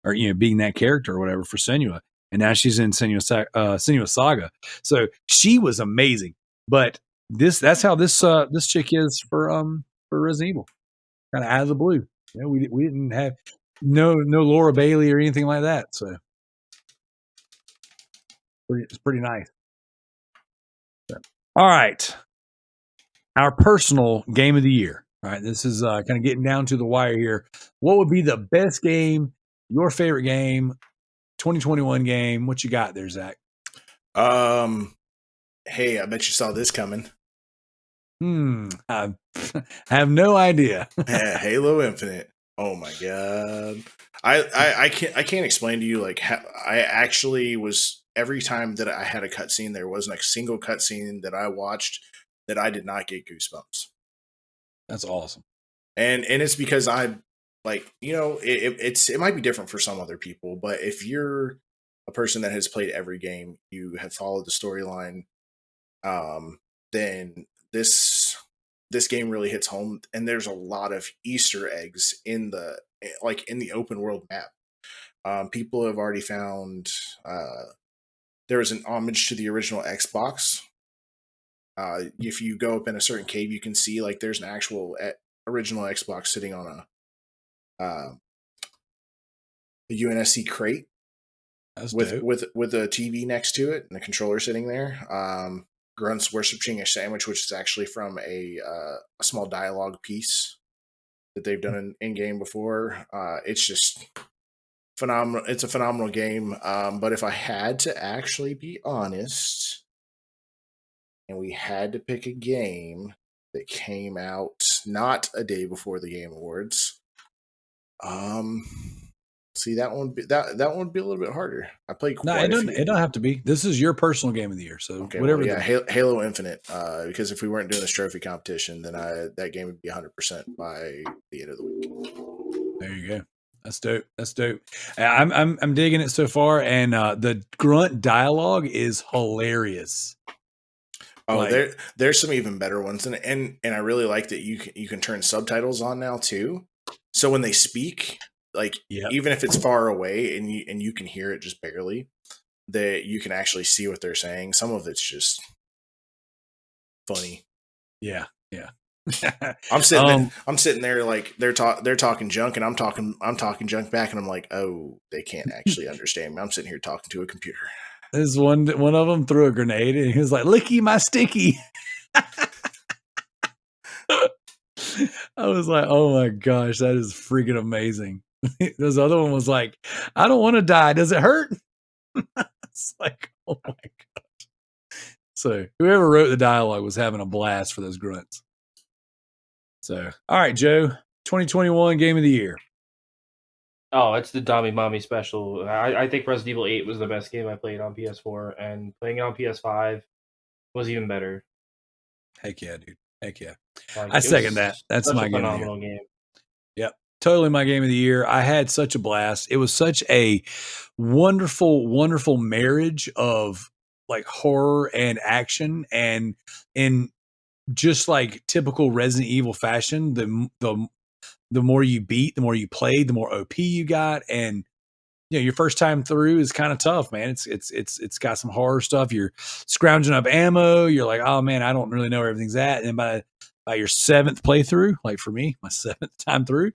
or being that character or whatever for Senua. And now she's in Senua Saga. So she was amazing. But that's how this chick is for Resident Evil. Kind of out of the blue. We didn't have no Laura Bailey or anything like that. So it's pretty nice. So, all right. Our personal game of the year. All right. This is kind of getting down to the wire here. What would be the best game, your favorite game, 2021 game? What you got there, Zach? Hey, I bet you saw this coming. I have no idea. Halo Infinite. Oh my god. I can't explain to you like how I actually was every time that I had a cutscene, there wasn't a single cutscene that I watched that I did not get goosebumps. That's awesome. And it's because I like, it might be different for some other people, but if you're a person that has played every game, you have followed the storyline, then this game really hits home. And there's a lot of Easter eggs in the open world map. People have already found there was an homage to the original Xbox. If you go up in a certain cave, you can see like there's an actual original Xbox sitting on a UNSC crate. That's with dope. with a TV next to it and a controller sitting there. Grunt's worshiping a sandwich, which is actually from a small dialogue piece that they've done in game before. It's just phenomenal. It's a phenomenal game. But if I had to actually be honest, and we had to pick a game that came out not a day before the Game Awards, see that one would be a little bit harder. I played No, quite it a doesn't. few. It don't have to be. This is your personal game of the year. So Okay, whatever. well, yeah, Halo Infinite. Because if we weren't doing this trophy competition, then that game would be 100% by the end of the week. There you go. That's dope. That's dope. I'm digging it so far, and the grunt dialogue is hilarious. Oh, Like- there's some even better ones, and I really like that you can turn subtitles on now too. So when they speak, like Yep. even if it's far away and you can hear it just barely, that you can actually see what they're saying. Some of it's just funny. Yeah, yeah. I'm sitting there like they're talking junk, and I'm talking junk back, and I'm like, oh, they can't actually understand me. I'm sitting here talking to a computer. There's one of them threw a grenade, and he was like, "Licky my sticky." I was like, "Oh my gosh, that is freaking amazing." This other one was like, "I don't want to die. Does it hurt?" It's like, oh my gosh. So whoever wrote the dialogue was having a blast for those grunts. So, all right, Joe, 2021 Game of the Year. Oh, it's the Dami Mommy special. I think Resident Evil 8 was the best game I played on PS4, and playing it on PS5 was even better. Heck yeah, dude. Heck yeah. Like, I it second was that. That's such my a game of the year. phenomenal game. Yep. Totally my game of the year. I had such a blast. It was such a wonderful, wonderful marriage of like horror and action, and in just like typical Resident Evil fashion, the more you beat, the more you played, the more OP you got. And you know, your first time through is kind of tough, man. It's got some horror stuff. You're scrounging up ammo. You're like, oh man, I don't really know where everything's at. And by your 7th playthrough, like for me, my 7th time through,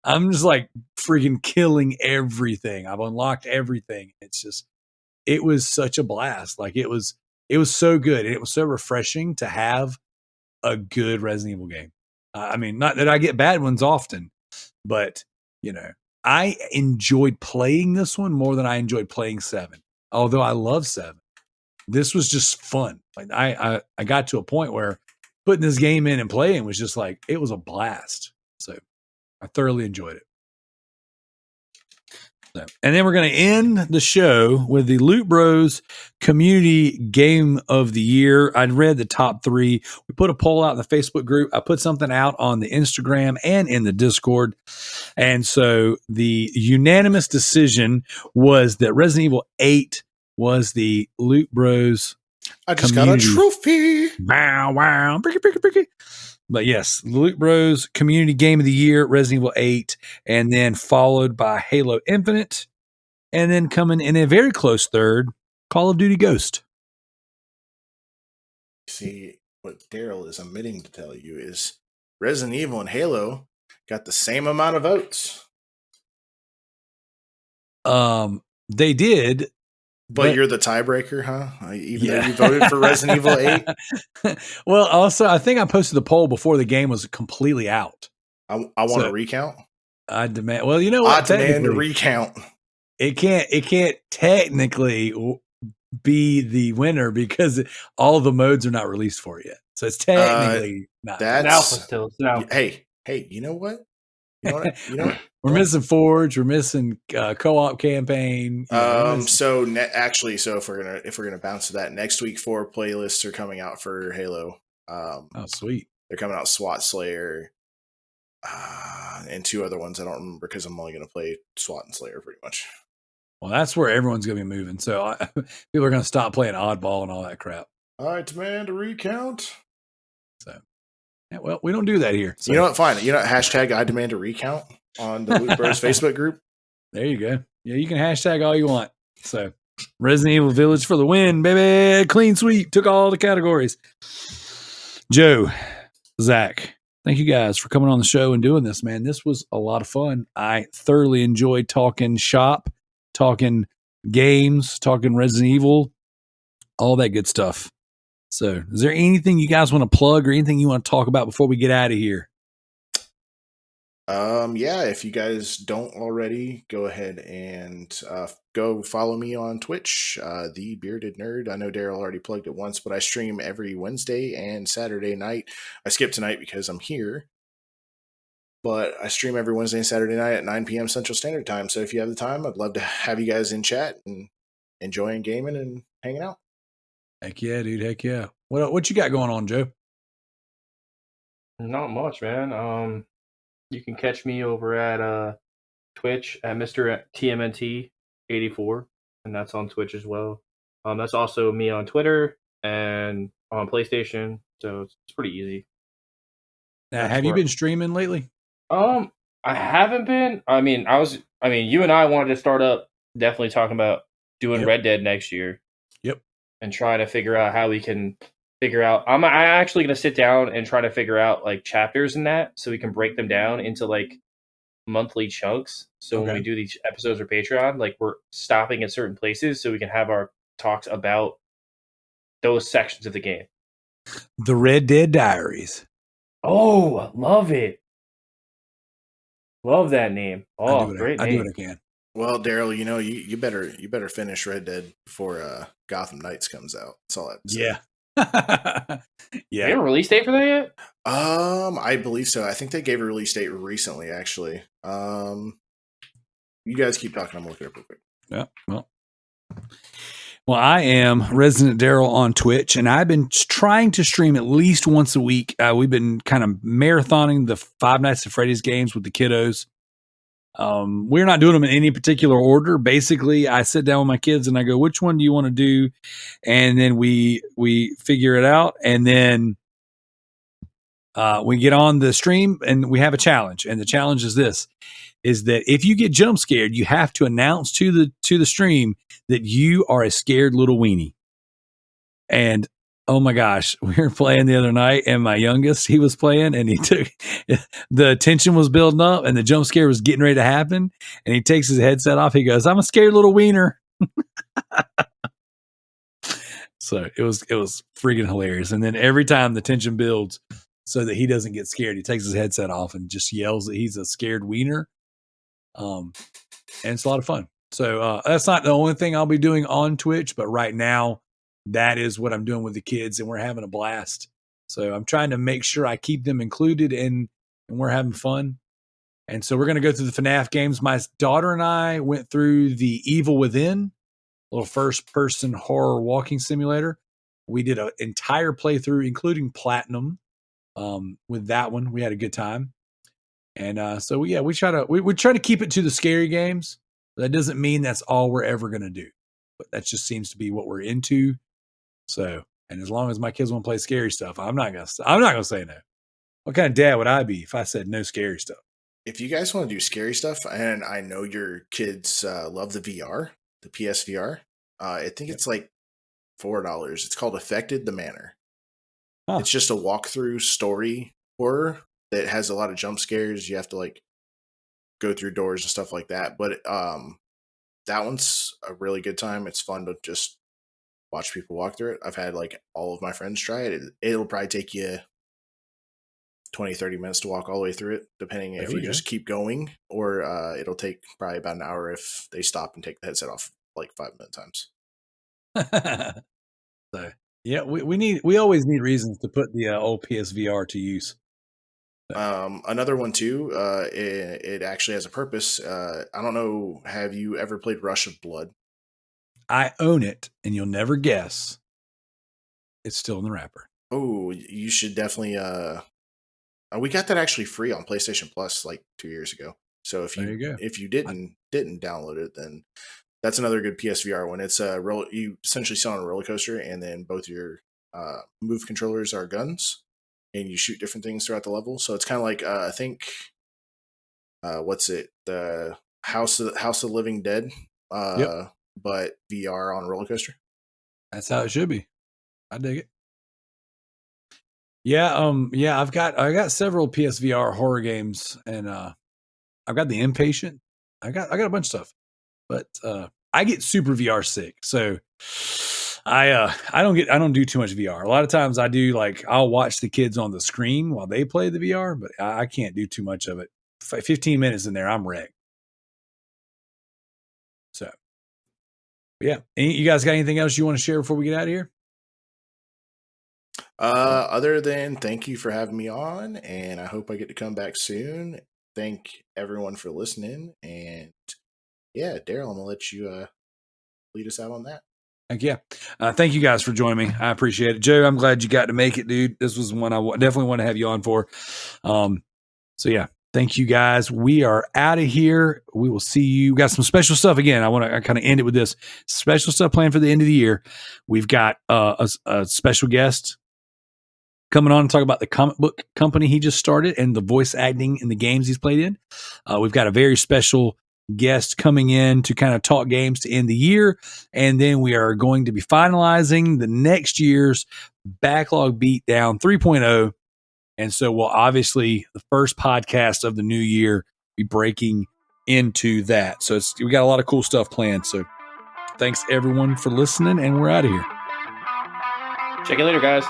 I'm just like freaking killing everything. I've unlocked everything. It was such a blast. Like it was so good, and it was so refreshing to have a good Resident Evil game. I mean, not that I get bad ones often, but you know, I enjoyed playing this one more than I enjoyed playing 7. Although I love 7, this was just fun. Like I got to a point where putting this game in and playing was just like, it was a blast. So I thoroughly enjoyed it. So, and then we're going to end the show with the Loot Bros Community Game of the Year. I read the top 3. We put a poll out in the Facebook group. I put something out on the Instagram and in the Discord. And so the unanimous decision was that Resident Evil 8 was the Loot Bros. I just got a trophy. Wow, wow. But yes, Loot Bros Community Game of the Year, Resident Evil 8, and then followed by Halo Infinite, and then coming in a very close third, Call of Duty Ghost. See, what Darrell is omitting to tell you is Resident Evil and Halo got the same amount of votes. They did. But you're the tiebreaker, huh? Even though you voted for Resident Evil 8? Well, also, I think I posted the poll before the game was completely out. I want a recount. I demand. Well, you know what? I demand a recount. It can't technically be the winner because all the modes are not released for it yet. So it's technically not. That's It's alpha still. It's an alpha. Hey, you know what? You know what? We're missing Forge. We're missing co-op campaign. So if we're gonna bounce to that, next week 4 playlists are coming out for Halo. Oh, sweet! They're coming out SWAT Slayer, and 2 other ones I don't remember because I'm only gonna play SWAT and Slayer pretty much. Well, that's where everyone's gonna be moving. So people are gonna stop playing oddball and all that crap. I demand a recount. So, yeah, well, we don't do that here. So. You know what? Fine. You know, hashtag I demand a recount on the Loot Bros Facebook group. There you go. Yeah, you can hashtag all you want. So Resident Evil Village for the win, baby. Clean sweep. Took all the categories. Joe, Zach, thank you guys for coming on the show and doing this, man. This was a lot of fun. I thoroughly enjoyed talking shop, talking games, talking Resident Evil, all that good stuff. So, is there anything you guys want to plug or anything you want to talk about before we get out of here? Yeah, if you guys don't already, go ahead and go follow me on Twitch, The Bearded Nerd. I know Darrell already plugged it once, but I stream every Wednesday and Saturday night. I skipped tonight because I'm here, but I stream every Wednesday and Saturday night at 9 p.m. Central Standard Time. So if you have the time, I'd love to have you guys in chat and enjoying gaming and hanging out. Heck yeah, dude. Heck yeah. What you got going on, Joe? Not much, man. You can catch me over at Twitch at Mr. TMNT84, and that's on Twitch as well. That's also me on Twitter and on PlayStation, so it's pretty easy. Now, have you been streaming lately? I haven't been. I mean, you and I wanted to start up definitely talking about doing Red Dead next year. Yep. And trying to figure out how we can figure out. I'm actually going to sit down and try to figure out like chapters in that so we can break them down into like monthly chunks. So when we do these episodes for Patreon, like we're stopping at certain places so we can have our talks about those sections of the game. The Red Dead Diaries. Oh, love it. Love that name. Oh, great name. I do what I can. Well, Darrell, you better finish Red Dead before Gotham Knights comes out. That's all I have to say. Yeah. Yeah. They have a release date for that yet? I believe so. I think they gave a release date recently, actually. You guys keep talking. I'm looking it up real quick. Yeah. Well, I am Residentdarrell on Twitch, and I've been trying to stream at least once a week. We've been kind of marathoning the Five Nights at Freddy's games with the kiddos. We're not doing them in any particular order. Basically, I sit down with my kids and I go, which one do you want to do? And then we figure it out. And then we get on the stream and we have a challenge. And the challenge is this, is that if you get jump scared, you have to announce to the stream that you are a scared little weenie. And oh my gosh, we were playing the other night and my youngest, he was playing and the tension was building up and the jump scare was getting ready to happen. And he takes his headset off. He goes, I'm a scared little wiener. So it was freaking hilarious. And then every time the tension builds so that he doesn't get scared, he takes his headset off and just yells that he's a scared wiener. And it's a lot of fun. So that's not the only thing I'll be doing on Twitch, but right now, that is what I'm doing with the kids, and we're having a blast. So I'm trying to make sure I keep them included, and we're having fun. And so we're going to go through the FNAF games. My daughter and I went through the Evil Within, a little first-person horror walking simulator. We did an entire playthrough, including Platinum, with that one. We had a good time. And so, yeah, we try to keep it to the scary games. That doesn't mean that's all we're ever going to do. But that just seems to be what we're into. So, and as long as my kids want to play scary stuff, I'm not gonna say no. What kind of dad would I be if I said no scary stuff? If you guys want to do scary stuff, and I know your kids love the VR, the PSVR, I think it's like $4. It's called Affected the Manor. Huh. It's just a walkthrough story horror that has a lot of jump scares. You have to like go through doors and stuff like that. But that one's a really good time. It's fun to just watch people walk through it. I've had like all of my friends try it. It'll probably take you 20, 30 minutes to walk all the way through it, depending if you just keep going, or it'll take probably about an hour if they stop and take the headset off like 5-minute times. So yeah, we always need reasons to put the old PSVR to use. Another one too, it actually has a purpose. I don't know, have you ever played Rush of Blood? I own it, and you'll never guess. It's still in the wrapper. Oh, you should definitely. We got that actually free on PlayStation Plus like 2 years ago. So if you didn't download it, then that's another good PSVR one. It's you essentially sit on a roller coaster, and then both your move controllers are guns, and you shoot different things throughout the level. So it's kind of like I think what's it? The House of Living Dead. Yep. but VR on a roller coaster. That's how it should be. I dig it. Yeah, I got several PSVR horror games, and I've got The Impatient. I got a bunch of stuff, but I get super VR sick, so I don't do too much VR. A lot of times I do, like, I'll watch the kids on the screen while they play the VR, but I can't do too much of it. 15 minutes in there, I'm wrecked. So, yeah. You guys got anything else you want to share before we get out of here? Other than thank you for having me on, and I hope I get to come back soon. Thank everyone for listening, and yeah, Darrell, I'm gonna let you lead us out on that. Heck yeah. Thank you guys for joining me. I appreciate it. Joe, I'm glad you got to make it, dude. This was one I definitely want to have you on for. So yeah, thank you guys. We are out of here. We will see you. We got some special stuff again. I want to kind of end it with this special stuff planned for the end of the year. We've got a special guest coming on and talk about the comic book company he just started and the voice acting in the games he's played in. We've got a very special guest coming in to kind of talk games to end the year. And then we are going to be finalizing the next year's Backlog Beatdown 3.0. And so we'll obviously, the first podcast of the new year, be breaking into that. So we got a lot of cool stuff planned. So thanks everyone for listening, and we're out of here. Check you later, guys.